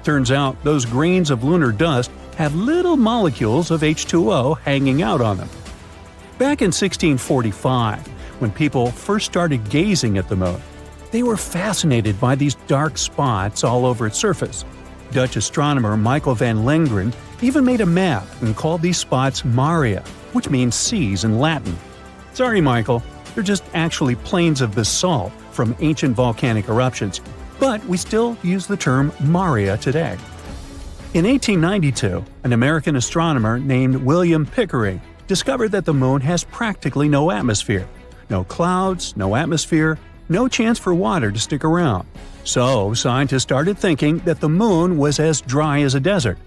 Turns out those grains of lunar dust have little molecules of H2O hanging out on them. Back in 1645, when people first started gazing at the moon, they were fascinated by these dark spots all over its surface. Dutch astronomer Michael van Lengren even made a map and called these spots Maria, which means seas in Latin. Sorry, Michael, they're just actually plains of basalt from ancient volcanic eruptions, but we still use the term Maria today. In 1892, an American astronomer named William Pickering discovered that the moon has practically no atmosphere. No clouds, no atmosphere, no chance for water to stick around. So, scientists started thinking that the moon was as dry as a desert.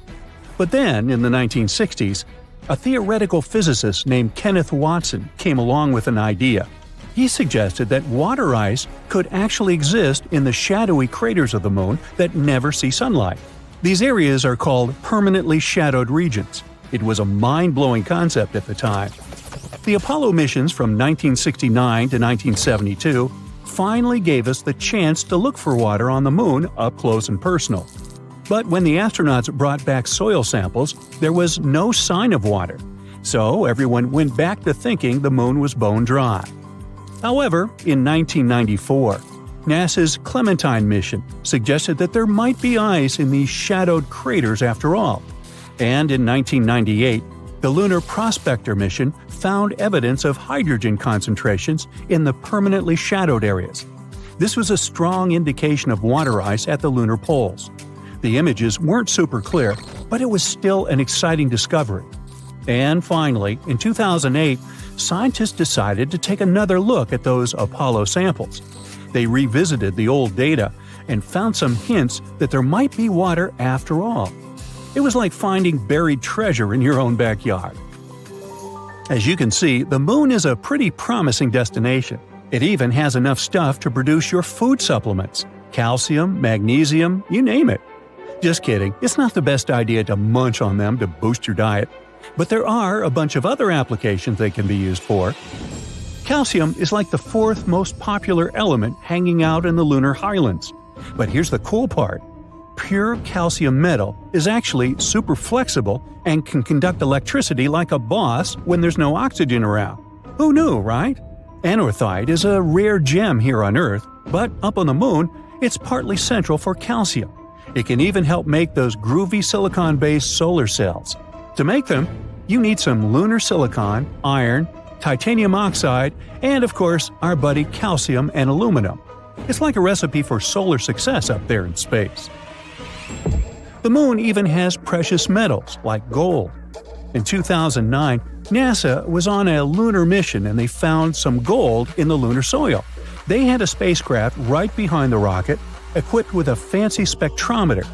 But then, in the 1960s, a theoretical physicist named Kenneth Watson came along with an idea. He suggested that water ice could actually exist in the shadowy craters of the moon that never see sunlight. These areas are called permanently shadowed regions. It was a mind-blowing concept at the time. The Apollo missions from 1969 to 1972 finally gave us the chance to look for water on the moon up close and personal. But when the astronauts brought back soil samples, there was no sign of water. So everyone went back to thinking the moon was bone dry. However, in 1994, NASA's Clementine mission suggested that there might be ice in these shadowed craters after all. And in 1998, the Lunar Prospector mission found evidence of hydrogen concentrations in the permanently shadowed areas. This was a strong indication of water ice at the lunar poles. The images weren't super clear, but it was still an exciting discovery. And finally, in 2008, scientists decided to take another look at those Apollo samples. They revisited the old data and found some hints that there might be water after all. It was like finding buried treasure in your own backyard. As you can see, the moon is a pretty promising destination. It even has enough stuff to produce your food supplements – calcium, magnesium, you name it. Just kidding, it's not the best idea to munch on them to boost your diet. But there are a bunch of other applications they can be used for. Calcium is like the fourth most popular element hanging out in the lunar highlands. But here's the cool part. Pure calcium metal is actually super flexible and can conduct electricity like a boss when there's no oxygen around. Who knew, right? Anorthite is a rare gem here on Earth, but up on the moon, it's partly central for calcium. It can even help make those groovy silicon-based solar cells. To make them, you need some lunar silicon, iron, titanium oxide, and of course, our buddy calcium and aluminum. It's like a recipe for solar success up there in space. The moon even has precious metals like gold. In 2009, NASA was on a lunar mission and they found some gold in the lunar soil. They had a spacecraft right behind the rocket, equipped with a fancy spectrometer.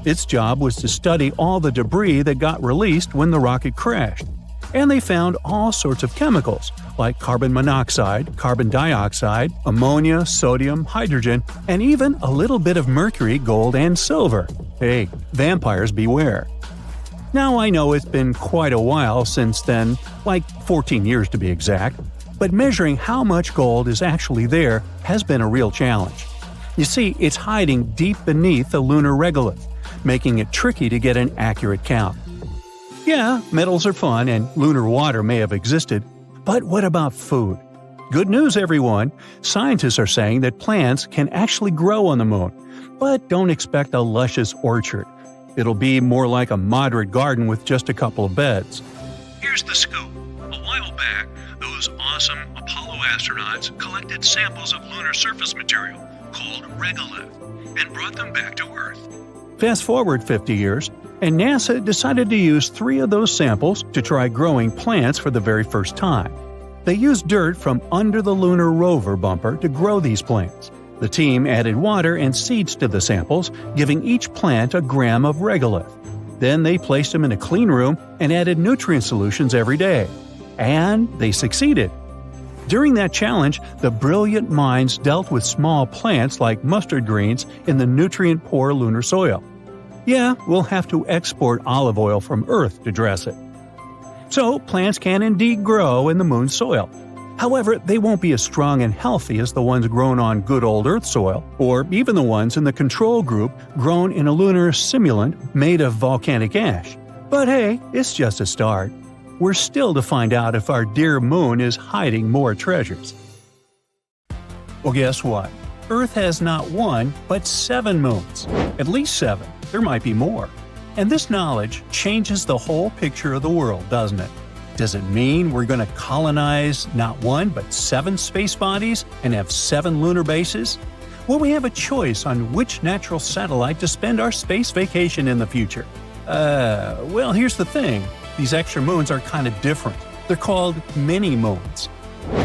Its job was to study all the debris that got released when the rocket crashed. And they found all sorts of chemicals, like carbon monoxide, carbon dioxide, ammonia, sodium, hydrogen, and even a little bit of mercury, gold, and silver. Hey, vampires beware. Now I know it's been quite a while since then, like 14 years to be exact, but measuring how much gold is actually there has been a real challenge. You see, it's hiding deep beneath the lunar regolith, making it tricky to get an accurate count. Yeah, metals are fun and lunar water may have existed, but what about food? Good news, everyone! Scientists are saying that plants can actually grow on the moon, but don't expect a luscious orchard. It'll be more like a moderate garden with just a couple of beds. Here's the scoop. A while back, those awesome Apollo astronauts collected samples of lunar surface material called regolith and brought them back to Earth. Fast forward 50 years, and NASA decided to use 3 of those samples to try growing plants for the very first time. They used dirt from under the lunar rover bumper to grow these plants. The team added water and seeds to the samples, giving each plant a gram of regolith. Then they placed them in a clean room and added nutrient solutions every day. And they succeeded. During that challenge, the brilliant minds dealt with small plants like mustard greens in the nutrient-poor lunar soil. Yeah, we'll have to export olive oil from Earth to dress it. So, plants can indeed grow in the moon's soil. However, they won't be as strong and healthy as the ones grown on good old Earth soil, or even the ones in the control group grown in a lunar simulant made of volcanic ash. But hey, it's just a start. We're still to find out if our dear moon is hiding more treasures. Well, guess what? Earth has not 1, but 7 moons. At least 7. There might be more. And this knowledge changes the whole picture of the world, doesn't it? Does it mean we're going to colonize not 1, but 7 space bodies and have 7 lunar bases? Will we have a choice on which natural satellite to spend our space vacation in the future? Well, here's the thing. These extra moons are kind of different. They're called mini-moons.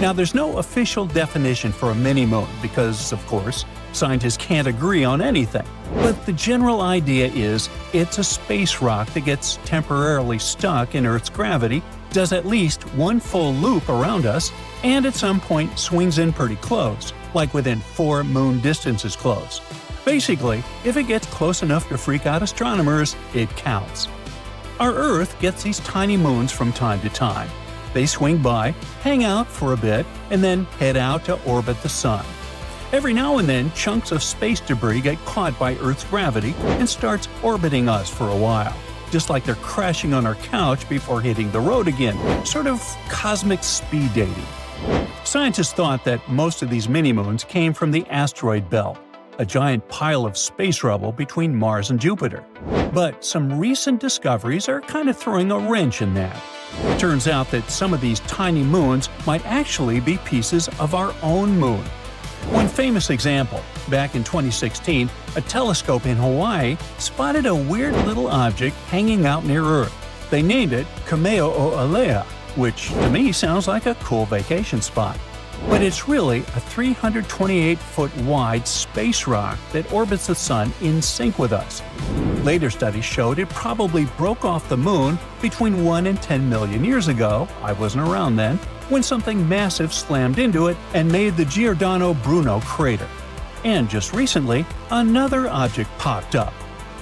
Now, there's no official definition for a mini-moon because, of course, scientists can't agree on anything. But the general idea is it's a space rock that gets temporarily stuck in Earth's gravity, does at least 1 full loop around us, and at some point swings in pretty close, like within 4 moon distances close. Basically, if it gets close enough to freak out astronomers, it counts. Our Earth gets these tiny moons from time to time. They swing by, hang out for a bit, and then head out to orbit the Sun. Every now and then, chunks of space debris get caught by Earth's gravity and starts orbiting us for a while, just like they're crashing on our couch before hitting the road again, sort of cosmic speed dating. Scientists thought that most of these mini-moons came from the asteroid belt, a giant pile of space rubble between Mars and Jupiter. But some recent discoveries are kind of throwing a wrench in that. It turns out that some of these tiny moons might actually be pieces of our own moon. One famous example, back in 2016, a telescope in Hawaii spotted a weird little object hanging out near Earth. They named it Kame'o'olea, which to me sounds like a cool vacation spot. But it's really a 328-foot wide space rock that orbits the Sun in sync with us. Later studies showed it probably broke off the Moon between 1 and 10 million years ago, I wasn't around then, when something massive slammed into it and made the Giordano Bruno crater. And just recently, another object popped up,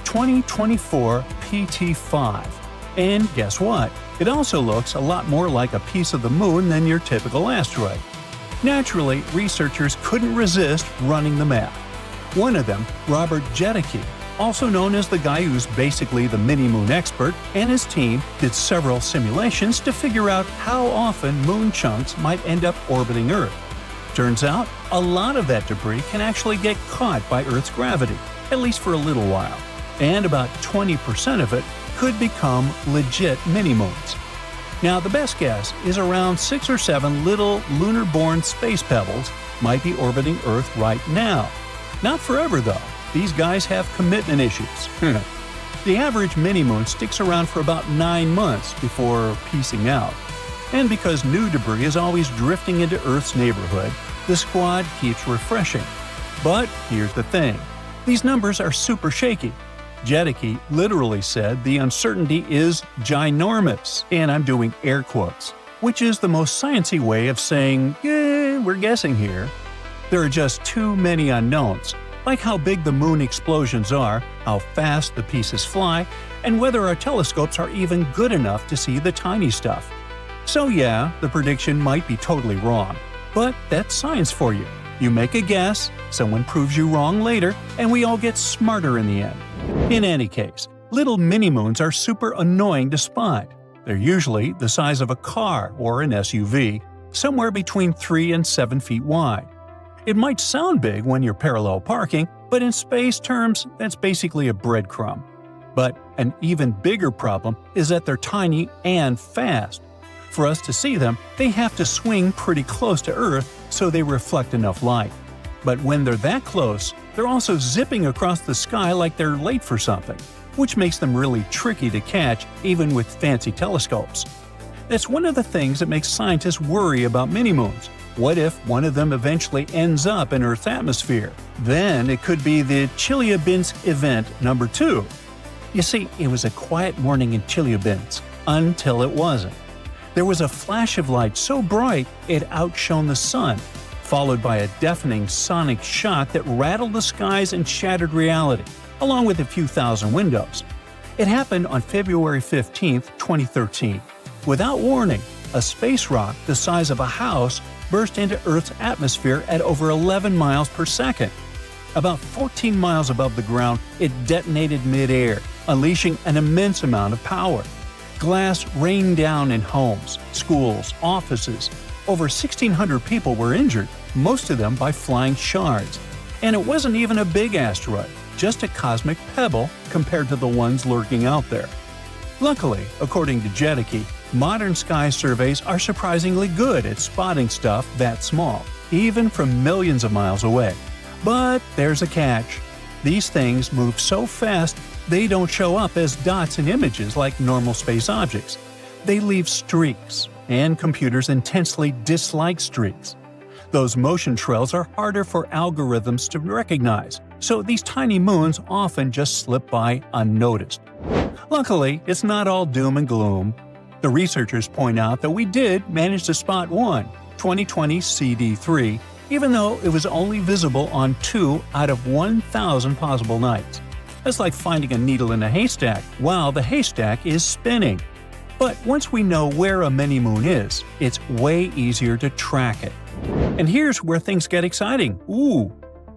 2024 PT5. And guess what? It also looks a lot more like a piece of the Moon than your typical asteroid. Naturally, researchers couldn't resist running the math. One of them, Robert Jedicke, also known as the guy who's basically the mini-moon expert, and his team did several simulations to figure out how often moon chunks might end up orbiting Earth. Turns out, a lot of that debris can actually get caught by Earth's gravity, at least for a little while, and about 20% of it could become legit mini-moons. Now, the best guess is around 6 or 7 little lunar-born space pebbles might be orbiting Earth right now. Not forever, though. These guys have commitment issues. The average mini-moon sticks around for about 9 months before peacing out. And because new debris is always drifting into Earth's neighborhood, the squad keeps refreshing. But here's the thing. These numbers are super shaky. Jedicke literally said the uncertainty is ginormous, and I'm doing air quotes, which is the most sciencey way of saying, we're guessing here. There are just too many unknowns, like how big the moon explosions are, how fast the pieces fly, and whether our telescopes are even good enough to see the tiny stuff. So yeah, the prediction might be totally wrong, but that's science for you. You make a guess, someone proves you wrong later, and we all get smarter in the end. In any case, little mini-moons are super annoying to spot. They're usually the size of a car or an SUV, somewhere between 3 and 7 feet wide. It might sound big when you're parallel parking, but in space terms, that's basically a breadcrumb. But an even bigger problem is that they're tiny and fast. For us to see them, they have to swing pretty close to Earth so they reflect enough light. But when they're that close, they're also zipping across the sky like they're late for something, which makes them really tricky to catch even with fancy telescopes. That's one of the things that makes scientists worry about mini-moons. What if one of them eventually ends up in Earth's atmosphere? Then it could be the Chelyabinsk event number 2. You see, it was a quiet morning in Chelyabinsk until it wasn't. There was a flash of light so bright it outshone the sun, followed by a deafening sonic shock that rattled the skies and shattered reality, along with a few thousand windows. It happened on February 15, 2013. Without warning, a space rock the size of a house burst into Earth's atmosphere at over 11 miles per second. About 14 miles above the ground, it detonated mid-air, unleashing an immense amount of power. Glass rained down in homes, schools, offices. Over 1,600 people were injured, most of them by flying shards. And it wasn't even a big asteroid, just a cosmic pebble compared to the ones lurking out there. Luckily, according to Jedicke, modern sky surveys are surprisingly good at spotting stuff that small, even from millions of miles away. But there's a catch. These things move so fast, they don't show up as dots in images like normal space objects. They leave streaks, and computers intensely dislike streaks. Those motion trails are harder for algorithms to recognize, so these tiny moons often just slip by unnoticed. Luckily, it's not all doom and gloom. The researchers point out that we did manage to spot one, 2020 CD3, even though it was only visible on 2 out of 1,000 possible nights. That's like finding a needle in a haystack while the haystack is spinning. But once we know where a mini-moon is, it's way easier to track it. And here's where things get exciting.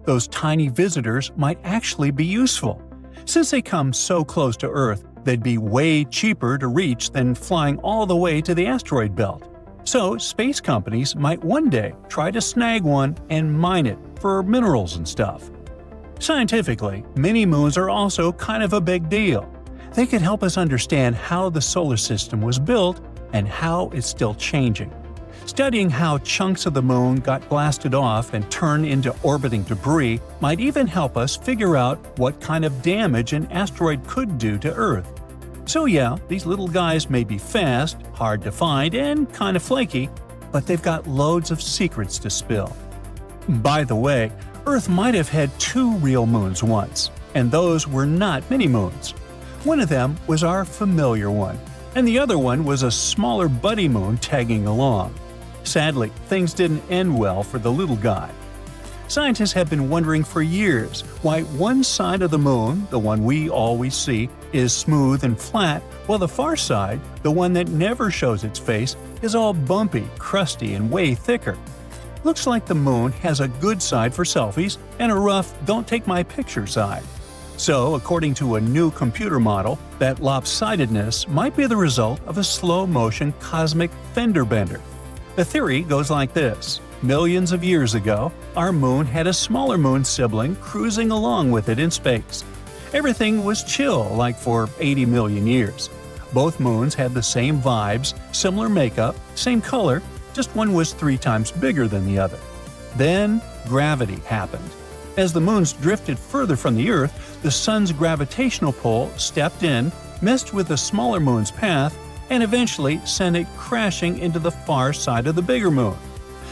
those tiny visitors might actually be useful. Since they come so close to Earth, they'd be way cheaper to reach than flying all the way to the asteroid belt. So space companies might one day try to snag one and mine it for minerals and stuff. Scientifically, mini-moons are also kind of a big deal. They could help us understand how the solar system was built and how it's still changing. Studying how chunks of the moon got blasted off and turned into orbiting debris might even help us figure out what kind of damage an asteroid could do to Earth. So yeah, these little guys may be fast, hard to find, and kind of flaky, but they've got loads of secrets to spill. By the way, Earth might have had 2 real moons once, and those were not mini-moons. One of them was our familiar one, and the other one was a smaller buddy moon tagging along. Sadly, things didn't end well for the little guy. Scientists have been wondering for years why one side of the moon, the one we always see, is smooth and flat, while the far side, the one that never shows its face, is all bumpy, crusty, and way thicker. Looks like the moon has a good side for selfies and a rough don't-take-my-picture side. So, according to a new computer model, that lopsidedness might be the result of a slow-motion cosmic fender bender. The theory goes like this. Millions of years ago, our moon had a smaller moon sibling cruising along with it in space. Everything was chill like for 80 million years. Both moons had the same vibes, similar makeup, same color, just one was 3 times bigger than the other. Then, gravity happened. As the moons drifted further from the Earth, the sun's gravitational pull stepped in, messed with the smaller moon's path, and eventually sent it crashing into the far side of the bigger moon.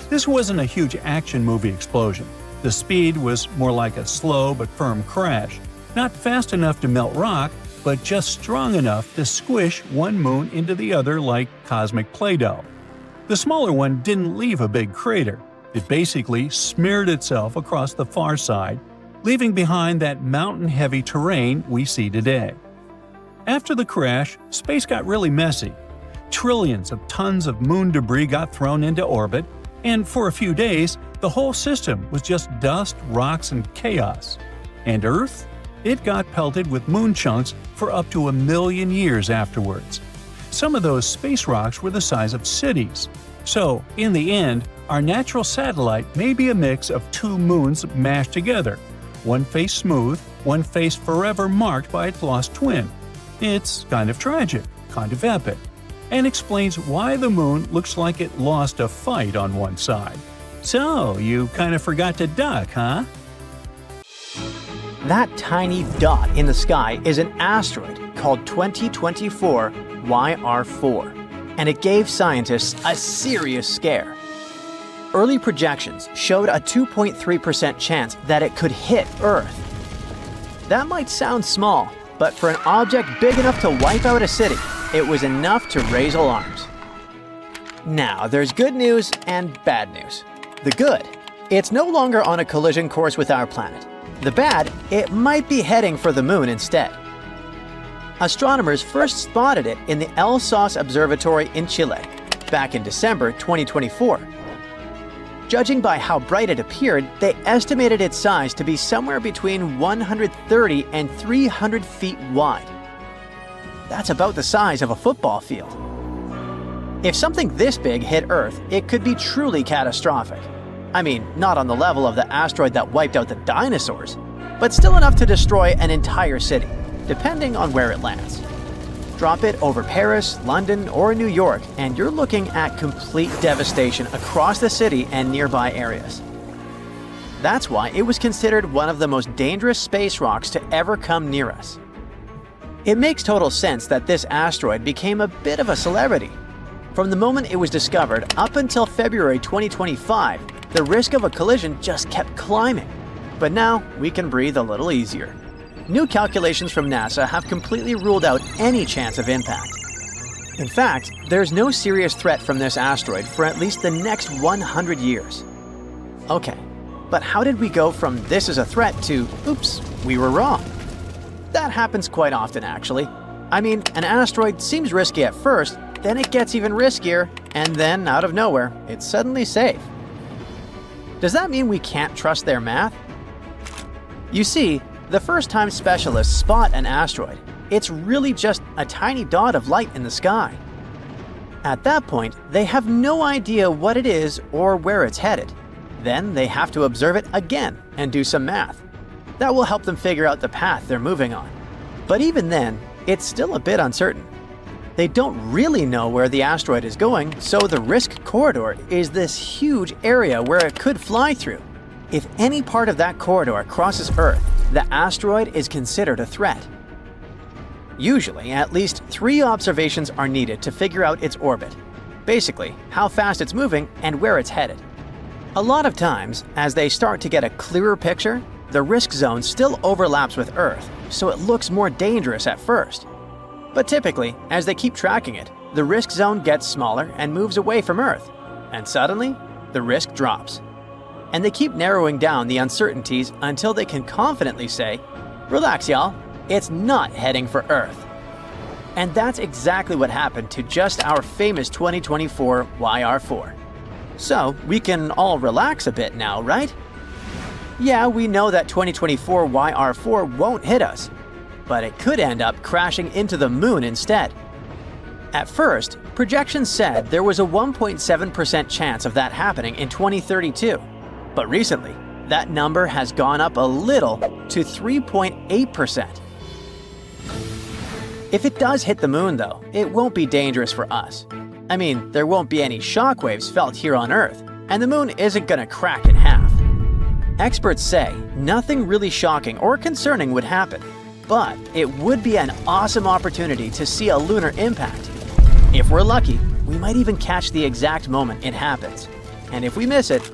This wasn't a huge action movie explosion. The speed was more like a slow but firm crash, not fast enough to melt rock, but just strong enough to squish one moon into the other like cosmic Play-Doh. The smaller one didn't leave a big crater. It basically smeared itself across the far side, leaving behind that mountain-heavy terrain we see today. After the crash, space got really messy. Trillions of tons of moon debris got thrown into orbit, and for a few days, the whole system was just dust, rocks, and chaos. And Earth? It got pelted with moon chunks for up to 1 million years afterwards. Some of those space rocks were the size of cities. So, in the end, our natural satellite may be a mix of 2 moons mashed together, one face smooth, one face forever marked by its lost twin. It's kind of tragic, kind of epic, and explains why the moon looks like it lost a fight on one side. So, you kind of forgot to duck, huh? That tiny dot in the sky is an asteroid called 2024 YR4, and it gave scientists a serious scare. Early projections showed a 2.3% chance that it could hit Earth. That might sound small, but for an object big enough to wipe out a city, it was enough to raise alarms. Now, there's good news and bad news. The good, it's no longer on a collision course with our planet. The bad, it might be heading for the moon instead. Astronomers first spotted it in the El Sos Observatory in Chile, back in December 2024. Judging by how bright it appeared, they estimated its size to be somewhere between 130 and 300 feet wide. That's about the size of a football field. If something this big hit Earth, it could be truly catastrophic. I mean, not on the level of the asteroid that wiped out the dinosaurs, but still enough to destroy an entire city, depending on where it lands. Drop it over Paris, London, or New York, and you're looking at complete devastation across the city and nearby areas. That's why it was considered one of the most dangerous space rocks to ever come near us. It makes total sense that this asteroid became a bit of a celebrity. From the moment it was discovered up until February 2025, the risk of a collision just kept climbing. But now we can breathe a little easier. New calculations from NASA have completely ruled out any chance of impact. In fact, there's no serious threat from this asteroid for at least the next 100 years. Okay, but how did we go from this is a threat to, oops, we were wrong? That happens quite often, actually. I mean, an asteroid seems risky at first, then it gets even riskier, and then, out of nowhere, it's suddenly safe. Does that mean we can't trust their math? You see, the first time specialists spot an asteroid, it's really just a tiny dot of light in the sky. At that point, they have no idea what it is or where it's headed. Then they have to observe it again and do some math. That will help them figure out the path they're moving on. But even then, it's still a bit uncertain. They don't really know where the asteroid is going, so the risk corridor is this huge area where it could fly through. If any part of that corridor crosses Earth, the asteroid is considered a threat. Usually, at least 3 observations are needed to figure out its orbit. Basically, how fast it's moving and where it's headed. A lot of times, as they start to get a clearer picture, the risk zone still overlaps with Earth, so it looks more dangerous at first. But typically, as they keep tracking it, the risk zone gets smaller and moves away from Earth, and suddenly, the risk drops. And they keep narrowing down the uncertainties until they can confidently say, "Relax, y'all, it's not heading for Earth." And that's exactly what happened to just our famous 2024 YR4. So, we can all relax a bit now, right? Yeah, we know that 2024 YR4 won't hit us, but it could end up crashing into the moon instead. At first, projections said there was a 1.7% chance of that happening in 2032, but recently, that number has gone up a little to 3.8%. If it does hit the moon, though, it won't be dangerous for us. I mean, there won't be any shockwaves felt here on Earth, and the moon isn't gonna crack in half. Experts say nothing really shocking or concerning would happen, but it would be an awesome opportunity to see a lunar impact. If we're lucky, we might even catch the exact moment it happens. And if we miss it,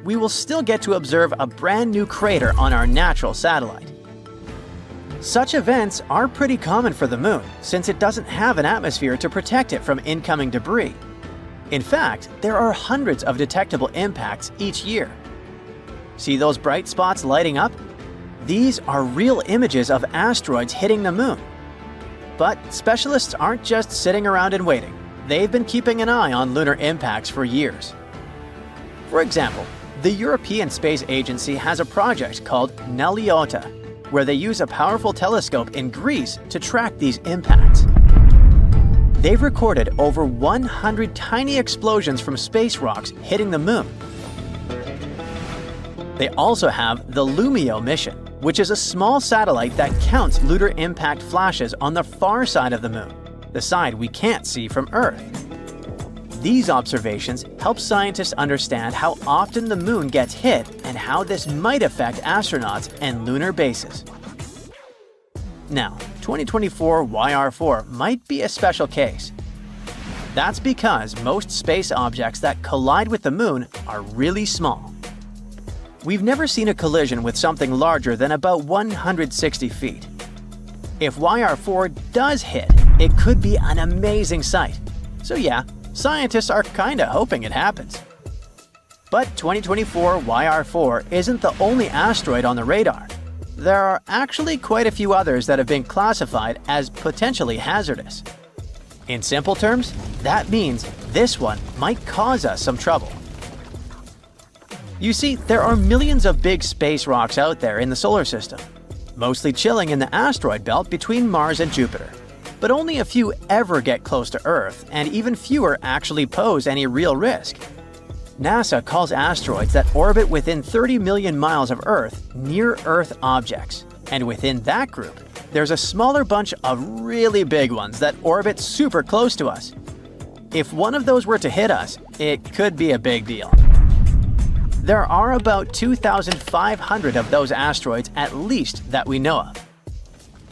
we will still get to observe a brand new crater on our natural satellite. Such events are pretty common for the moon, since it doesn't have an atmosphere to protect it from incoming debris. In fact, there are hundreds of detectable impacts each year. See those bright spots lighting up? These are real images of asteroids hitting the moon. But specialists aren't just sitting around and waiting. They've been keeping an eye on lunar impacts for years. For example, the European Space Agency has a project called Neliota, where they use a powerful telescope in Greece to track these impacts. They've recorded over 100 tiny explosions from space rocks hitting the moon. They also have the Lumio mission, which is a small satellite that counts lunar impact flashes on the far side of the moon, the side we can't see from Earth. These observations help scientists understand how often the moon gets hit and how this might affect astronauts and lunar bases. Now, 2024 YR4 might be a special case. That's because most space objects that collide with the moon are really small. We've never seen a collision with something larger than about 160 feet. If YR4 does hit, it could be an amazing sight. So yeah, scientists are kinda hoping it happens. But 2024 YR4 isn't the only asteroid on the radar. There are actually quite a few others that have been classified as potentially hazardous. In simple terms, that means this one might cause us some trouble. You see, there are millions of big space rocks out there in the solar system, mostly chilling in the asteroid belt between Mars and Jupiter. But only a few ever get close to Earth, and even fewer actually pose any real risk. NASA calls asteroids that orbit within 30 million miles of Earth near-Earth objects. And within that group, there's a smaller bunch of really big ones that orbit super close to us. If one of those were to hit us, it could be a big deal. There are about 2,500 of those asteroids at least that we know of.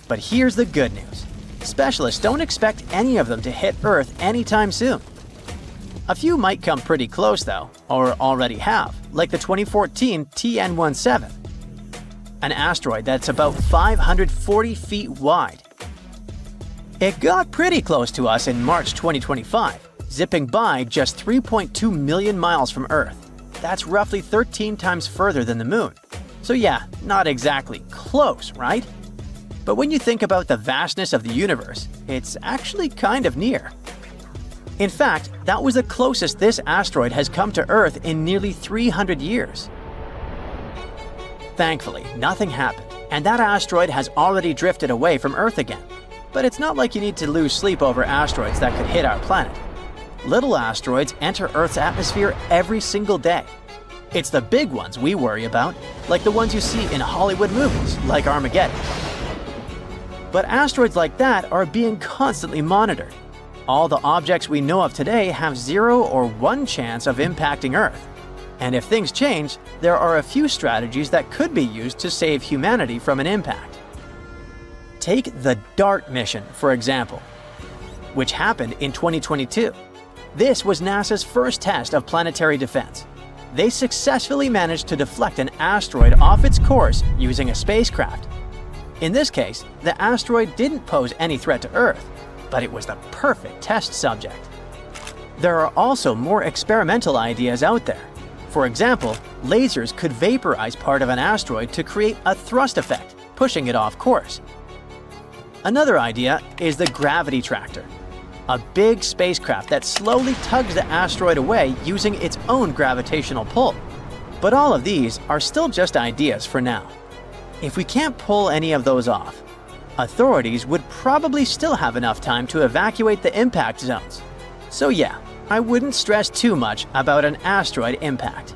But here's the good news. Specialists don't expect any of them to hit Earth anytime soon. A few might come pretty close though, or already have, like the 2014 TN17, an asteroid that's about 540 feet wide. It got pretty close to us in March 2025, zipping by just 3.2 million miles from Earth. That's roughly 13 times further than the moon. So yeah, not exactly close, right? But when you think about the vastness of the universe, it's actually kind of near. In fact, that was the closest this asteroid has come to Earth in nearly 300 years. Thankfully, nothing happened, and that asteroid has already drifted away from Earth again. But it's not like you need to lose sleep over asteroids that could hit our planet. Little asteroids enter Earth's atmosphere every single day. It's the big ones we worry about, like the ones you see in Hollywood movies, like Armageddon. But asteroids like that are being constantly monitored. All the objects we know of today have 0 or 1 chance of impacting Earth. And if things change, there are a few strategies that could be used to save humanity from an impact. Take the DART mission, for example, which happened in 2022. This was NASA's first test of planetary defense. They successfully managed to deflect an asteroid off its course using a spacecraft. In this case, the asteroid didn't pose any threat to Earth, but it was the perfect test subject. There are also more experimental ideas out there. For example, lasers could vaporize part of an asteroid to create a thrust effect, pushing it off course. Another idea is the gravity tractor, a big spacecraft that slowly tugs the asteroid away using its own gravitational pull. But all of these are still just ideas for now. If we can't pull any of those off, authorities would probably still have enough time to evacuate the impact zones. So yeah, I wouldn't stress too much about an asteroid impact.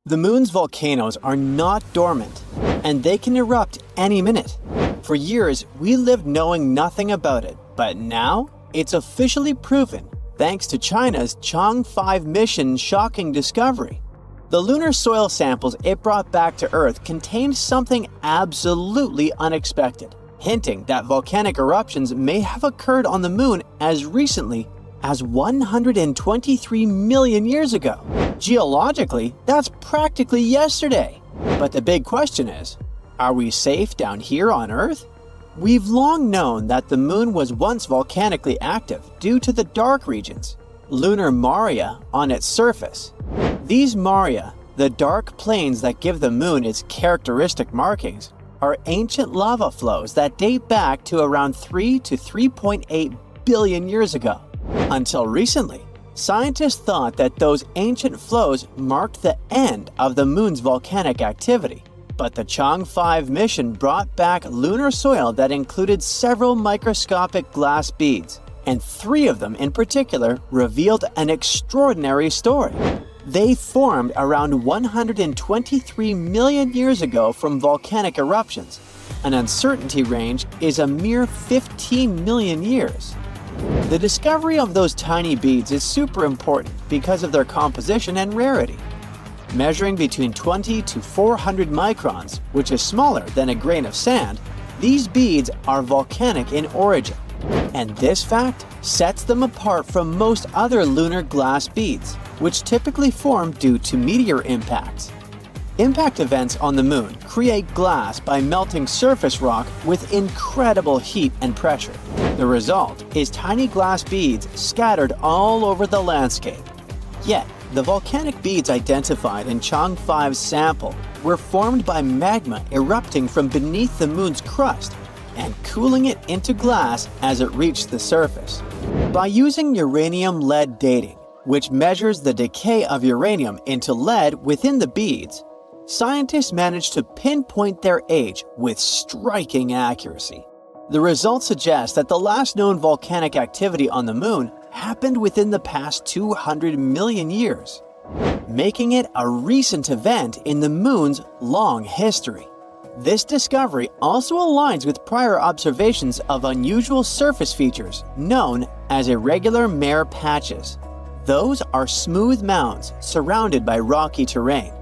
The moon's volcanoes are not dormant, and they can erupt any minute. For years, we lived knowing nothing about it, but now it's officially proven thanks to China's Chang'e 5 mission's shocking discovery. The lunar soil samples it brought back to Earth contained something absolutely unexpected, hinting that volcanic eruptions may have occurred on the moon as recently as 123 million years ago. Geologically, that's practically yesterday. But the big question is, are we safe down here on Earth? We've long known that the moon was once volcanically active due to the dark regions, lunar maria, on its surface. These maria, the dark plains that give the moon its characteristic markings, are ancient lava flows that date back to around 3 to 3.8 billion years ago. Until recently, scientists thought that those ancient flows marked the end of the moon's volcanic activity. But the Chang'e 5 mission brought back lunar soil that included several microscopic glass beads, and 3 of them in particular revealed an extraordinary story. They formed around 123 million years ago from volcanic eruptions. An uncertainty range is a mere 15 million years. The discovery of those tiny beads is super important because of their composition and rarity. Measuring between 20 to 400 microns, which is smaller than a grain of sand, these beads are volcanic in origin. And this fact sets them apart from most other lunar glass beads, which typically form due to meteor impacts. Impact events on the moon create glass by melting surface rock with incredible heat and pressure. The result is tiny glass beads scattered all over the landscape. Yet, the volcanic beads identified in Chang'e 5's sample were formed by magma erupting from beneath the moon's crust and cooling it into glass as it reached the surface. By using uranium-lead dating, which measures the decay of uranium into lead within the beads, scientists managed to pinpoint their age with striking accuracy. The results suggest that the last known volcanic activity on the moon happened within the past 200 million years, making it a recent event in the moon's long history. This discovery also aligns with prior observations of unusual surface features known as irregular mare patches. Those are smooth mounds surrounded by rocky terrain.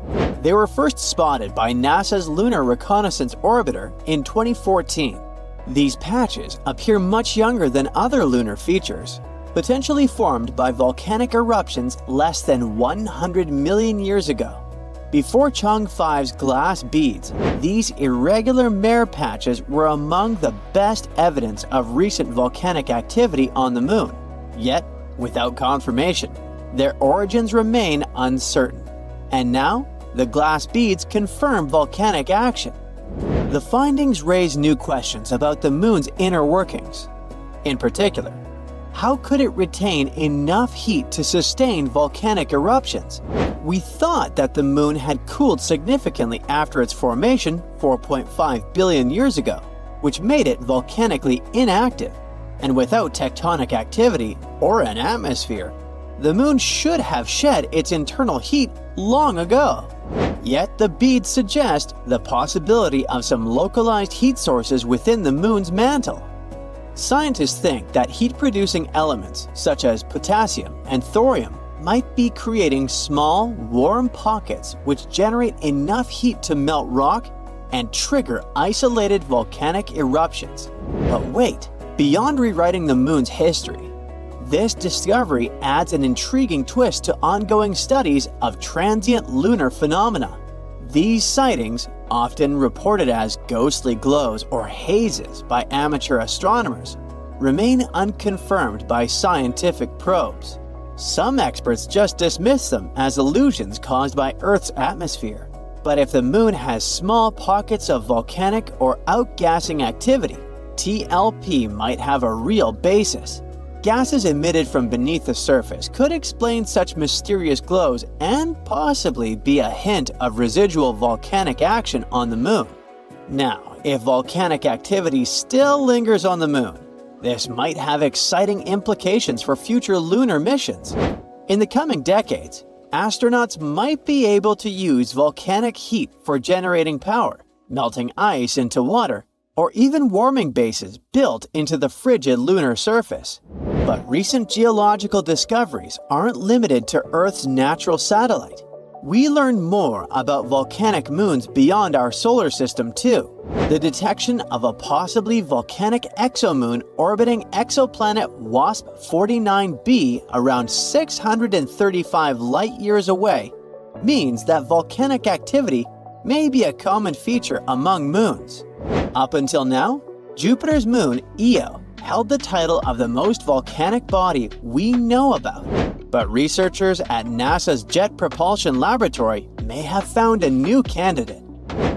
They were first spotted by NASA's Lunar Reconnaissance Orbiter in 2014. These patches appear much younger than other lunar features, potentially formed by volcanic eruptions less than 100 million years ago. Before Chang'e 5's glass beads, these irregular mare patches were among the best evidence of recent volcanic activity on the moon. Yet, without confirmation, their origins remain uncertain. And now, the glass beads confirm volcanic action. The findings raise new questions about the moon's inner workings. In particular, how could it retain enough heat to sustain volcanic eruptions? We thought that the moon had cooled significantly after its formation 4.5 billion years ago, which made it volcanically inactive. And without tectonic activity or an atmosphere, the moon should have shed its internal heat long ago. Yet the beads suggest the possibility of some localized heat sources within the moon's mantle. Scientists think that heat-producing elements such as potassium and thorium might be creating small, warm pockets which generate enough heat to melt rock and trigger isolated volcanic eruptions. But wait, beyond rewriting the moon's history, this discovery adds an intriguing twist to ongoing studies of transient lunar phenomena. These sightings, often reported as ghostly glows or hazes by amateur astronomers, remain unconfirmed by scientific probes. Some experts just dismiss them as illusions caused by Earth's atmosphere. But if the moon has small pockets of volcanic or outgassing activity, TLP might have a real basis. Gases emitted from beneath the surface could explain such mysterious glows and possibly be a hint of residual volcanic action on the moon. Now, if volcanic activity still lingers on the moon, this might have exciting implications for future lunar missions. In the coming decades, astronauts might be able to use volcanic heat for generating power, melting ice into water, or even warming bases built into the frigid lunar surface. But recent geological discoveries aren't limited to Earth's natural satellite. We learn more about volcanic moons beyond our solar system too. The detection of a possibly volcanic exomoon orbiting exoplanet WASP-49b around 635 light-years away means that volcanic activity may be a common feature among moons. Up until now, Jupiter's moon, Io, held the title of the most volcanic body we know about. But researchers at NASA's Jet Propulsion Laboratory may have found a new candidate.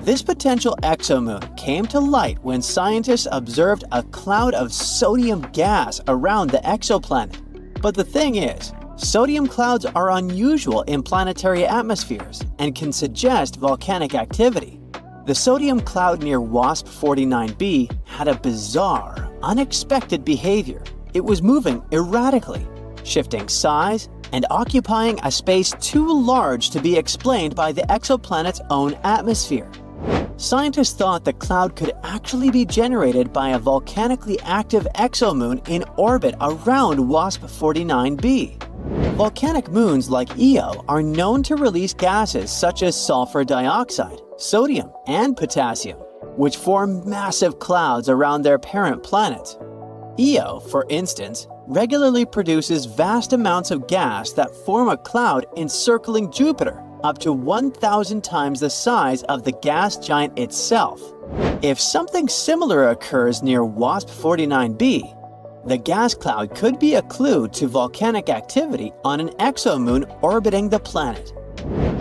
This potential exomoon came to light when scientists observed a cloud of sodium gas around the exoplanet. But the thing is, sodium clouds are unusual in planetary atmospheres and can suggest volcanic activity. The sodium cloud near WASP-49b had a bizarre, unexpected behavior. It was moving erratically, shifting size, and occupying a space too large to be explained by the exoplanet's own atmosphere. Scientists thought the cloud could actually be generated by a volcanically active exomoon in orbit around WASP-49b. Volcanic moons like Io are known to release gases such as sulfur dioxide, sodium, and potassium, which form massive clouds around their parent planets. Io, for instance, regularly produces vast amounts of gas that form a cloud encircling Jupiter, up to 1,000 times the size of the gas giant itself. If something similar occurs near WASP-49b, the gas cloud could be a clue to volcanic activity on an exomoon orbiting the planet.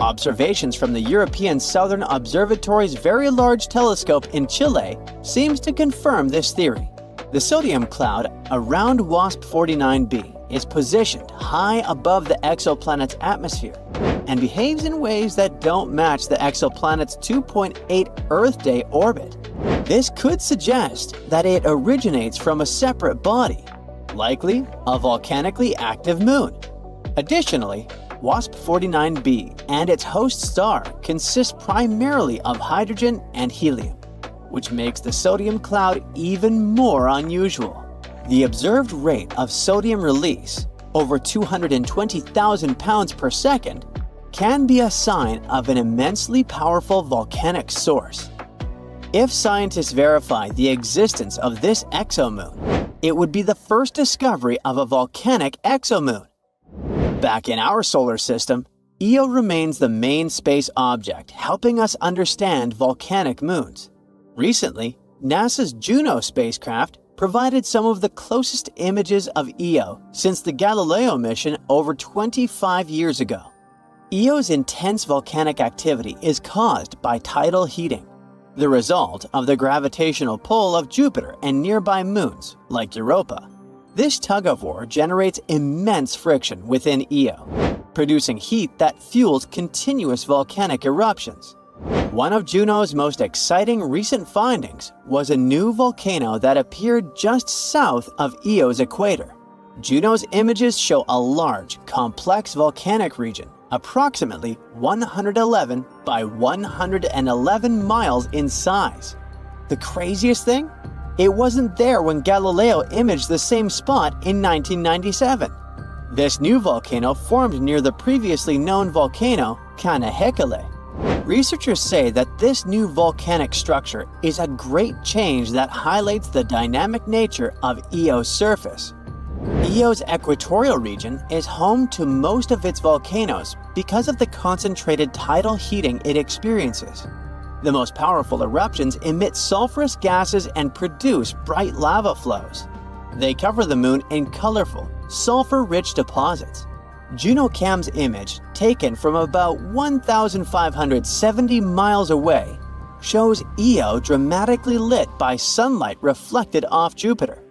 Observations from the European Southern Observatory's Very Large Telescope in Chile seems to confirm this theory. The sodium cloud around WASP-49b is positioned high above the exoplanet's atmosphere and behaves in ways that don't match the exoplanet's 2.8 Earth day orbit. This could suggest that it originates from a separate body, likely a volcanically active moon. Additionally, WASP-49b and its host star consist primarily of hydrogen and helium, which makes the sodium cloud even more unusual. The observed rate of sodium release, over 220,000 pounds per second, can be a sign of an immensely powerful volcanic source. If scientists verify the existence of this exomoon, it would be the first discovery of a volcanic exomoon. Back in our solar system, Io remains the main space object, helping us understand volcanic moons. Recently, NASA's Juno spacecraft provided some of the closest images of Io since the Galileo mission over 25 years ago. Io's intense volcanic activity is caused by tidal heating, the result of the gravitational pull of Jupiter and nearby moons, like Europa. This tug-of-war generates immense friction within Io, producing heat that fuels continuous volcanic eruptions. One of Juno's most exciting recent findings was a new volcano that appeared just south of Io's equator. Juno's images show a large, complex volcanic region, approximately 111 by 111 miles in size. The craziest thing? It wasn't there when Galileo imaged the same spot in 1997. This new volcano formed near the previously known volcano Kanehekele. Researchers say that this new volcanic structure is a great change that highlights the dynamic nature of Io's surface. Io's equatorial region is home to most of its volcanoes because of the concentrated tidal heating it experiences. The most powerful eruptions emit sulfurous gases and produce bright lava flows. They cover the moon in colorful, sulfur-rich deposits. JunoCam's image, taken from about 1,570 miles away, shows Io dramatically lit by sunlight reflected off Jupiter.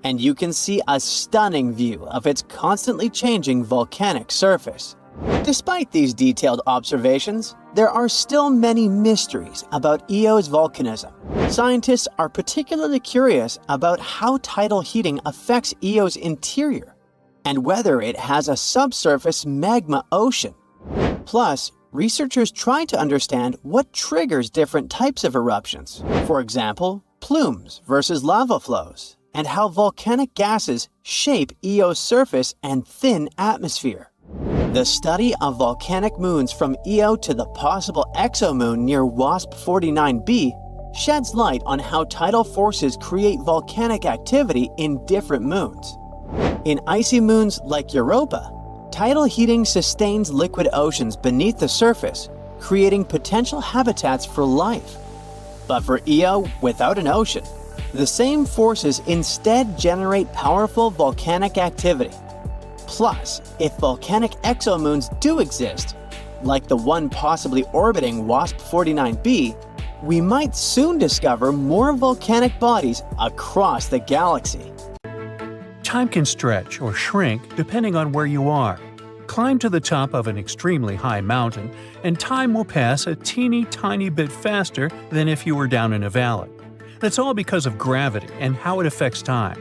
And you can see a stunning view of its constantly changing volcanic surface. Despite these detailed observations, there are still many mysteries about Io's volcanism. Scientists are particularly curious about how tidal heating affects Io's interior, and whether it has a subsurface magma ocean. Plus, researchers try to understand what triggers different types of eruptions. For example, plumes versus lava flows, and how volcanic gases shape Io's surface and thin atmosphere. The study of volcanic moons from Io to the possible exomoon near WASP 49b sheds light on how tidal forces create volcanic activity in different moons. In icy moons like Europa, tidal heating sustains liquid oceans beneath the surface, creating potential habitats for life. But for Io without an ocean, the same forces instead generate powerful volcanic activity. Plus, if volcanic exomoons do exist, like the one possibly orbiting WASP 49b, we might soon discover more volcanic bodies across the galaxy. Time can stretch or shrink depending on where you are. Climb to the top of an extremely high mountain, and time will pass a teeny tiny bit faster than if you were down in a valley. That's all because of gravity and how it affects time.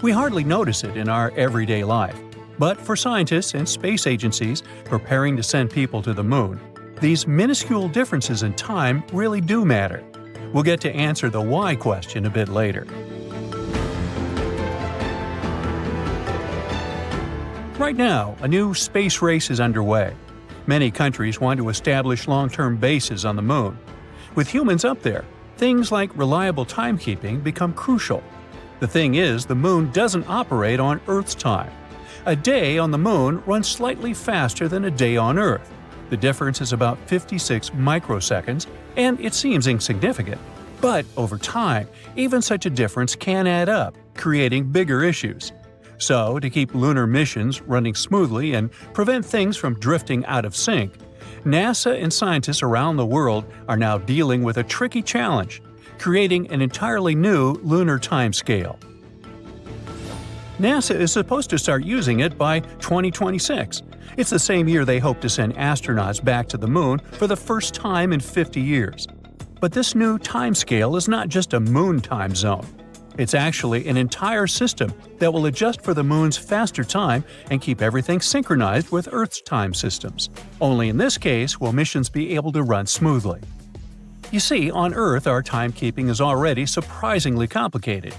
We hardly notice it in our everyday life. But for scientists and space agencies preparing to send people to the moon, these minuscule differences in time really do matter. We'll get to answer the why question a bit later. Right now, a new space race is underway. Many countries want to establish long-term bases on the moon. With humans up there, things like reliable timekeeping become crucial. The thing is, the moon doesn't operate on Earth's time. A day on the moon runs slightly faster than a day on Earth. The difference is about 56 microseconds, and it seems insignificant. But over time, even such a difference can add up, creating bigger issues. So, to keep lunar missions running smoothly and prevent things from drifting out of sync, NASA and scientists around the world are now dealing with a tricky challenge: creating an entirely new lunar timescale. NASA is supposed to start using it by 2026. It's the same year they hope to send astronauts back to the moon for the first time in 50 years. But this new timescale is not just a moon time zone. It's actually an entire system that will adjust for the moon's faster time and keep everything synchronized with Earth's time systems. Only in this case will missions be able to run smoothly. You see, on Earth our timekeeping is already surprisingly complicated.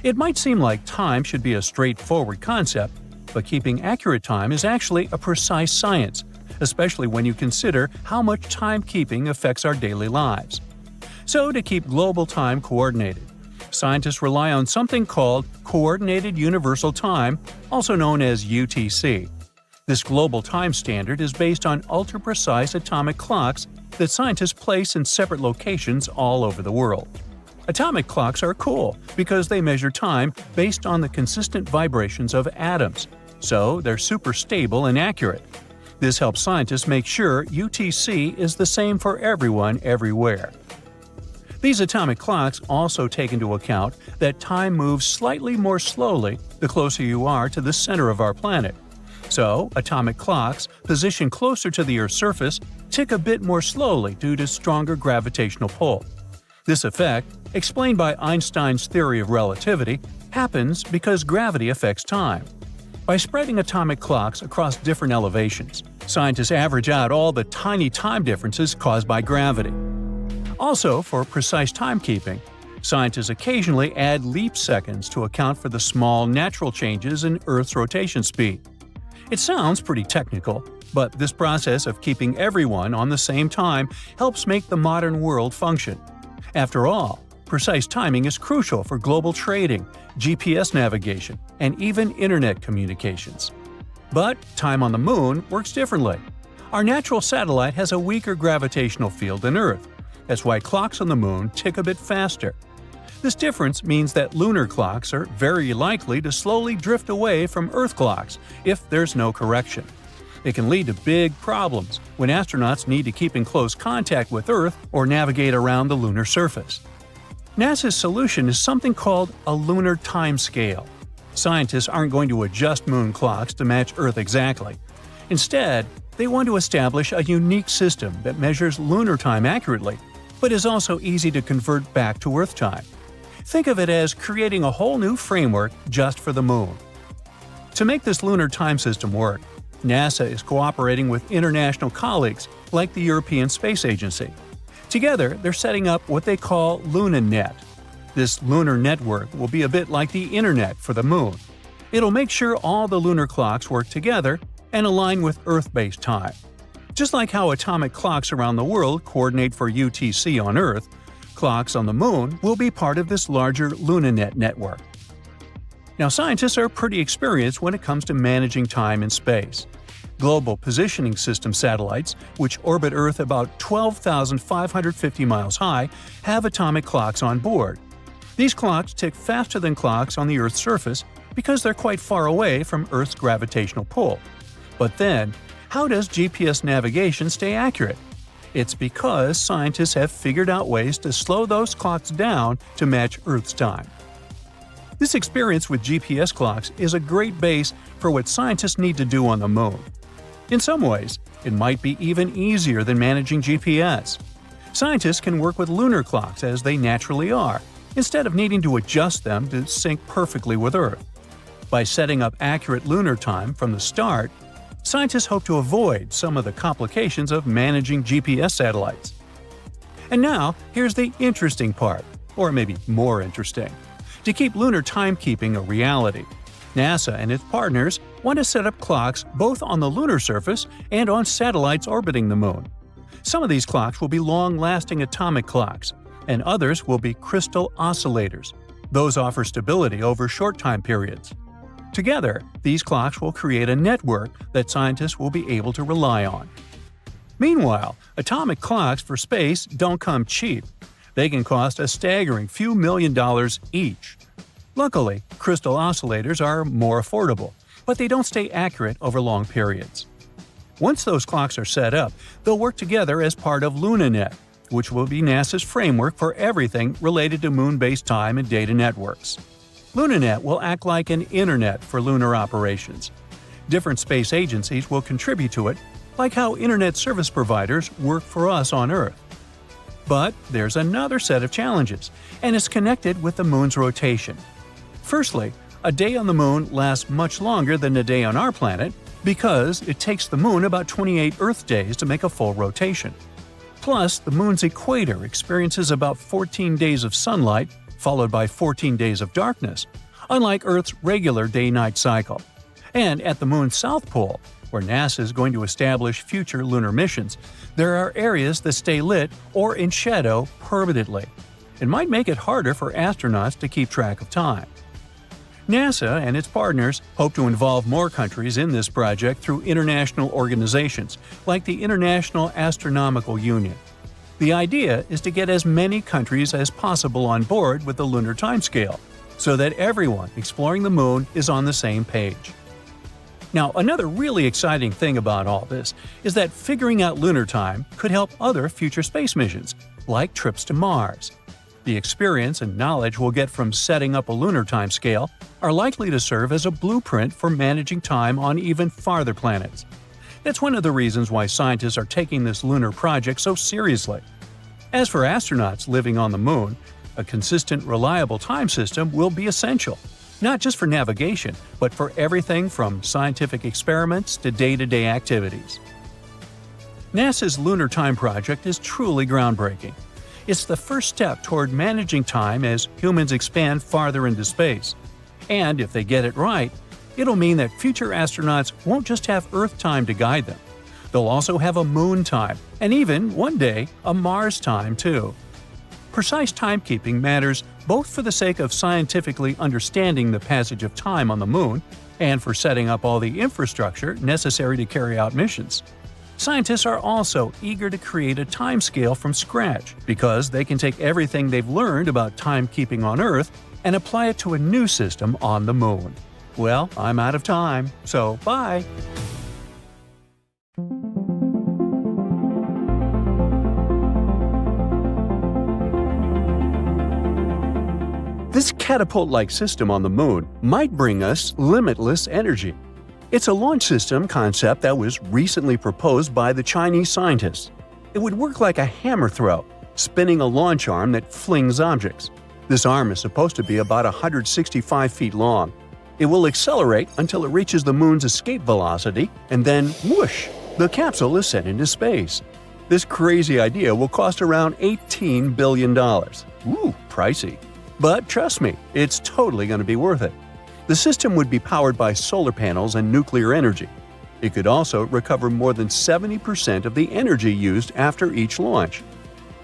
It might seem like time should be a straightforward concept, but keeping accurate time is actually a precise science, especially when you consider how much timekeeping affects our daily lives. So, to keep global time coordinated, scientists rely on something called Coordinated Universal Time, also known as UTC. This global time standard is based on ultra-precise atomic clocks that scientists place in separate locations all over the world. Atomic clocks are cool because they measure time based on the consistent vibrations of atoms, so they're super stable and accurate. This helps scientists make sure UTC is the same for everyone everywhere. These atomic clocks also take into account that time moves slightly more slowly the closer you are to the center of our planet. So, atomic clocks, positioned closer to the Earth's surface, tick a bit more slowly due to stronger gravitational pull. This effect, explained by Einstein's theory of relativity, happens because gravity affects time. By spreading atomic clocks across different elevations, scientists average out all the tiny time differences caused by gravity. Also, for precise timekeeping, scientists occasionally add leap seconds to account for the small natural changes in Earth's rotation speed. It sounds pretty technical, but this process of keeping everyone on the same time helps make the modern world function. After all, precise timing is crucial for global trading, GPS navigation, and even internet communications. But time on the Moon works differently. Our natural satellite has a weaker gravitational field than Earth. That's why clocks on the Moon tick a bit faster. This difference means that lunar clocks are very likely to slowly drift away from Earth clocks if there's no correction. It can lead to big problems when astronauts need to keep in close contact with Earth or navigate around the lunar surface. NASA's solution is something called a lunar timescale. Scientists aren't going to adjust moon clocks to match Earth exactly. Instead, they want to establish a unique system that measures lunar time accurately, but is also easy to convert back to Earth time. Think of it as creating a whole new framework just for the Moon. To make this lunar time system work, NASA is cooperating with international colleagues like the European Space Agency. Together, they're setting up what they call LunaNet. This lunar network will be a bit like the Internet for the Moon. It'll make sure all the lunar clocks work together and align with Earth-based time. Just like how atomic clocks around the world coordinate for UTC on Earth, clocks on the Moon will be part of this larger LunaNet network. Now, scientists are pretty experienced when it comes to managing time in space. Global Positioning System satellites, which orbit Earth about 12,550 miles high, have atomic clocks on board. These clocks tick faster than clocks on the Earth's surface because they're quite far away from Earth's gravitational pull. But then, how does GPS navigation stay accurate? It's because scientists have figured out ways to slow those clocks down to match Earth's time. This experience with GPS clocks is a great base for what scientists need to do on the Moon. In some ways, it might be even easier than managing GPS. Scientists can work with lunar clocks as they naturally are, instead of needing to adjust them to sync perfectly with Earth. By setting up accurate lunar time from the start, scientists hope to avoid some of the complications of managing GPS satellites. And now, here's the interesting part, or maybe more interesting. To keep lunar timekeeping a reality, NASA and its partners want to set up clocks both on the lunar surface and on satellites orbiting the Moon. Some of these clocks will be long-lasting atomic clocks, and others will be crystal oscillators. Those offer stability over short time periods. Together, these clocks will create a network that scientists will be able to rely on. Meanwhile, atomic clocks for space don't come cheap. They can cost a staggering few $1 million each. Luckily, crystal oscillators are more affordable, but they don't stay accurate over long periods. Once those clocks are set up, they'll work together as part of LunaNet, which will be NASA's framework for everything related to moon-based time and data networks. LunaNet will act like an internet for lunar operations. Different space agencies will contribute to it, like how internet service providers work for us on Earth. But there's another set of challenges, and it's connected with the Moon's rotation. Firstly, a day on the Moon lasts much longer than a day on our planet because it takes the Moon about 28 Earth days to make a full rotation. Plus, the Moon's equator experiences about 14 days of sunlight, followed by 14 days of darkness, unlike Earth's regular day-night cycle. And at the Moon's South Pole, where NASA is going to establish future lunar missions, there are areas that stay lit or in shadow permanently. It might make it harder for astronauts to keep track of time. NASA and its partners hope to involve more countries in this project through international organizations like the International Astronomical Union. The idea is to get as many countries as possible on board with the lunar timescale, so that everyone exploring the Moon is on the same page. Now, another really exciting thing about all this is that figuring out lunar time could help other future space missions, like trips to Mars. The experience and knowledge we'll get from setting up a lunar timescale are likely to serve as a blueprint for managing time on even farther planets. That's one of the reasons why scientists are taking this lunar project so seriously. As for astronauts living on the Moon, a consistent, reliable time system will be essential, not just for navigation, but for everything from scientific experiments to day-to-day activities. NASA's Lunar Time Project is truly groundbreaking. It's the first step toward managing time as humans expand farther into space. And if they get it right, it'll mean that future astronauts won't just have Earth time to guide them. They'll also have a Moon time, and even, one day, a Mars time too. Precise timekeeping matters both for the sake of scientifically understanding the passage of time on the Moon and for setting up all the infrastructure necessary to carry out missions. Scientists are also eager to create a timescale from scratch because they can take everything they've learned about timekeeping on Earth and apply it to a new system on the Moon. Well, I'm out of time, so bye! This catapult-like system on the Moon might bring us limitless energy. It's a launch system concept that was recently proposed by the Chinese scientists. It would work like a hammer throw, spinning a launch arm that flings objects. This arm is supposed to be about 165 feet long. It will accelerate until it reaches the Moon's escape velocity, and then whoosh! The capsule is sent into space. This crazy idea will cost around $18 billion. Ooh, pricey. But trust me, it's totally going to be worth it. The system would be powered by solar panels and nuclear energy. It could also recover more than 70% of the energy used after each launch.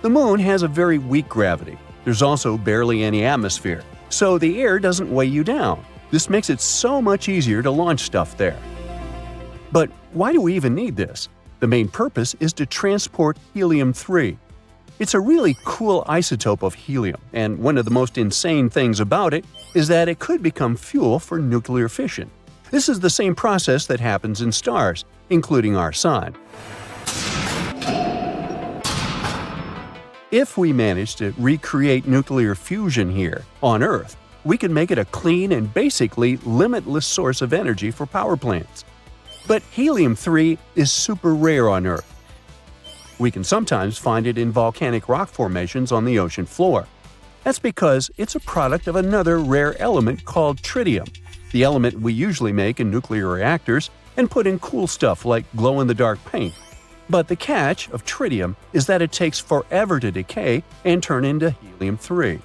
The Moon has a very weak gravity. There's also barely any atmosphere, so the air doesn't weigh you down. This makes it so much easier to launch stuff there. But why do we even need this? The main purpose is to transport helium-3. It's a really cool isotope of helium, and one of the most insane things about it is that it could become fuel for nuclear fission. This is the same process that happens in stars, including our Sun. If we manage to recreate nuclear fusion here, on Earth, we can make it a clean and basically limitless source of energy for power plants. But helium-3 is super rare on Earth. We can sometimes find it in volcanic rock formations on the ocean floor. That's because it's a product of another rare element called tritium, the element we usually make in nuclear reactors and put in cool stuff like glow-in-the-dark paint. But the catch of tritium is that it takes forever to decay and turn into helium-3.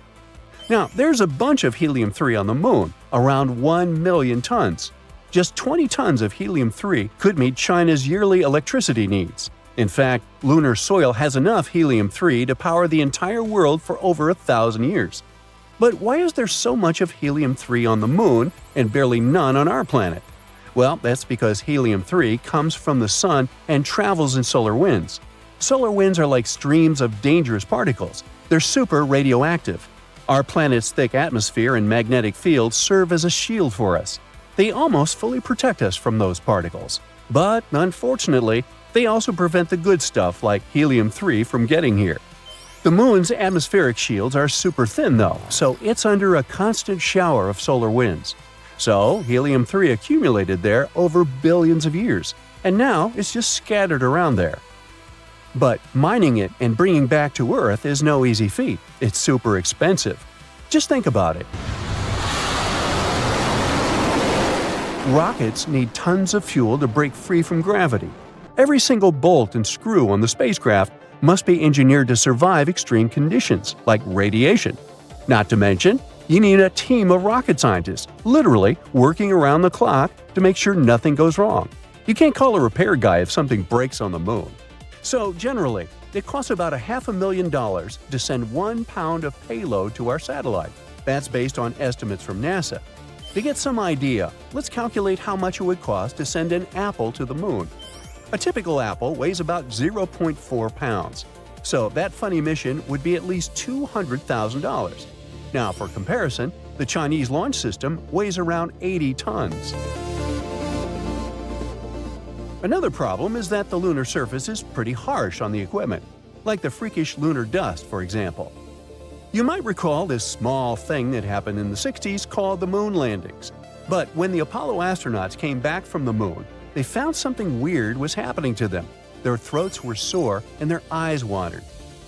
Now, there's a bunch of helium-3 on the Moon, around 1 million tons. Just 20 tons of helium-3 could meet China's yearly electricity needs. In fact, lunar soil has enough helium-3 to power the entire world for over 1,000 years. But why is there so much of helium-3 on the Moon and barely none on our planet? Well, that's because helium-3 comes from the Sun and travels in solar winds. Solar winds are like streams of dangerous particles. They're super radioactive. Our planet's thick atmosphere and magnetic field serve as a shield for us. They almost fully protect us from those particles. But, unfortunately, they also prevent the good stuff like helium-3 from getting here. The Moon's atmospheric shields are super thin though, so it's under a constant shower of solar winds. So, helium-3 accumulated there over billions of years, and now it's just scattered around there. But mining it and bringing back to Earth is no easy feat. It's super expensive. Just think about it. Rockets need tons of fuel to break free from gravity. Every single bolt and screw on the spacecraft must be engineered to survive extreme conditions, like radiation. Not to mention, you need a team of rocket scientists, literally working around the clock to make sure nothing goes wrong. You can't call a repair guy if something breaks on the Moon. So generally, it costs about $500,000 to send 1 pound of payload to our satellite. That's based on estimates from NASA. To get some idea, let's calculate how much it would cost to send an apple to the Moon. A typical apple weighs about 0.4 pounds, so that funny mission would be at least $200,000. Now, for comparison, the Chinese launch system weighs around 80 tons. Another problem is that the lunar surface is pretty harsh on the equipment, like the freakish lunar dust, for example. You might recall this small thing that happened in the 60s called the moon landings. But when the Apollo astronauts came back from the moon, they found something weird was happening to them. Their throats were sore and their eyes wandered.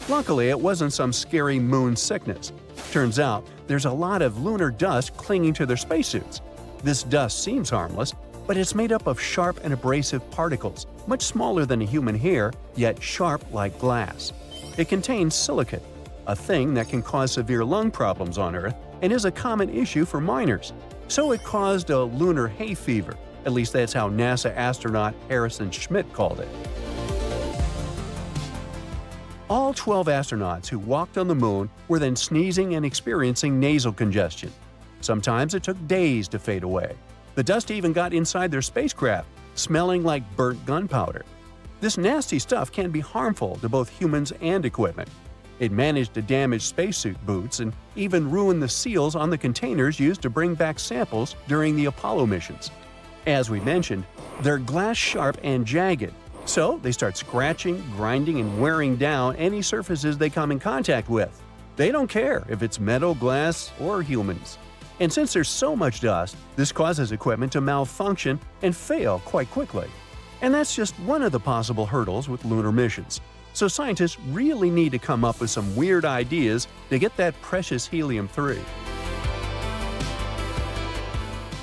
Luckily, it wasn't some scary moon sickness. Turns out, there's a lot of lunar dust clinging to their spacesuits. This dust seems harmless, but it's made up of sharp and abrasive particles, much smaller than a human hair, yet sharp like glass. It contains silicate, a thing that can cause severe lung problems on Earth and is a common issue for miners. So it caused a lunar hay fever. At least that's how NASA astronaut Harrison Schmitt called it. All 12 astronauts who walked on the moon were then sneezing and experiencing nasal congestion. Sometimes it took days to fade away. The dust even got inside their spacecraft, smelling like burnt gunpowder. This nasty stuff can be harmful to both humans and equipment. It managed to damage spacesuit boots and even ruin the seals on the containers used to bring back samples during the Apollo missions. As we mentioned, they're glass-sharp and jagged, so they start scratching, grinding, and wearing down any surfaces they come in contact with. They don't care if it's metal, glass, or humans. And since there's so much dust, this causes equipment to malfunction and fail quite quickly. And that's just one of the possible hurdles with lunar missions. So scientists really need to come up with some weird ideas to get that precious helium-3.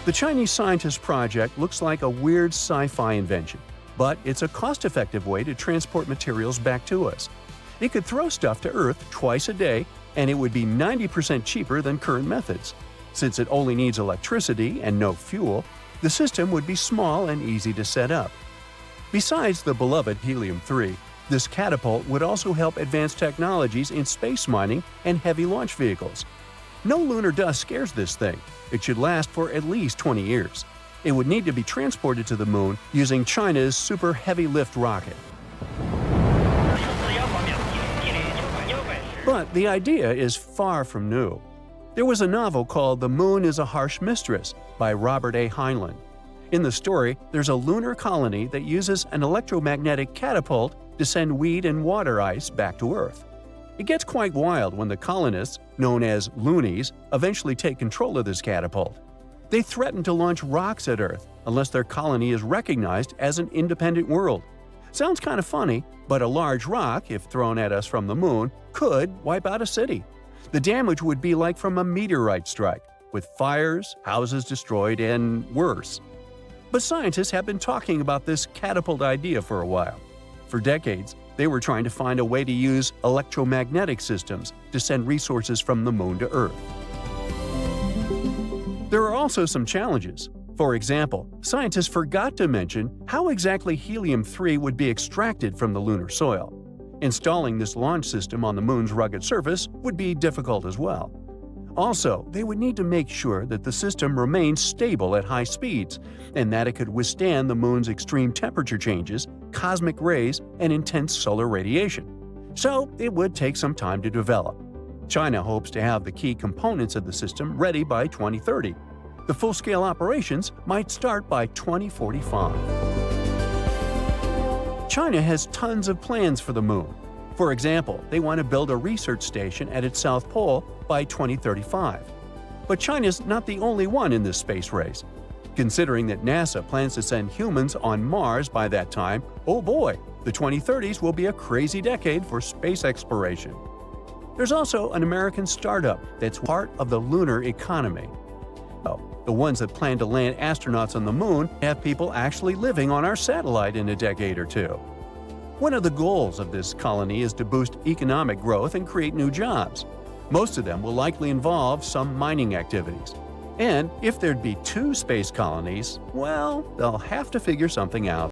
The Chinese scientist project looks like a weird sci-fi invention, but it's a cost-effective way to transport materials back to us. It could throw stuff to Earth twice a day, and it would be 90% cheaper than current methods. Since it only needs electricity and no fuel, the system would be small and easy to set up. Besides the beloved helium-3, this catapult would also help advance technologies in space mining and heavy launch vehicles. No lunar dust scares this thing. It should last for at least 20 years. It would need to be transported to the moon using China's super heavy lift rocket. But the idea is far from new. There was a novel called The Moon is a Harsh Mistress by Robert A. Heinlein. In the story, there's a lunar colony that uses an electromagnetic catapult to send weed and water ice back to Earth. It gets quite wild when the colonists, known as loonies, eventually take control of this catapult. They threaten to launch rocks at Earth unless their colony is recognized as an independent world. Sounds kind of funny, but a large rock, if thrown at us from the moon, could wipe out a city. The damage would be like from a meteorite strike, with fires, houses destroyed, and worse. But scientists have been talking about this catapult idea for a while. For decades, they were trying to find a way to use electromagnetic systems to send resources from the moon to Earth. There are also some challenges. For example, scientists forgot to mention how exactly helium-3 would be extracted from the lunar soil. Installing this launch system on the moon's rugged surface would be difficult as well. Also, they would need to make sure that the system remains stable at high speeds and that it could withstand the moon's extreme temperature changes, cosmic rays, and intense solar radiation. So, it would take some time to develop. China hopes to have the key components of the system ready by 2030. The full-scale operations might start by 2045. China has tons of plans for the moon. For example, they want to build a research station at its South Pole by 2035. But China's not the only one in this space race. Considering that NASA plans to send humans on Mars by that time, oh boy, the 2030s will be a crazy decade for space exploration. There's also an American startup that's part of the lunar economy. The ones that plan to land astronauts on the moon have people actually living on our satellite in a decade or two. One of the goals of this colony is to boost economic growth and create new jobs. Most of them will likely involve some mining activities. And if there'd be 2 space colonies, well, they'll have to figure something out.